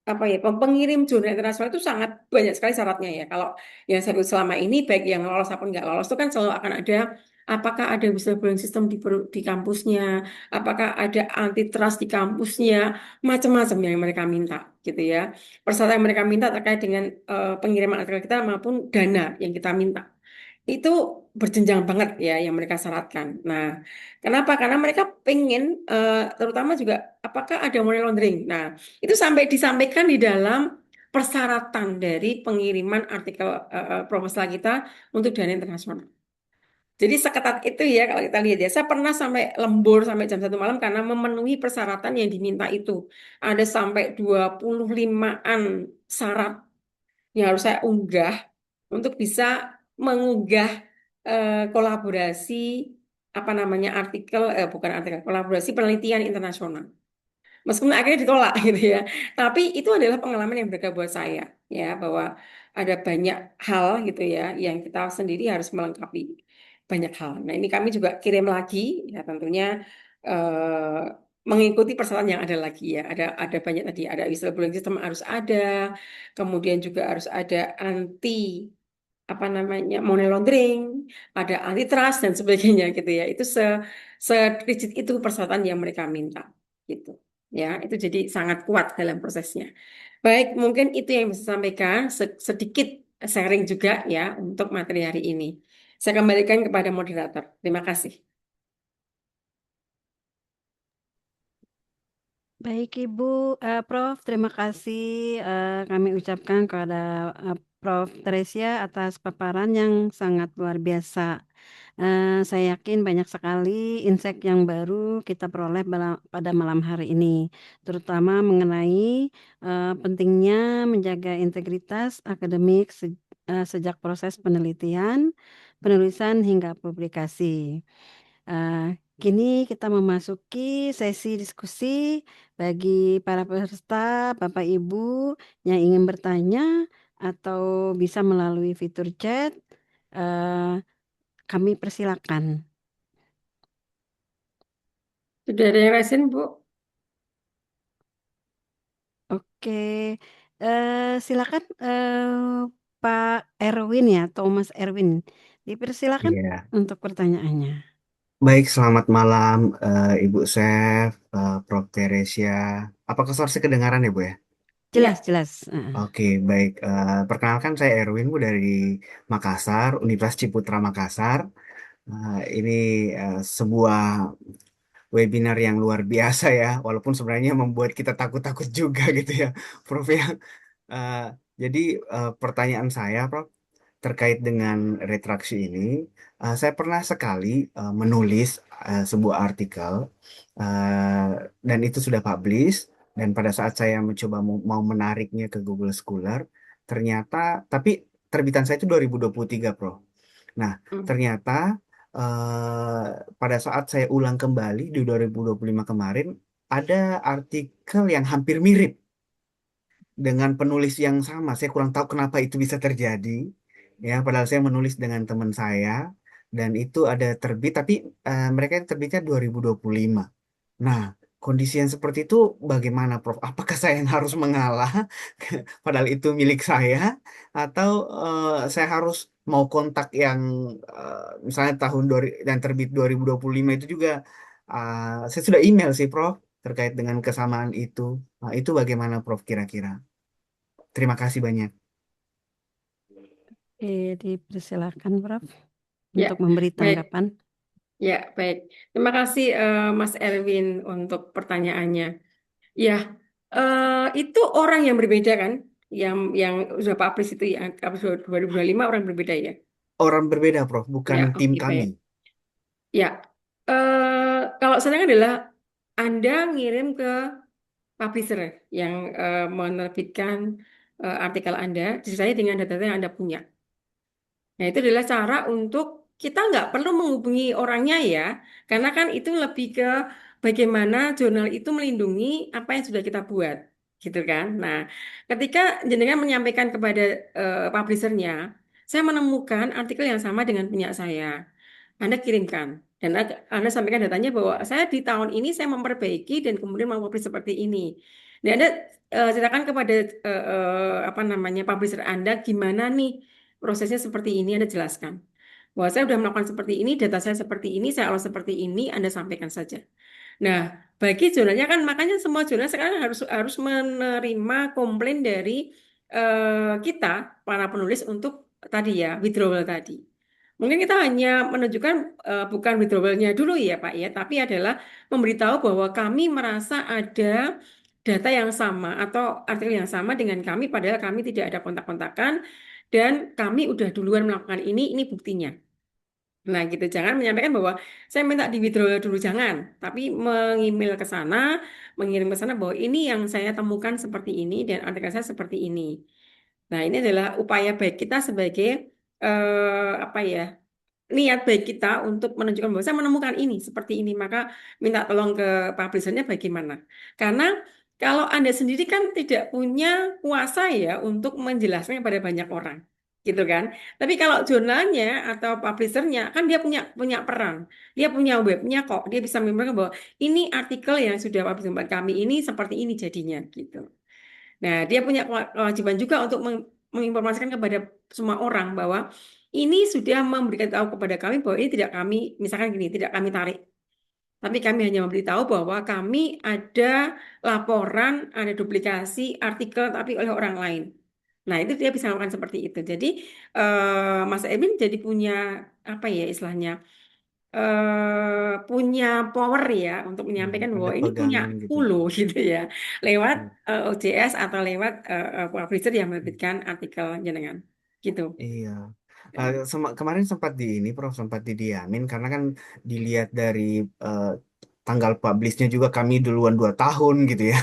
apa ya, pengirim jurnal internasional itu sangat banyak sekali syaratnya ya. Kalau yang saya ikut selama ini, baik yang lolos ataupun nggak lolos, itu kan selalu akan ada apakah ada whistleblowing system di kampusnya, apakah ada antitrust di kampusnya, macam-macam yang mereka minta, gitu ya. Persyaratan yang mereka minta terkait dengan pengiriman artikel kita maupun dana yang kita minta itu berjenjang banget ya yang mereka syaratkan. Nah, kenapa? Karena mereka pengen terutama juga apakah ada money laundering. Nah, itu sampai disampaikan di dalam persyaratan dari pengiriman artikel proposal kita untuk dana internasional. Jadi seketat itu ya kalau kita lihat ya. Saya pernah sampai lembur sampai jam 1 malam karena memenuhi persyaratan yang diminta itu. Ada sampai 25-an syarat yang harus saya unggah untuk bisa mengunggah kolaborasi apa namanya artikel bukan artikel kolaborasi penelitian internasional. Meskipun akhirnya ditolak gitu ya. Tapi itu adalah pengalaman yang berharga buat saya ya bahwa ada banyak hal gitu ya yang kita sendiri harus melengkapi banyak hal. Nah, ini kami juga kirim lagi ya tentunya eh, mengikuti persyaratan yang ada lagi ya. Ada banyak tadi ada whistleblowing system harus ada, kemudian juga harus ada anti apa namanya money laundering, ada antitrust dan sebagainya gitu ya. Itu rigid itu persyaratan yang mereka minta gitu. Ya, itu jadi sangat kuat dalam prosesnya. Baik, mungkin itu yang bisa saya sampaikan sedikit sharing juga ya untuk materi hari ini. Saya kembalikan kepada moderator. Terima kasih. Baik Ibu, Prof, terima kasih kami ucapkan kepada Prof Teresia atas paparan yang sangat luar biasa. Saya yakin banyak sekali insight yang baru kita peroleh pada malam hari ini, terutama mengenai pentingnya menjaga integritas akademik sejak proses penelitian, penulisan hingga publikasi. Kini kita memasuki sesi diskusi bagi para peserta, Bapak Ibu yang ingin bertanya atau bisa melalui fitur chat. Kami persilakan. Sudah ada yang resen, Bu? Oke, silakan Pak Erwin ya, Thomas Erwin. Dipersilakan Iya, untuk pertanyaannya. baik, selamat malam Ibu Chef, Prof. Teresia. Apakah suara saya kedengaran ya Bu ya? Jelas, Ya. jelas. Oke, baik. Perkenalkan saya Erwin Bu dari Makassar, Universitas Ciputra Makassar. Ini sebuah webinar yang luar biasa ya, walaupun sebenarnya membuat kita takut-takut juga gitu ya, Prof ya. Eh, jadi pertanyaan saya, Prof, terkait dengan retraksi ini, saya pernah sekali menulis sebuah artikel uh, dan itu sudah publish. Dan pada saat saya mencoba mau menariknya ke Google Scholar, ternyata, tapi terbitan saya itu 2023, Bro. Nah, ternyata eh, pada saat saya ulang kembali di 2025 kemarin, ada artikel yang hampir mirip dengan penulis yang sama. Saya kurang tahu kenapa itu bisa terjadi. Ya, padahal saya menulis dengan teman saya dan itu ada terbit, tapi mereka terbitnya 2025. Nah, kondisi yang seperti itu bagaimana, Prof? Apakah saya yang harus mengalah, padahal itu milik saya, atau saya harus mau kontak yang misalnya dan terbit 2025 itu juga, saya sudah email sih, Prof, terkait dengan kesamaan itu. Nah, itu bagaimana, Prof, kira-kira? Terima kasih banyak. Oke, dipersilakan Prof Ya, untuk memberi baik. tanggapan. Ya, baik. Terima kasih Mas Erwin untuk pertanyaannya. Ya, itu orang yang berbeda kan, yang sudah publish itu yang publish 2025 orang berbeda ya. Orang berbeda, Prof, bukan Ya, tim oke kami. baik. Ya, kalau sekarang adalah Anda ngirim ke publisher yang menerbitkan artikel Anda, disertai dengan data-data yang Anda punya. Nah, itu adalah cara untuk kita nggak perlu menghubungi orangnya ya, karena kan itu lebih ke bagaimana jurnal itu melindungi apa yang sudah kita buat, gitu kan. Nah, ketika jenengan menyampaikan kepada publishernya, saya menemukan artikel yang sama dengan punya saya. Anda kirimkan dan Anda sampaikan datanya bahwa saya di tahun ini saya memperbaiki dan kemudian mempublish seperti ini. Dan Anda ceritakan kepada apa namanya publisher Anda gimana nih prosesnya seperti ini, Anda jelaskan bahwa saya sudah melakukan seperti ini, data saya seperti ini, saya olah seperti ini, Anda sampaikan saja. Nah, bagi jurnalnya kan makanya semua jurnal sekarang harus menerima komplain dari kita para penulis untuk tadi ya withdrawal tadi. Mungkin kita hanya menunjukkan bukan withdrawalnya dulu ya Pak ya, tapi adalah memberitahu bahwa kami merasa ada data yang sama atau artikel yang sama dengan kami, padahal kami tidak ada kontak-kontakan dan kami udah duluan melakukan ini buktinya. Nah gitu, jangan menyampaikan bahwa saya minta di withdrawal dulu, jangan. Tapi mengemail ke sana, mengirim ke sana bahwa ini yang saya temukan seperti ini dan artikel saya seperti ini. Nah ini adalah upaya baik kita sebagai apa ya, niat baik kita untuk menunjukkan bahwa saya menemukan ini seperti ini, maka minta tolong ke publishernya bagaimana. Karena kalau Anda sendiri kan tidak punya kuasa ya untuk menjelaskan kepada banyak orang, gitu kan. Tapi kalau jurnalnya atau publishernya kan dia punya peran, dia punya webnya kok, dia bisa memberitahu bahwa ini artikel yang sudah publish buat kami ini seperti ini jadinya, gitu. Nah, dia punya kewajiban juga untuk menginformasikan kepada semua orang bahwa ini sudah memberikan tahu kepada kami bahwa ini tidak kami, misalkan gini, tidak kami tarik. Tapi kami hanya memberitahu bahwa kami ada laporan, ada duplikasi artikel tapi oleh orang lain. Nah, itu dia bisa melakukan seperti itu. Jadi, Mas Edwin jadi punya apa ya istilahnya, punya power ya untuk menyampaikan Ada bahwa ini punya pegangan gitu. hulu gitu ya, lewat Hmm. OJS atau lewat publisher yang menerbitkan artikel jenengan gitu. Iya. Kemarin sempat Prof, sempat didiamin karena kan dilihat dari eh, tanggal publishnya juga kami duluan 2 tahun gitu ya.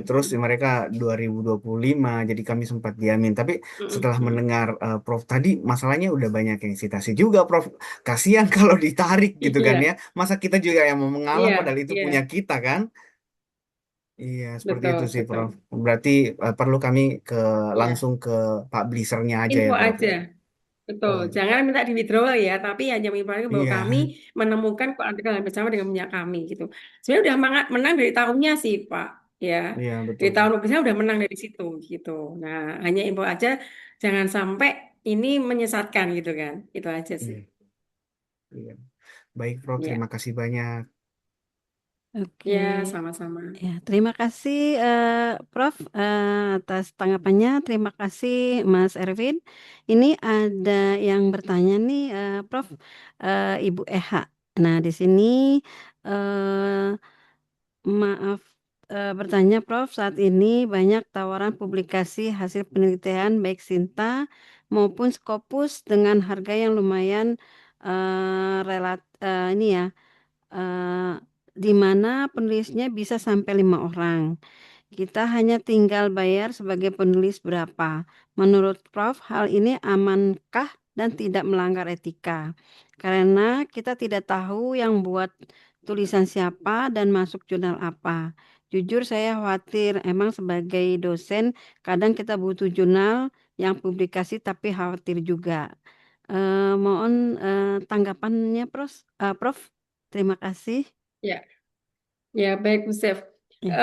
Terus mereka 2025, jadi kami sempat diamin. Tapi setelah mendengar Prof tadi, masalahnya udah banyak yang citasi juga, Prof. Kasihan kalau ditarik gitu kan Iya, ya. Masa kita juga yang mau mengalah iya, padahal itu iya, punya kita kan? Iya, seperti betul, itu sih, betul. Prof. Berarti perlu kami Iya, langsung ke publishernya aja ya, info Prof aja, ya. betul. Oh, Jangan minta di withdrawal ya, tapi hanya menginformasikan bahwa iya, kami menemukan kok artikel yang bersama dengan punya kami gitu. Sebenarnya udah menang dari tahunnya sih, Pak. Ya, iya dari betul. tahun publikasinya udah menang dari situ gitu. Nah, hanya info aja, jangan sampai ini menyesatkan gitu kan. Itu aja sih. Iya, iya. Baik, Prof. Ya, Terima kasih banyak. Oke. ya, sama-sama. Ya, terima kasih Prof atas tanggapannya. Terima kasih Mas Erwin. Ini ada yang bertanya nih, Prof, Ibu Eha. Nah, di sini eh, maaf bertanya, Prof. Saat ini banyak tawaran publikasi hasil penelitian baik Sinta maupun Scopus dengan harga yang lumayan ini ya, eh, di mana penulisnya bisa sampai 5 orang. Kita hanya tinggal bayar sebagai penulis berapa. Menurut Prof, hal ini amankah dan tidak melanggar etika? Karena kita tidak tahu yang buat tulisan siapa dan masuk jurnal apa. Jujur saya khawatir, emang sebagai dosen kadang kita butuh jurnal yang publikasi tapi khawatir juga. Mohon tanggapannya Prof. Terima kasih. Ya, ya baik Bu Chef. Ya.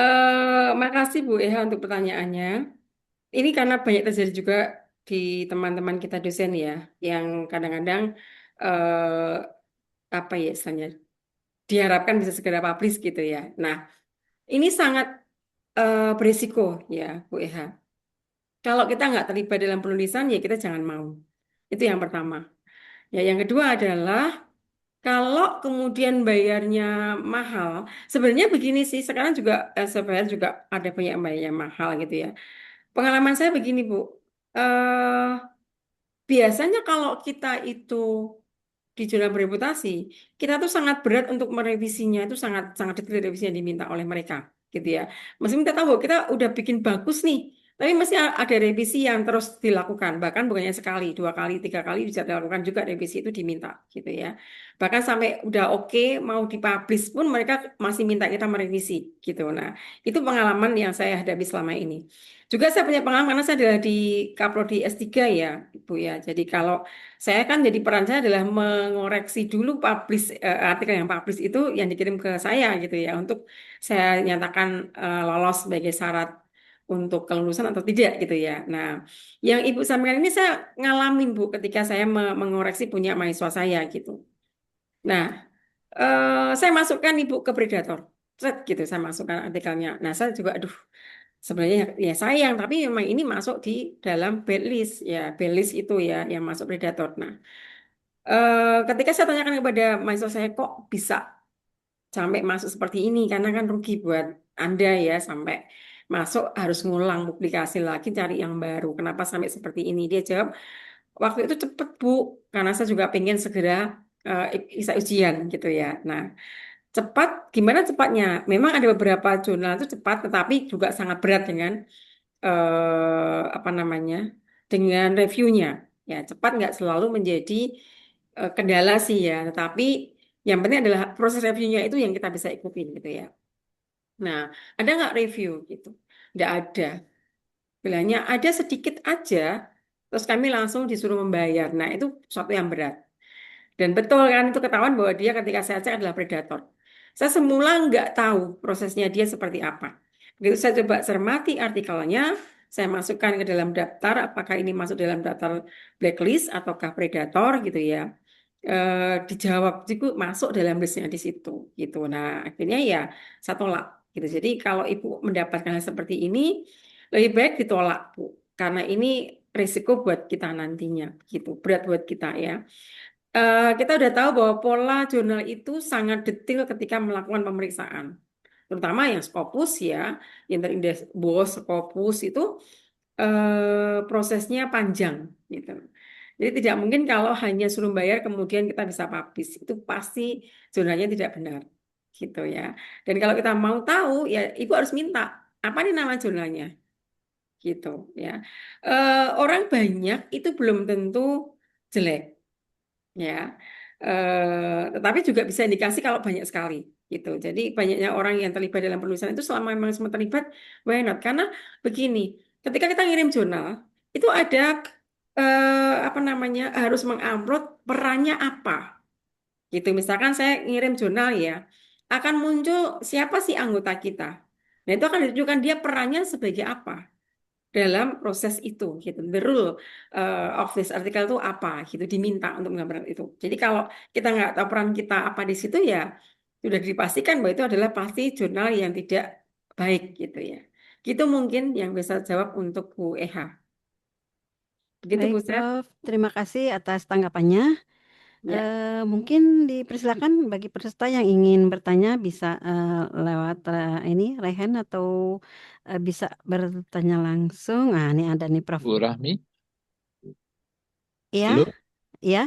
Makasih Bu Eha untuk pertanyaannya. Ini karena banyak terjadi juga di teman-teman kita dosen ya, yang kadang-kadang apa ya istilahnya, diharapkan bisa segera publish gitu ya. Nah, ini sangat berisiko ya Bu Eha. Kalau kita nggak terlibat dalam penulisan ya kita jangan mau. Itu yang pertama. Ya, yang kedua adalah kalau kemudian bayarnya mahal, sebenarnya begini sih, sekarang juga sebenarnya juga ada banyak yang bayarnya mahal gitu ya. Pengalaman saya begini Bu, eh biasanya kalau kita itu di jurnal bereputasi, kita tuh sangat berat untuk merevisinya, itu sangat sangat detail revisi yang diminta oleh mereka, gitu ya. Maksudnya kita tahu bahwa kita udah bikin bagus nih, Tapi mesti ada revisi yang terus dilakukan, bahkan bukannya sekali, 2 kali, 3 kali bisa dilakukan juga revisi itu diminta gitu ya. Bahkan sampai udah oke mau dipublish pun mereka masih minta kita merevisi gitu. Nah, itu pengalaman yang saya hadapi selama ini. Juga saya punya pengalaman karena saya adalah di Kaprodi S3 ya, Ibu ya. Jadi kalau saya kan jadi peran saya adalah mengoreksi dulu artikel yang publish itu yang dikirim ke saya gitu ya untuk saya nyatakan lolos sebagai syarat untuk kelulusan atau tidak gitu ya. Nah, yang Ibu sampaikan ini saya ngalamin Bu ketika saya mengoreksi punya mahasiswa saya gitu. Nah, saya masukkan Ibu ke Predator. Set gitu saya masukkan artikelnya. Nah, saya juga aduh sebenarnya ya sayang tapi memang ini masuk di dalam bad list ya, bad list itu ya yang masuk Predator. Nah, ketika saya tanyakan kepada mahasiswa saya kok bisa sampai masuk seperti ini karena kan rugi buat Anda ya sampai masuk harus ngulang publikasi lagi cari yang baru. Kenapa sampai seperti ini? Dia jawab, waktu itu cepet Bu, karena saya juga pengen segera bisa ujian gitu ya. Nah, cepat, gimana cepatnya? Memang ada beberapa jurnal itu cepat, tetapi juga sangat berat dengan apa namanya, dengan reviewnya. Ya, cepat nggak selalu menjadi kendala sih ya, tetapi yang penting adalah proses reviewnya itu yang kita bisa ikutin gitu ya. Nah, ada nggak review gitu? Nggak ada. Bilangnya ada sedikit aja, terus kami langsung disuruh membayar. Nah, itu suatu yang berat. Dan betul kan itu ketahuan bahwa dia ketika saya cek adalah predator. Saya semula nggak tahu prosesnya dia seperti apa. Begitu saya coba cermati artikelnya, saya masukkan ke dalam daftar, apakah ini masuk dalam daftar blacklist ataukah predator gitu ya. Dijawab juga masuk dalam listnya di situ gitu. Nah, akhirnya ya saya tolak gitu. Jadi kalau Ibu mendapatkan hal seperti ini, lebih baik ditolak, Bu. Karena ini risiko buat kita nantinya gitu, berat buat kita ya. Kita udah tahu bahwa pola jurnal itu sangat detail ketika melakukan pemeriksaan, terutama yang Scopus ya, Inter-Index BOS Scopus itu prosesnya panjang gitu. Jadi tidak mungkin kalau hanya suruh bayar kemudian kita bisa publish, itu pasti jurnalnya tidak benar gitu ya. Dan kalau kita mau tahu ya Ibu harus minta apa nih nama jurnalnya gitu ya. Orang banyak itu belum tentu jelek ya. Tetapi juga bisa indikasi kalau banyak sekali gitu. Jadi banyaknya orang yang terlibat dalam penulisan itu selama memang semua terlibat, why not? Karena begini, ketika kita ngirim jurnal itu ada apa namanya harus mengupload perannya apa gitu. Misalkan saya ngirim jurnal ya, akan muncul siapa sih anggota kita. Nah itu akan ditunjukkan dia perannya sebagai apa dalam proses itu gitu. The rule of this artikel itu apa gitu diminta untuk menggambarkan itu. Jadi kalau kita nggak tahu peran kita apa di situ ya sudah dipastikan bahwa itu adalah pasti jurnal yang tidak baik gitu ya. Gitu mungkin yang bisa jawab untuk Bu Eha. Begitu Baik, Bu Seth. Prof. Terima kasih atas tanggapannya. Ya. Mungkin dipersilakan bagi peserta yang ingin bertanya bisa lewat ini Raihan atau bisa bertanya langsung. Ah, ini ada nih Prof. Bu Rahmi, Iya, halo, iya.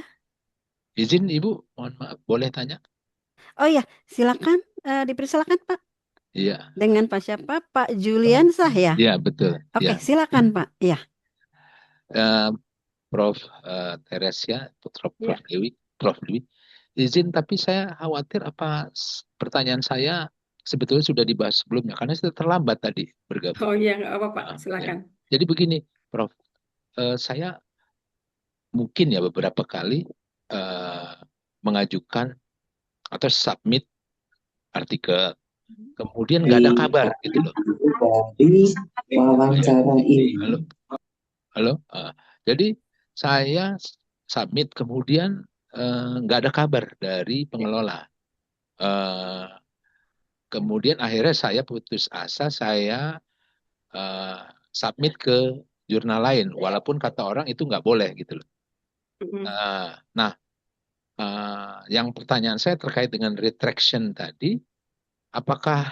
izin Ibu, mohon maaf, boleh tanya? Oh iya, silakan dipersilakan Pak. Iya, Dengan Pak siapa? Pak Juliansah ya? iya betul. Oke, Ya, silakan Pak. Iya. Prof. Teresia, Prof. Ya. Dewi, izin tapi saya khawatir apa pertanyaan saya sebetulnya sudah dibahas sebelumnya karena sudah terlambat tadi bergabung. Oh iya nggak apa-apa, Ya. silakan. Jadi begini, Prof. Saya mungkin ya beberapa kali mengajukan atau submit artikel, kemudian nggak ada kabar gitu loh. Dari wawancara ini. Halo. Jadi saya submit kemudian nggak ada kabar dari pengelola. Kemudian akhirnya saya putus asa, saya submit ke jurnal lain, walaupun kata orang itu nggak boleh gitu loh. Nah, yang pertanyaan saya terkait dengan retraction tadi, apakah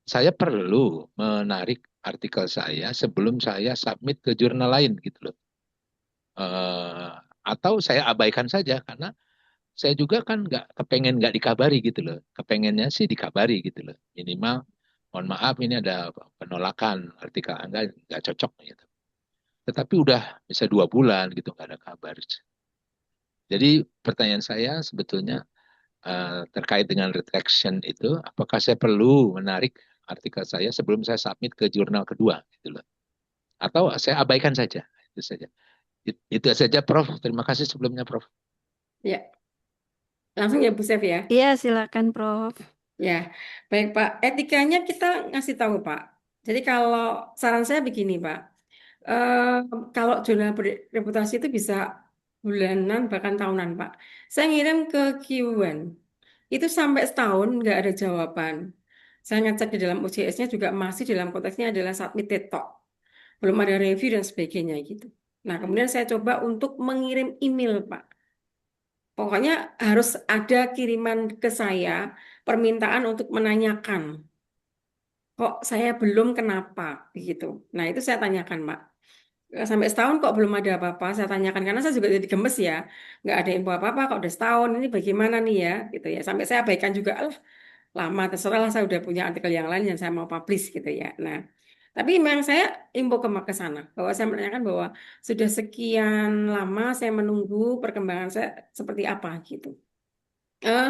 saya perlu menarik artikel saya sebelum saya submit ke jurnal lain gitu loh. Atau saya abaikan saja karena saya juga kan nggak kepengen nggak dikabari gitu loh. Kepengennya sih dikabari gitu loh. Minimal mohon maaf ini ada penolakan, artikel Anda nggak cocok gitu. Tetapi udah bisa 2 bulan gitu nggak ada kabar. Jadi pertanyaan saya sebetulnya terkait dengan retraction itu, apakah saya perlu menarik artikel saya sebelum saya submit ke jurnal kedua, gitu loh. Atau saya abaikan saja, itu saja. Itu saja, Prof. Terima kasih sebelumnya, Prof. Ya, langsung ya Bu Sef ya. Iya, silakan Prof. Ya, baik Pak. Etikanya kita ngasih tahu Pak. Jadi kalau saran saya begini Pak. Eh, Kalau jurnal reputasi itu bisa bulanan bahkan tahunan Pak. Saya ngirim ke Q1. Itu sampai setahun nggak ada jawaban. Saya ngecek di dalam UJS-nya juga masih dalam konteksnya adalah submitted tok. Belum ada review dan sebagainya gitu. Nah, kemudian saya coba untuk mengirim email, Pak. Pokoknya harus ada kiriman ke saya permintaan untuk menanyakan. Kok saya belum kenapa begitu. Nah, itu saya tanyakan, Pak. Sampai setahun kok belum ada apa-apa, saya tanyakan karena saya juga jadi gemes ya, nggak ada info apa-apa kok udah setahun ini bagaimana nih ya, gitu ya. Sampai saya abaikan juga, lama terserah lah saya udah punya artikel yang lain yang saya mau publish gitu ya. Nah, tapi memang saya info ke sana bahwa saya menanyakan bahwa sudah sekian lama saya menunggu perkembangan saya seperti apa gitu. Eh,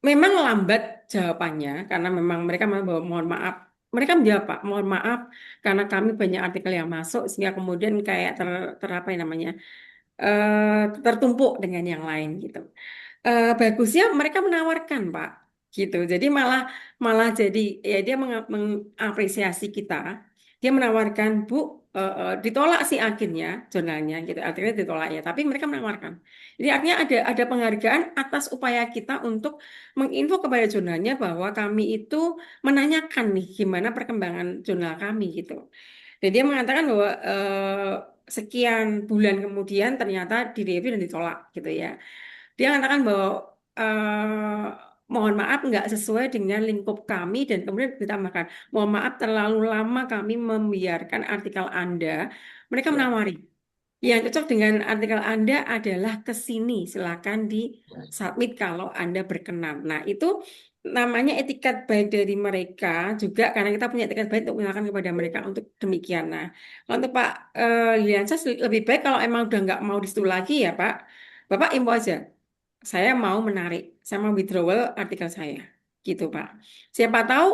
Memang lambat jawabannya karena memang mereka bahwa mohon maaf. Mereka menjawab Pak, mohon maaf karena kami banyak artikel yang masuk sehingga kemudian kayak apa ya namanya tertumpuk dengan yang lain gitu. Bagusnya mereka menawarkan Pak gitu. Jadi malah malah jadi ya dia mengapresiasi kita. Dia menawarkan Bu ditolak sih akhirnya jurnalnya gitu. Akhirnya ditolak ya, tapi mereka menawarkan. Jadi artinya ada penghargaan atas upaya kita untuk menginfo kepada jurnalnya bahwa kami itu menanyakan nih gimana perkembangan jurnal kami gitu. Dan dia mengatakan bahwa sekian bulan kemudian ternyata direview dan ditolak gitu ya. Dia mengatakan bahwa eh, mohon maaf nggak sesuai dengan lingkup kami dan kemudian ditambahkan mohon maaf terlalu lama kami membiarkan artikel Anda. Mereka Ya, menawari. Yang cocok dengan artikel Anda adalah ke sini, silakan di ya. submit kalau Anda berkenan. Nah, itu namanya etikat baik dari mereka juga karena kita punya etikat baik untuk menyerahkan kepada mereka untuk demikian. Nah, kalau untuk Pak Liansyah lebih baik kalau emang udah nggak mau di situ lagi ya Pak, Bapak info aja. Saya mau menarik, saya mau withdrawal artikel saya, gitu Pak. Siapa tahu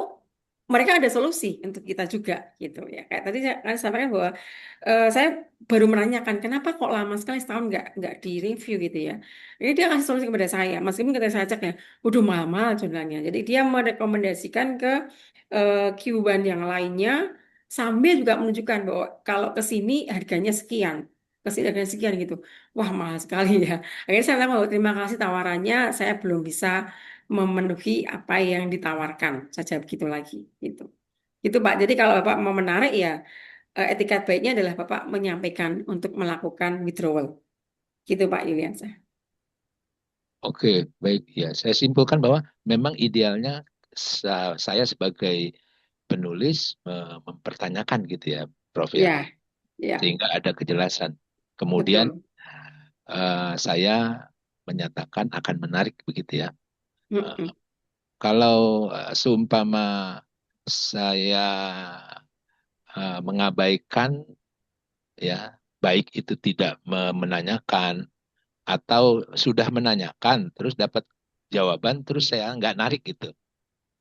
mereka ada solusi untuk kita juga, gitu ya. Kayak tadi saya sampaikan bahwa saya baru menanyakan kenapa kok lama sekali setahun nggak di review gitu ya. Ini dia kasih solusi kepada saya, meskipun ketika saya cek ya, udah mahal-mahal jurnalnya. Jadi dia merekomendasikan ke Q1 yang lainnya sambil juga menunjukkan bahwa kalau ke sini harganya sekian, ke sini harganya sekian gitu. Wah mahal sekali ya. Akhirnya saya bilang, "Oh, terima kasih tawarannya, saya belum bisa memenuhi apa yang ditawarkan saja begitu lagi gitu. Gitu Pak. Jadi kalau Bapak mau menarik ya etikat baiknya adalah Bapak menyampaikan untuk melakukan withdrawal. Gitu Pak Yuliansa. Oke, baik. Ya, saya simpulkan bahwa memang idealnya saya sebagai penulis mempertanyakan gitu ya, Prof ya, Ya, ya, sehingga ada kejelasan. Kemudian betul. saya menyatakan akan menarik begitu ya. Mm-mm. Kalau seumpama saya mengabaikan ya, baik itu tidak menanyakan atau sudah menanyakan terus dapat jawaban terus saya nggak narik gitu.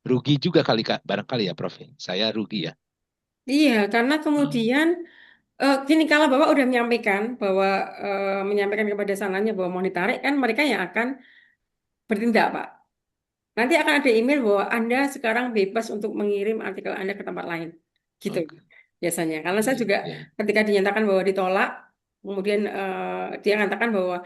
Rugi juga kali Kak, barangkali ya Prof. Saya rugi ya. Iya, karena Hmm. kemudian gini kalau Bapak udah menyampaikan bahwa menyampaikan kepada sananya bahwa mau ditarik kan mereka yang akan bertindak Pak. Nanti akan ada email bahwa Anda sekarang bebas untuk mengirim artikel Anda ke tempat lain. Gitu Oke. biasanya. Karena saya Ya, juga ya. ketika dinyatakan bahwa ditolak, kemudian dia mengatakan bahwa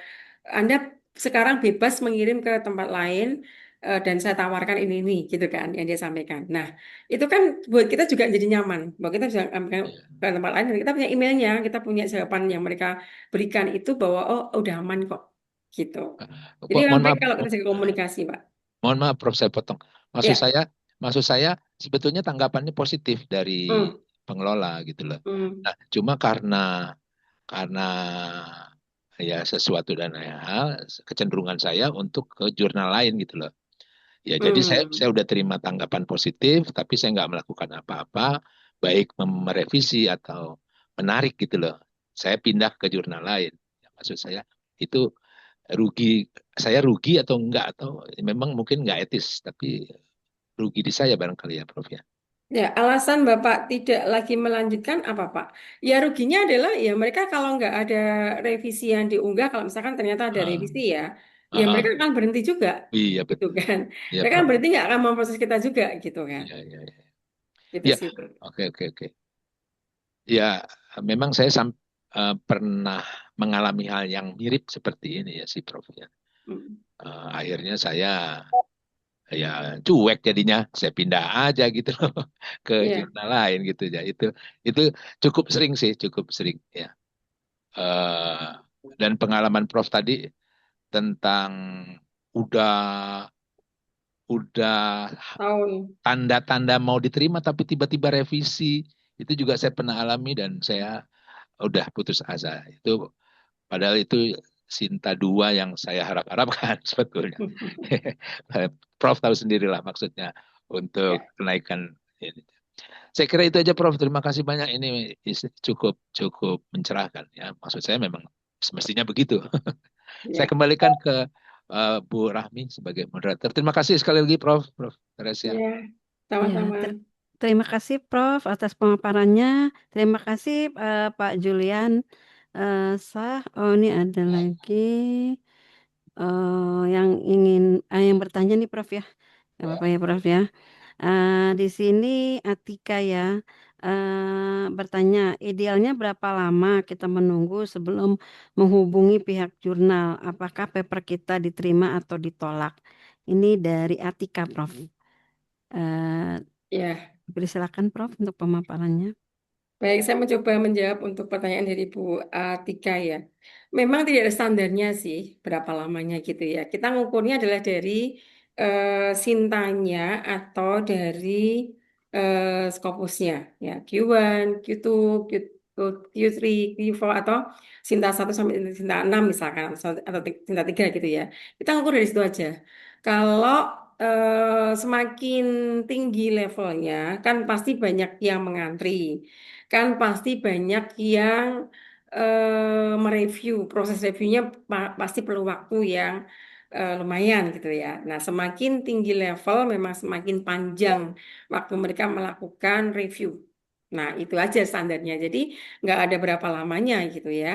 Anda sekarang bebas mengirim ke tempat lain dan saya tawarkan ini gitu kan yang dia sampaikan. Nah, itu kan buat kita juga jadi nyaman bahwa kita bisa ambil Ya. ke tempat lain dan kita punya emailnya, kita punya jawaban yang mereka berikan itu bahwa oh udah aman kok gitu. Jadi memang Mohon baik maaf, kalau kita jaga komunikasi, Pak. mohon maaf Prof. Saya potong. Maksud Ya. saya, maksud saya sebetulnya tanggapannya positif dari Hmm. pengelola gitu loh. Hmm. Nah, cuma karena ya sesuatu dan hal kecenderungan saya untuk ke jurnal lain gitu loh. Ya, jadi saya Hmm. udah terima tanggapan positif, tapi saya nggak melakukan apa-apa, baik merevisi atau menarik gitu loh. Saya pindah ke jurnal lain. Ya, maksud saya itu rugi, saya rugi atau enggak, atau memang mungkin nggak etis, tapi rugi di saya barangkali ya, Prof ya. Ya, alasan Bapak tidak lagi melanjutkan apa, Pak? Ya, ruginya adalah ya mereka kalau nggak ada revisi yang diunggah, kalau misalkan ternyata ada Ah, revisi ya, ya ah, mereka akan berhenti juga, iya gitu betul. kan. Iya, Mereka kan Prof. berhenti nggak akan memproses kita juga, gitu kan. Iya, iya, iya. Gitu Ya, sih, Pak. oke, oke, oke. Ya, memang saya pernah mengalami hal yang mirip seperti ini ya, si Prof ya. Hmm. Akhirnya saya ya cuek jadinya, saya pindah aja gitu loh ke Ya, jurnal lain gitu ya. Itu cukup sering sih, cukup sering ya. Eh, dan pengalaman Prof tadi tentang udah udah tahun. tanda-tanda mau diterima tapi tiba-tiba revisi, itu juga saya pernah alami dan saya udah putus asa. Itu padahal itu Sinta 2 yang saya harap-harapkan sebetulnya. Prof tahu sendirilah maksudnya untuk Ya, kenaikan ini. Saya kira itu aja Prof. Terima kasih banyak. Ini cukup cukup mencerahkan ya. Maksud saya memang semestinya begitu. Saya ya, kembalikan ke Bu Rahmi sebagai moderator. Terima kasih sekali lagi Prof. Prof. Teresia. ya, Ya, sama-sama. terima kasih Prof atas pemaparannya. Terima kasih Pak Julian. Oh ini ada lagi yang ingin yang bertanya nih Prof ya. Gak apa-apa ya Prof ya. Di sini Atika ya bertanya, idealnya berapa lama kita menunggu sebelum menghubungi pihak jurnal? Apakah paper kita diterima atau ditolak? Ini dari Atika, Prof. Eh, Ya, Silakan, Prof, untuk pemaparannya. baik, saya mencoba menjawab untuk pertanyaan dari Bu Atika ya. Memang tidak ada standarnya sih berapa lamanya gitu ya. Kita ngukurnya adalah dari sintanya atau dari Scopusnya ya. Q1, Q2, Q3, Q4 atau Sinta 1 sampai Sinta 6 misalkan atau Sinta 3 gitu ya. Kita ngukur dari situ aja. Kalau semakin tinggi levelnya kan pasti banyak yang mengantri kan pasti banyak yang mereview, proses reviewnya pasti perlu waktu yang lumayan gitu ya. Nah, semakin tinggi level memang semakin panjang waktu mereka melakukan review. Nah, itu aja standarnya. Jadi nggak ada berapa lamanya gitu ya.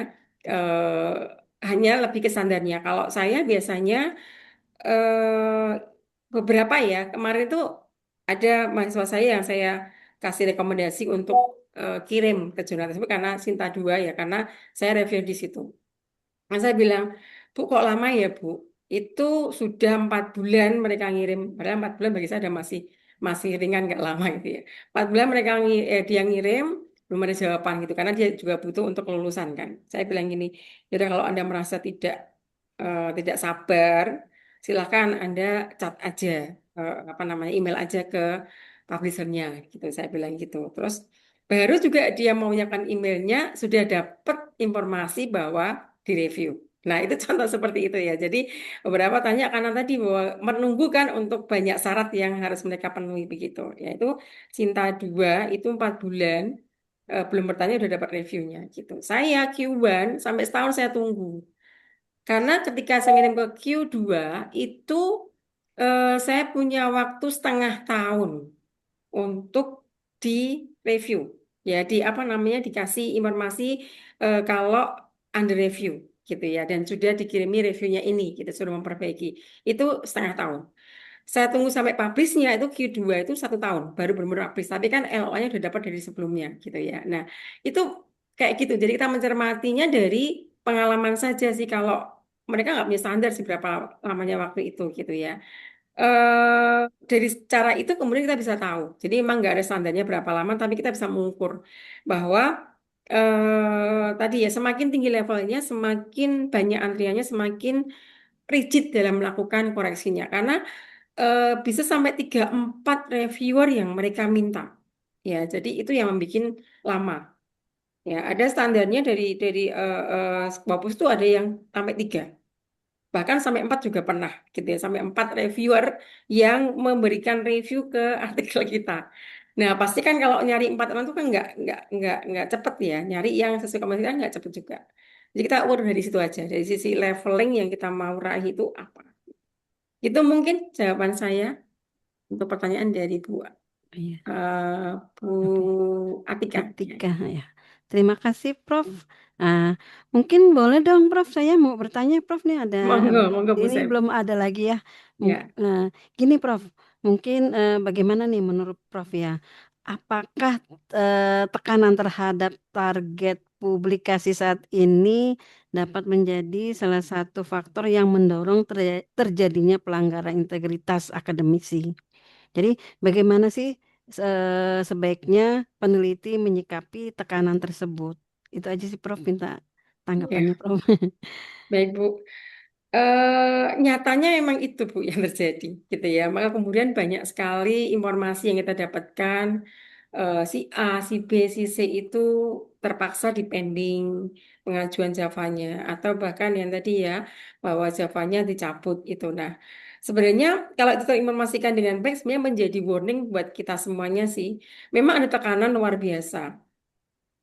Hanya lebih ke standarnya. Kalau saya biasanya eh, beberapa ya kemarin itu ada mahasiswa saya yang saya kasih rekomendasi untuk kirim ke jurnal tersebut karena Sinta 2 ya karena saya review di situ. Nah, saya bilang, Bu, kok lama ya, Bu? Itu sudah 4 bulan mereka ngirim. Padahal 4 bulan bagi saya ada masih ringan, nggak lama itu ya. 4 bulan mereka dia ngirim, belum ada jawaban gitu. Karena dia juga butuh untuk kelulusan kan. Saya bilang gini, yaudah kalau Anda merasa tidak sabar, silakan Anda chat aja, apa namanya, email aja ke publishernya gitu. Saya bilang gitu. Terus baru juga dia mau menyiapkan emailnya, sudah dapat informasi bahwa direview. Nah, itu contoh seperti itu ya. Jadi beberapa tanya karena tadi bahwa menunggu kan untuk banyak syarat yang harus mereka penuhi begitu. Yaitu Cinta 2 itu 4 bulan belum bertanya udah dapat reviewnya gitu. Saya Q1 sampai setahun saya tunggu. Karena ketika saya ngirim ke Q2 itu saya punya waktu setengah tahun untuk di review. Ya, di apa namanya dikasih informasi kalau under review gitu ya dan sudah dikirimi reviewnya ini kita suruh memperbaiki. Itu setengah tahun. Saya tunggu sampai publishnya itu Q2 itu 1 tahun baru benar-benar publish. Tapi kan LO-nya udah dapat dari sebelumnya gitu ya. Nah, itu kayak gitu. Jadi kita mencermatinya dari pengalaman saja sih kalau mereka nggak punya standar sih berapa lamanya waktu itu gitu ya dari cara itu kemudian kita bisa tahu. Jadi memang nggak ada standarnya berapa lama, tapi kita bisa mengukur bahwa tadi ya semakin tinggi levelnya, semakin banyak antriannya, semakin rigid dalam melakukan koreksinya. Karena bisa sampai 3-4 reviewer yang mereka minta. Ya, jadi itu yang membuat lama. Ya, ada standarnya dari Scopus itu ada yang sampai 3. Bahkan sampai 4 juga pernah gitu ya, sampai 4 reviewer yang memberikan review ke artikel kita. Nah, pasti kan kalau nyari 4 orang itu kan nggak cepet ya, nyari yang sesuai sama kita nggak cepet juga. Jadi kita ukur dari situ aja, dari sisi leveling yang kita mau raih itu apa. Itu mungkin jawaban saya untuk pertanyaan dari Iya. Bu Atika. Atika ya. Terima kasih Prof. Mungkin boleh dong Prof, saya mau bertanya Prof nih ada Monggo Bu ini Sep. belum ada lagi ya. Ya. Gini Prof, mungkin bagaimana nih menurut Prof ya? Apakah tekanan terhadap target publikasi saat ini dapat menjadi salah satu faktor yang mendorong terjadinya pelanggaran integritas akademisi? Jadi bagaimana sih sebaiknya peneliti menyikapi tekanan tersebut? Itu aja sih Prof, minta tanggapannya Ya, Prof. baik Bu. Nyatanya memang itu Bu yang terjadi gitu ya. Maka kemudian banyak sekali informasi yang kita dapatkan, si A, si B, si C itu terpaksa dipending pengajuan Javanya atau bahkan yang tadi ya bahwa Javanya dicabut itu. Nah, sebenarnya kalau itu terinformasikan dengan baik sebenarnya menjadi warning buat kita semuanya sih. Memang ada tekanan luar biasa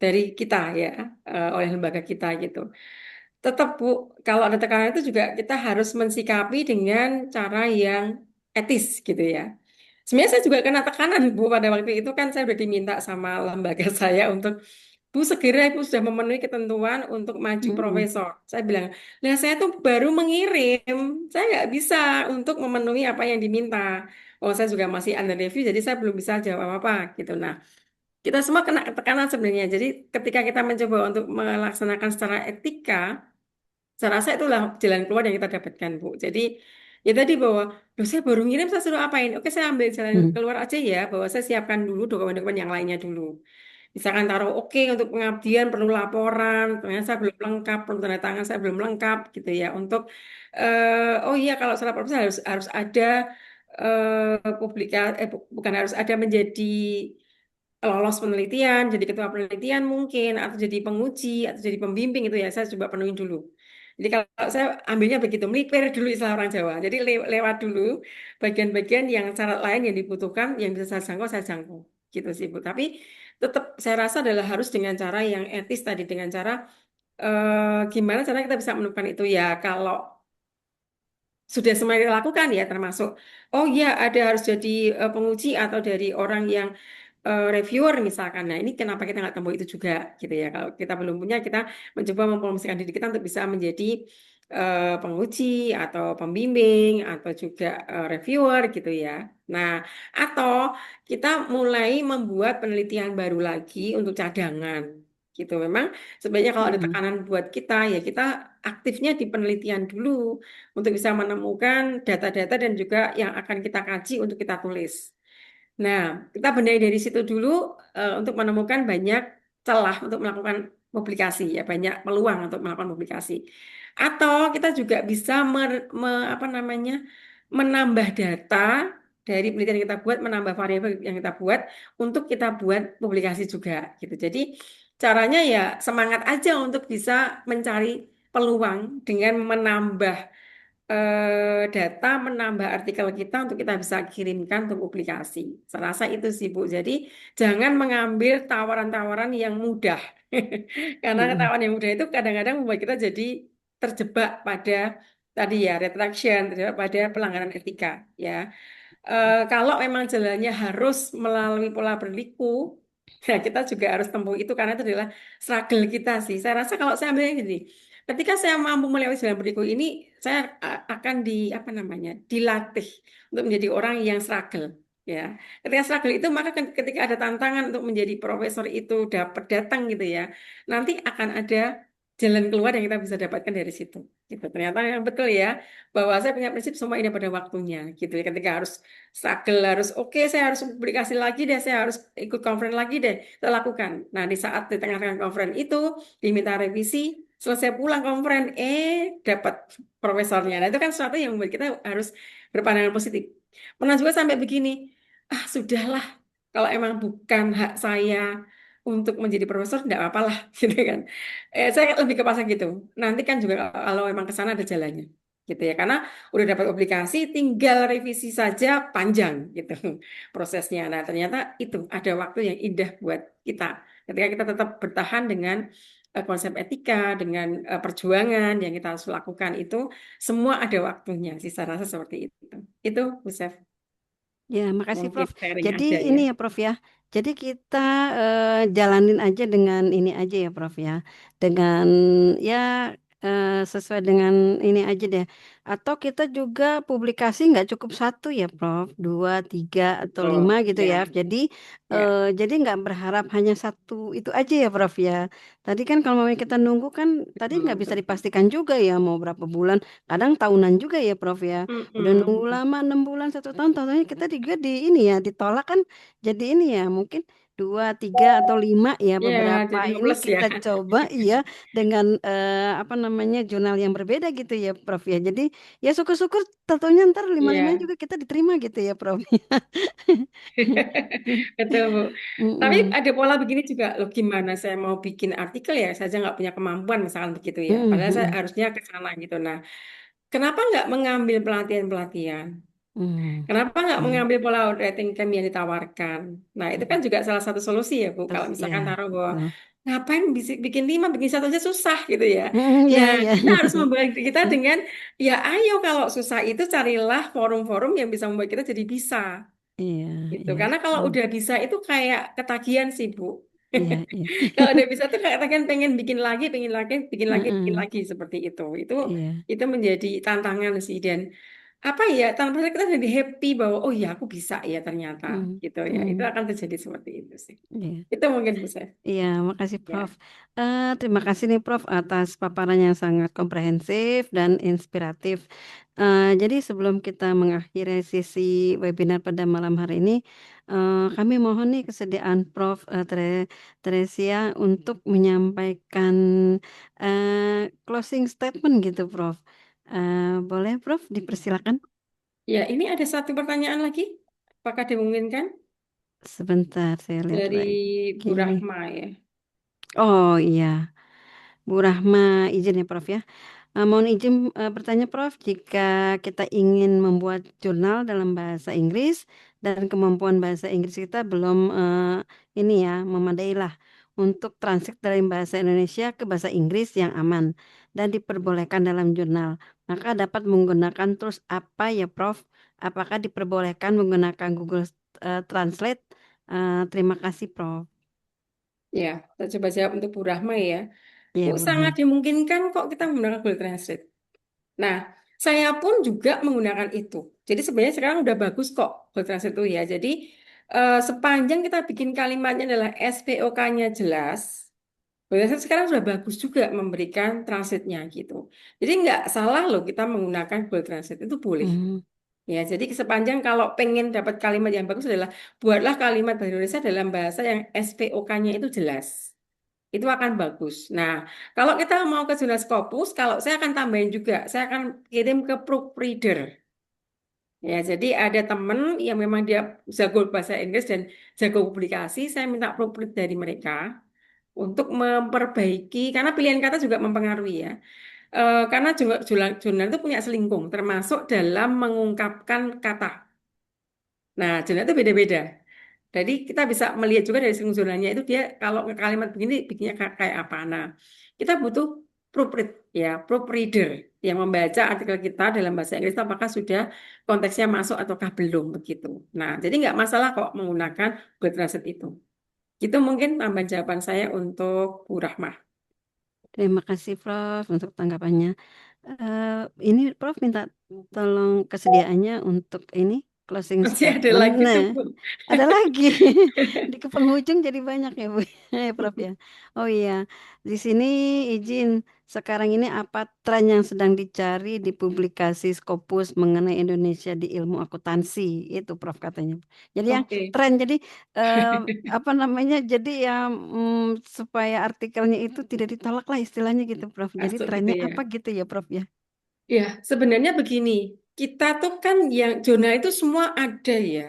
dari kita ya, oleh lembaga kita gitu. Tetap Bu, kalau ada tekanan itu juga kita harus mensikapi dengan cara yang etis gitu ya. Sebenarnya saya juga kena tekanan Bu pada waktu itu kan saya udah diminta sama lembaga saya untuk Bu segera Ibu sudah memenuhi ketentuan untuk maju profesor. Saya bilang, nah saya tuh baru mengirim, saya nggak bisa untuk memenuhi apa yang diminta. Oh saya juga masih under review jadi saya belum bisa jawab apa-apa gitu. Nah kita semua kena tekanan sebenarnya. Jadi ketika kita mencoba untuk melaksanakan secara etika, saya rasa itulah jalan keluar yang kita dapatkan, Bu. Jadi, ya tadi bahwa, loh saya baru ngirim, saya suruh apain? Oke, saya ambil jalan keluar aja ya, bahwa saya siapkan dulu dokumen-dokumen yang lainnya dulu. Misalkan taruh oke untuk pengabdian perlu laporan, ternyata saya belum lengkap, perlu tanda tangan saya belum lengkap gitu ya. Untuk, oh iya kalau salah proposal harus ada publikasi, bukan harus ada menjadi lolos penelitian, jadi ketua penelitian mungkin, atau jadi penguji, atau jadi pembimbing itu ya, saya coba penuhin dulu. Jadi kalau saya ambilnya begitu, melipir dulu istilah orang Jawa. Jadi lewat dulu bagian-bagian yang syarat lain yang dibutuhkan, yang bisa saya jangkau. Gitu sih, Bu. Tapi tetap saya rasa adalah harus dengan cara yang etis tadi, dengan cara gimana cara kita bisa menemukan itu ya. Kalau sudah semuanya dilakukan ya termasuk oh ya ada harus jadi penguji atau dari orang yang reviewer misalkan. Nah ini kenapa kita nggak temui itu juga gitu ya. Kalau kita belum punya kita mencoba mempromosikan diri kita untuk bisa menjadi penguji atau pembimbing atau juga reviewer gitu ya. Nah atau kita mulai membuat penelitian baru lagi untuk cadangan gitu. Memang sebenarnya kalau ada tekanan buat kita ya kita aktifnya di penelitian dulu untuk bisa menemukan data-data dan juga yang akan kita kaji untuk kita tulis. Nah, kita benahi dari situ dulu untuk menemukan banyak celah untuk melakukan publikasi ya, banyak peluang untuk melakukan publikasi. Atau kita juga bisa apa namanya menambah data dari penelitian yang kita buat, menambah variabel yang kita buat untuk kita buat publikasi juga gitu. Jadi caranya ya semangat aja untuk bisa mencari peluang dengan menambah data, menambah artikel kita untuk kita bisa kirimkan untuk publikasi. Saya rasa itu sih Bu. Jadi jangan mengambil tawaran-tawaran yang mudah. Karena tawaran yang mudah itu kadang-kadang membuat kita jadi terjebak pada tadi ya retraction, terjebak pada pelanggaran etika ya. Kalau memang jalannya harus melalui pola berliku, ya kita juga harus tempuh itu karena itu adalah struggle kita sih. Saya rasa kalau saya ambilnya gini, ketika saya mampu melewati jalan berliku ini, saya akan apa namanya, dilatih untuk menjadi orang yang struggle. Ya, ketika struggle itu maka ketika ada tantangan untuk menjadi profesor itu dapat datang gitu ya, nanti akan ada jalan keluar yang kita bisa dapatkan dari situ. Gitu. Ternyata yang betul ya, bahwa saya punya prinsip semua ini pada waktunya. Gitu ya, ketika harus struggle, harus oke, saya harus publikasi lagi deh, saya harus ikut conference lagi deh, saya lakukan. Nah, di saat di tengah-tengah conference itu diminta revisi, selesai pulang conference, dapat profesornya. Nah, itu kan sesuatu yang membuat kita harus berpandangan positif. Pernah juga sampai begini, sudahlah, kalau emang bukan hak saya untuk menjadi profesor, tidak apa-apa lah, gitu kan. Saya lebih ke pasang gitu. Nanti kan juga kalau memang ke sana ada jalannya. gitu ya. Karena udah dapat obligasi, tinggal revisi saja panjang gitu prosesnya. Nah, ternyata itu ada waktu yang indah buat kita. Ketika kita tetap bertahan dengan konsep etika, dengan perjuangan yang kita harus lakukan itu, semua ada waktunya sih, saya rasa seperti itu. Itu, Bu Sef, Ya, makasih mungkin Prof. sharing Jadi aja ya. ini ya Prof ya. Jadi kita jalanin aja dengan ini aja ya Prof ya. Dengan ya sesuai dengan ini aja deh. Atau kita juga publikasi nggak cukup satu ya Prof. 2, 3 atau 5 Betul, gitu ya. ya, ya, Jadi nggak berharap hanya satu itu aja ya Prof ya. Tadi kan kalau mau kita nunggu kan tadi betul, nggak bisa betul. dipastikan juga ya mau berapa bulan. Kadang tahunan juga ya Prof ya. Udah nunggu Mm-mm. lama 6 bulan 1 tahun, tahunya kita juga di ini ya ditolak kan, jadi ini ya mungkin 2, 3 atau 5 ya Ya, beberapa jadi ini hopeless ya. kita coba iya dengan apa namanya jurnal yang berbeda gitu ya Prof ya. Jadi ya syukur-syukur tentunya ntar 5-5 Ya, juga kita diterima gitu ya Prof. betul, Bu. Tapi Mm-mm. ada pola begini juga, loh gimana saya mau bikin artikel ya, saya aja nggak punya kemampuan misalkan begitu ya. Padahal saya Mm-mm. harusnya ke sana gitu. Nah, kenapa nggak mengambil pelatihan-pelatihan? Mm. Kenapa nggak Iya. mengambil pola writing camp yang ditawarkan? Nah, itu kan Mm. juga salah satu solusi ya, Bu. Kalau Terus ya misalkan taruh bahwa betul. ngapain bikin 5, bikin satu aja susah gitu ya. Iya Nah, iya. kita harus membuat kita dengan, ya ayo kalau susah itu carilah forum-forum yang bisa membuat kita jadi bisa. Iya Gitu. iya. Karena kalau Mm. udah bisa itu kayak ketagihan sih, Bu. Iya iya. Kalau udah bisa tuh kayak ketagihan pengen bikin lagi, pengen lagi, bikin Mm-mm. lagi seperti itu. Iya. Itu menjadi tantangan sih, dan apa ya, tanpa sadar kita jadi happy bahwa oh ya aku bisa ya ternyata Mm. gitu ya. Itu Mm. akan terjadi seperti itu sih. Iya. Itu mungkin bisa. Iya, makasih Prof. Ya. Terima kasih nih Prof atas paparan yang sangat komprehensif dan inspiratif. Jadi sebelum kita mengakhiri sesi webinar pada malam hari ini, kami mohon nih kesediaan Prof Teresia untuk menyampaikan closing statement gitu Prof. Boleh Prof, dipersilakan? Ya, ini ada satu pertanyaan lagi. Apakah dimungkinkan Sebentar, saya lihat dari Bu lagi. Rahma ya? Oh iya, Bu Rahma izin ya Prof ya. Mohon izin bertanya Prof, jika kita ingin membuat jurnal dalam bahasa Inggris dan kemampuan bahasa Inggris kita belum ini ya memadai lah untuk translate dari bahasa Indonesia ke bahasa Inggris yang aman dan diperbolehkan dalam jurnal, maka dapat menggunakan tools apa ya Prof? Apakah diperbolehkan menggunakan Google Translate? Terima kasih Prof. Ya, saya coba jawab untuk Bu Rahma ya. Bu, Ya Bu sangat Rahma. dimungkinkan kok kita menggunakan Google Translate. Nah, saya pun juga menggunakan itu. Jadi sebenarnya sekarang udah bagus kok Google Translate itu ya. Jadi sepanjang kita bikin kalimatnya adalah SPOK-nya jelas, Google Translate sekarang sudah bagus juga memberikan translate-nya gitu. Jadi nggak salah loh kita menggunakan Google Translate, itu boleh. Hmm. Ya, jadi sepanjang kalau pengen dapat kalimat yang bagus adalah buatlah kalimat bahasa Indonesia dalam bahasa yang SPOK-nya itu jelas. Itu akan bagus. Nah, kalau kita mau ke jurnal Scopus, kalau saya akan tambahin juga, saya akan kirim ke proofreader. Ya, jadi ada temen yang memang dia jago bahasa Inggris dan jago publikasi, saya minta proofread dari mereka untuk memperbaiki, karena pilihan kata juga mempengaruhi ya. Karena juga jurnal itu punya selingkung, termasuk dalam mengungkapkan kata. Nah, jurnal itu beda-beda. Jadi kita bisa melihat juga dari selingkuh zonanya itu dia kalau kalimat begini bikinnya kayak apa. Nah, kita butuh proofread ya, proofreader yang membaca artikel kita dalam bahasa Inggris itu apakah sudah konteksnya masuk ataukah belum begitu. Nah, jadi nggak masalah kok menggunakan Google Translate itu. Itu mungkin tambahan jawaban saya untuk Bu Rahmah. Terima kasih Prof untuk tanggapannya. Ini Prof minta tolong kesediaannya untuk ini closing Masih ada statement. lagi Nah, tuh, Bu. ada lagi di ke penghujung jadi banyak ya Bu, ya Prof ya. Oh iya, di sini izin sekarang ini apa tren yang sedang dicari di publikasi Scopus mengenai Indonesia di ilmu akuntansi itu Prof katanya. Jadi yang Oke. tren jadi eh, apa namanya? Jadi ya supaya artikelnya itu tidak ditolak lah istilahnya gitu Prof. Jadi Masuk gitu trennya ya. apa gitu ya Prof ya? Ya, sebenarnya begini, kita tuh kan yang jurnal itu semua ada ya.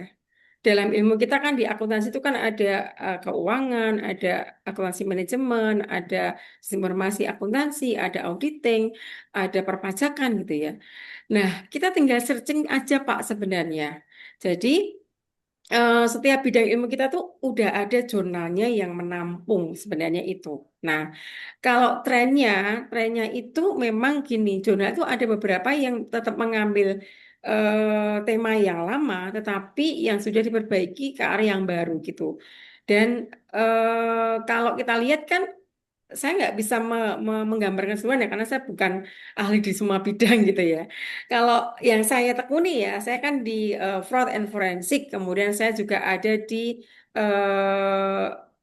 dalam ilmu kita kan di akuntansi itu kan ada keuangan, ada akuntansi manajemen, ada sistem informasi akuntansi, ada auditing, ada perpajakan gitu ya. Nah, kita tinggal searching aja Pak sebenarnya. Jadi setiap bidang ilmu kita tuh udah ada jurnalnya yang menampung sebenarnya itu. Nah, kalau trennya itu memang gini, jurnal itu ada beberapa yang tetap mengambil tema yang lama, tetapi yang sudah diperbaiki ke arah yang baru gitu. Dan kalau kita lihat kan saya nggak bisa menggambarkan semuanya karena saya bukan ahli di semua bidang gitu ya. Kalau yang saya tekuni ya, saya kan di fraud and forensic, kemudian saya juga ada di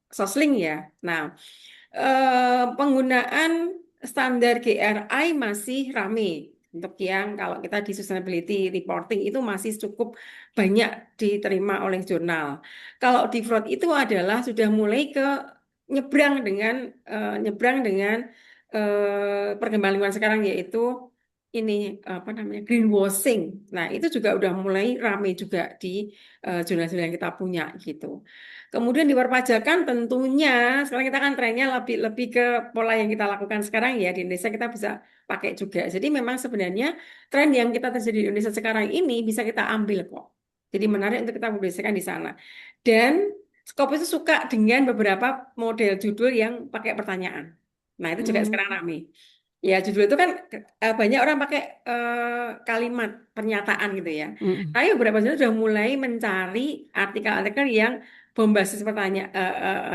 Sosling ya. Nah, penggunaan standar GRI masih rame. Untuk yang kalau kita di sustainability reporting itu masih cukup banyak diterima oleh jurnal. Kalau di fraud itu adalah sudah mulai ke nyebrang dengan perkembangan lingkungan sekarang yaitu ini apa namanya greenwashing. Nah, itu juga udah mulai rame juga di jurnal-jurnal yang kita punya gitu. Kemudian di perpajakan tentunya sekarang kita kan trennya lebih lebih ke pola yang kita lakukan sekarang ya di Indonesia kita bisa pakai juga. Jadi memang sebenarnya tren yang kita terjadi di Indonesia sekarang ini bisa kita ambil kok. Jadi menarik untuk kita publikasikan di sana. Dan Scopus itu suka dengan beberapa model judul yang pakai pertanyaan. Nah, itu juga sekarang ramai. Ya, judul itu kan banyak orang pakai kalimat pernyataan gitu ya. Tapi beberapa judul sudah mulai mencari artikel-artikel yang berbasis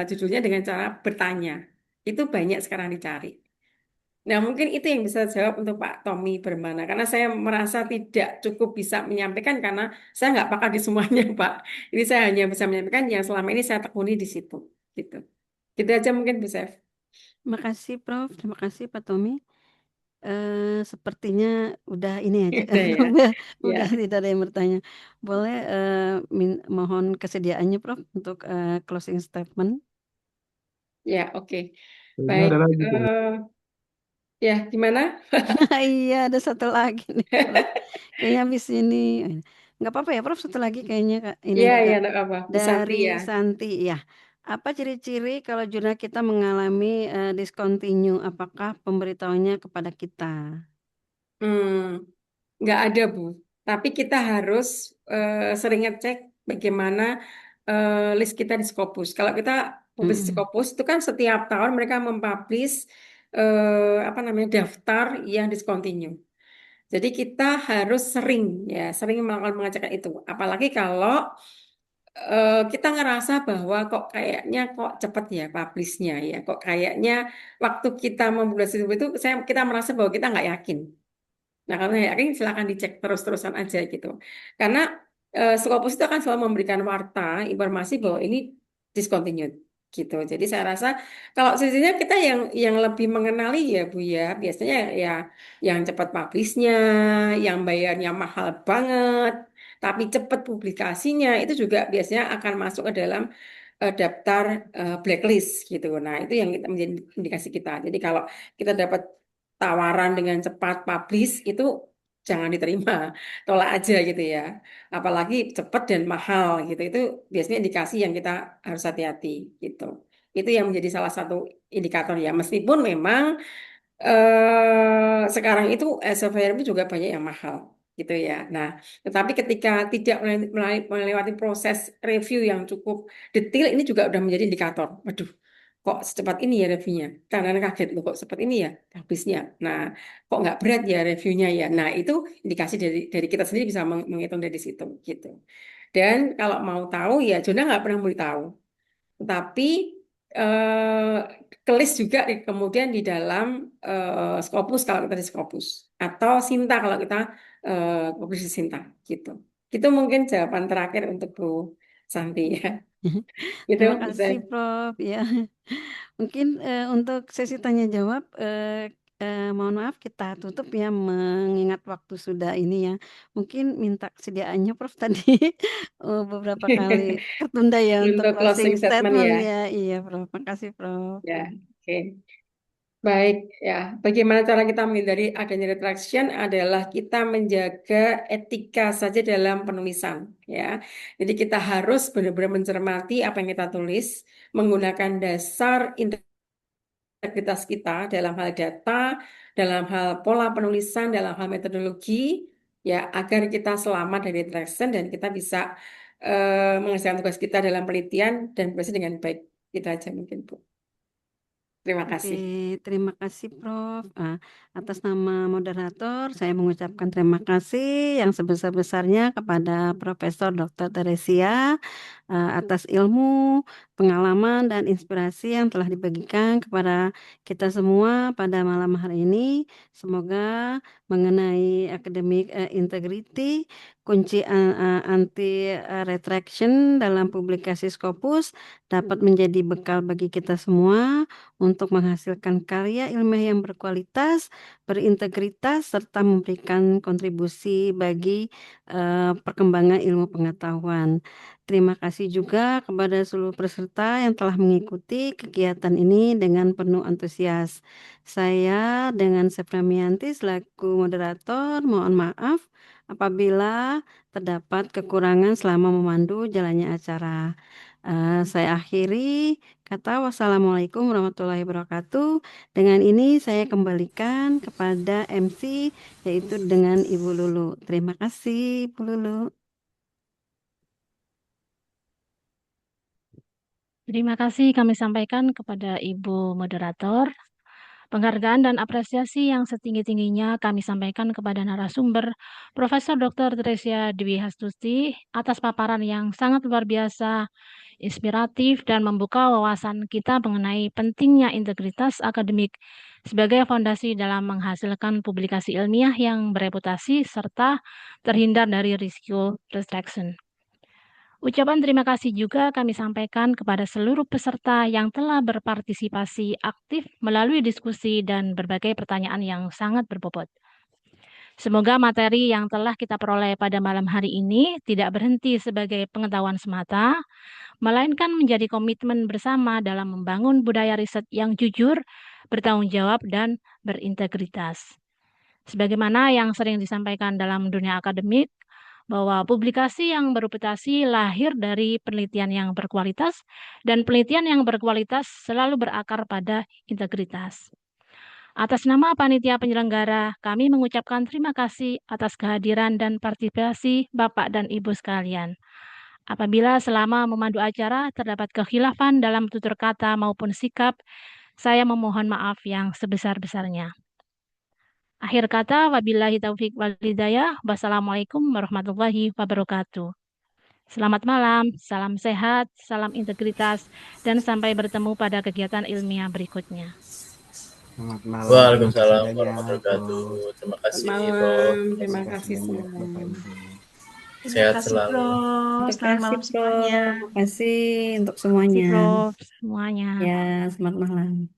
judulnya dengan cara bertanya. Itu banyak sekarang dicari. Nah, mungkin itu yang bisa jawab untuk Pak Tommy Bermana. Karena saya merasa tidak cukup bisa menyampaikan karena saya nggak pakar di semuanya, Pak. Ini saya hanya bisa menyampaikan yang selama ini saya tekuni di situ. Gitu. Gitu aja mungkin, Bu Chef. Terima kasih Prof, terima kasih Pak Tommy. Sepertinya udah ini aja, Udah ya. udah Ya. tidak ada yang bertanya. Boleh mohon kesediaannya Prof untuk closing statement. Ya, oke. Kayaknya Baik. ada lagi, Bu. Ya, gimana? Iya, ada satu lagi nih Prof. Kayaknya habis ini nggak apa-apa ya Prof, satu lagi kayaknya Kak. Ini Iya, juga ya, enggak apa. Bu Santi dari ya. Santi ya. Apa ciri-ciri kalau jurnal kita mengalami discontinue? Apakah pemberitahuannya kepada kita? Nggak ada, Bu. Tapi kita harus sering ngecek bagaimana list kita di Scopus. Kalau kita publish di Scopus itu kan setiap tahun mereka mempublish apa namanya daftar yang discontinue. Jadi kita harus sering melakukan pengecekan itu. Apalagi kalau kita ngerasa bahwa kok cepet ya publishnya ya, kok kayaknya waktu kita mempublish itu kita merasa bahwa kita nggak yakin. Nah, kalau nggak yakin silakan dicek terus-terusan aja gitu. Karena Scopus itu akan selalu memberikan informasi bahwa ini discontinued gitu. Jadi saya rasa kalau sisinya kita yang lebih mengenali ya Bu ya, biasanya ya yang cepat publishnya, yang bayarnya mahal banget, tapi cepat publikasinya itu juga biasanya akan masuk ke dalam daftar blacklist gitu. Nah, itu yang menjadi indikasi kita. Jadi kalau kita dapat tawaran dengan cepat publish itu jangan diterima, tolak aja gitu ya. Apalagi cepat dan mahal gitu. Itu biasanya indikasi yang kita harus hati-hati gitu. Itu yang menjadi salah satu indikator ya. Meskipun memang sekarang itu SFRM juga banyak yang mahal gitu ya. Nah, tetapi ketika tidak melewati proses review yang cukup detail, ini juga udah menjadi indikator. Waduh, kok secepat ini ya reviewnya? Karena kaget loh, kok cepat ini ya habisnya. Nah, kok nggak berat ya reviewnya ya? Nah, itu indikasi dari kita sendiri bisa menghitung dari situ gitu. Dan kalau mau tahu ya, Jona nggak pernah mau tahu. Tetapi kelis juga kemudian di dalam Scopus kalau kita di Scopus atau Sinta kalau kita publish di Sinta gitu. Itu mungkin jawaban terakhir untuk Bu Santi ya. Gitu, Terima Bu kasih Zai. Prof. Ya, mungkin untuk sesi tanya jawab, mohon maaf kita tutup ya mengingat waktu sudah ini ya. Mungkin minta kesediaannya Prof tadi beberapa kali tertunda ya untuk Untuk closing closing statement statement ya. ya. Iya Prof, makasih Prof. Ya, oke. Baik, ya. Bagaimana cara kita menghindari adanya retraction adalah kita menjaga etika saja dalam penulisan, ya. Jadi kita harus benar-benar mencermati apa yang kita tulis, menggunakan dasar integritas kita dalam hal data, dalam hal pola penulisan, dalam hal metodologi, ya, agar kita selamat dari retraction dan kita bisa mengerjakan tugas kita dalam penelitian dan berhasil dengan baik. Itu aja mungkin, Bu. Terima Oke, kasih. terima kasih Prof. Atas nama moderator, saya mengucapkan terima kasih yang sebesar-besarnya kepada Profesor Dr. Teresia atas ilmu, pengalaman, dan inspirasi yang telah dibagikan kepada kita semua pada malam hari ini. Semoga mengenai akademik integrity, kunci anti retraction dalam publikasi Scopus dapat menjadi bekal bagi kita semua untuk menghasilkan karya ilmiah yang berkualitas, berintegritas, serta memberikan kontribusi bagi perkembangan ilmu pengetahuan. Terima kasih juga kepada seluruh peserta yang telah mengikuti kegiatan ini dengan penuh antusias. Saya dengan Septramianti selaku moderator mohon maaf apabila terdapat kekurangan selama memandu jalannya acara. Saya akhiri kata wassalamualaikum warahmatullahi wabarakatuh. Dengan ini saya kembalikan kepada MC yaitu dengan Ibu Lulu. Terima kasih Ibu Lulu. Terima kasih kami sampaikan kepada Ibu Moderator. Penghargaan dan apresiasi yang setinggi-tingginya kami sampaikan kepada narasumber Profesor Dr. Teresia Dwi Hastuti atas paparan yang sangat luar biasa, inspiratif, dan membuka wawasan kita mengenai pentingnya integritas akademik sebagai fondasi dalam menghasilkan publikasi ilmiah yang bereputasi serta terhindar dari risiko retraction. Ucapan terima kasih juga kami sampaikan kepada seluruh peserta yang telah berpartisipasi aktif melalui diskusi dan berbagai pertanyaan yang sangat berbobot. Semoga materi yang telah kita peroleh pada malam hari ini tidak berhenti sebagai pengetahuan semata, melainkan menjadi komitmen bersama dalam membangun budaya riset yang jujur, bertanggung jawab, dan berintegritas. Sebagaimana yang sering disampaikan dalam dunia akademik, bahwa publikasi yang bereputasi lahir dari penelitian yang berkualitas, dan penelitian yang berkualitas selalu berakar pada integritas. Atas nama panitia penyelenggara, kami mengucapkan terima kasih atas kehadiran dan partisipasi Bapak dan Ibu sekalian. Apabila selama memandu acara terdapat kekhilafan dalam tutur kata maupun sikap, saya memohon maaf yang sebesar-besarnya. Akhir kata, wabillahi taufik wal hidayah. Wassalamualaikum warahmatullahi wabarakatuh. Selamat malam, salam sehat, salam integritas, dan sampai bertemu pada kegiatan ilmiah berikutnya. Selamat malam. Waalaikumsalam Terima kasih warahmatullahi banyak, wabarakatuh. Terima Selamat kasih, Prof. malam, terima Terima kasih kasih banyak, semua. Bapak Ibu. Terima Sehat kasih selalu. Prof. Terima Selamat kasih malam Prof. semuanya. Terima kasih untuk Terima kasih semuanya. Prof. Semuanya. Ya, selamat malam.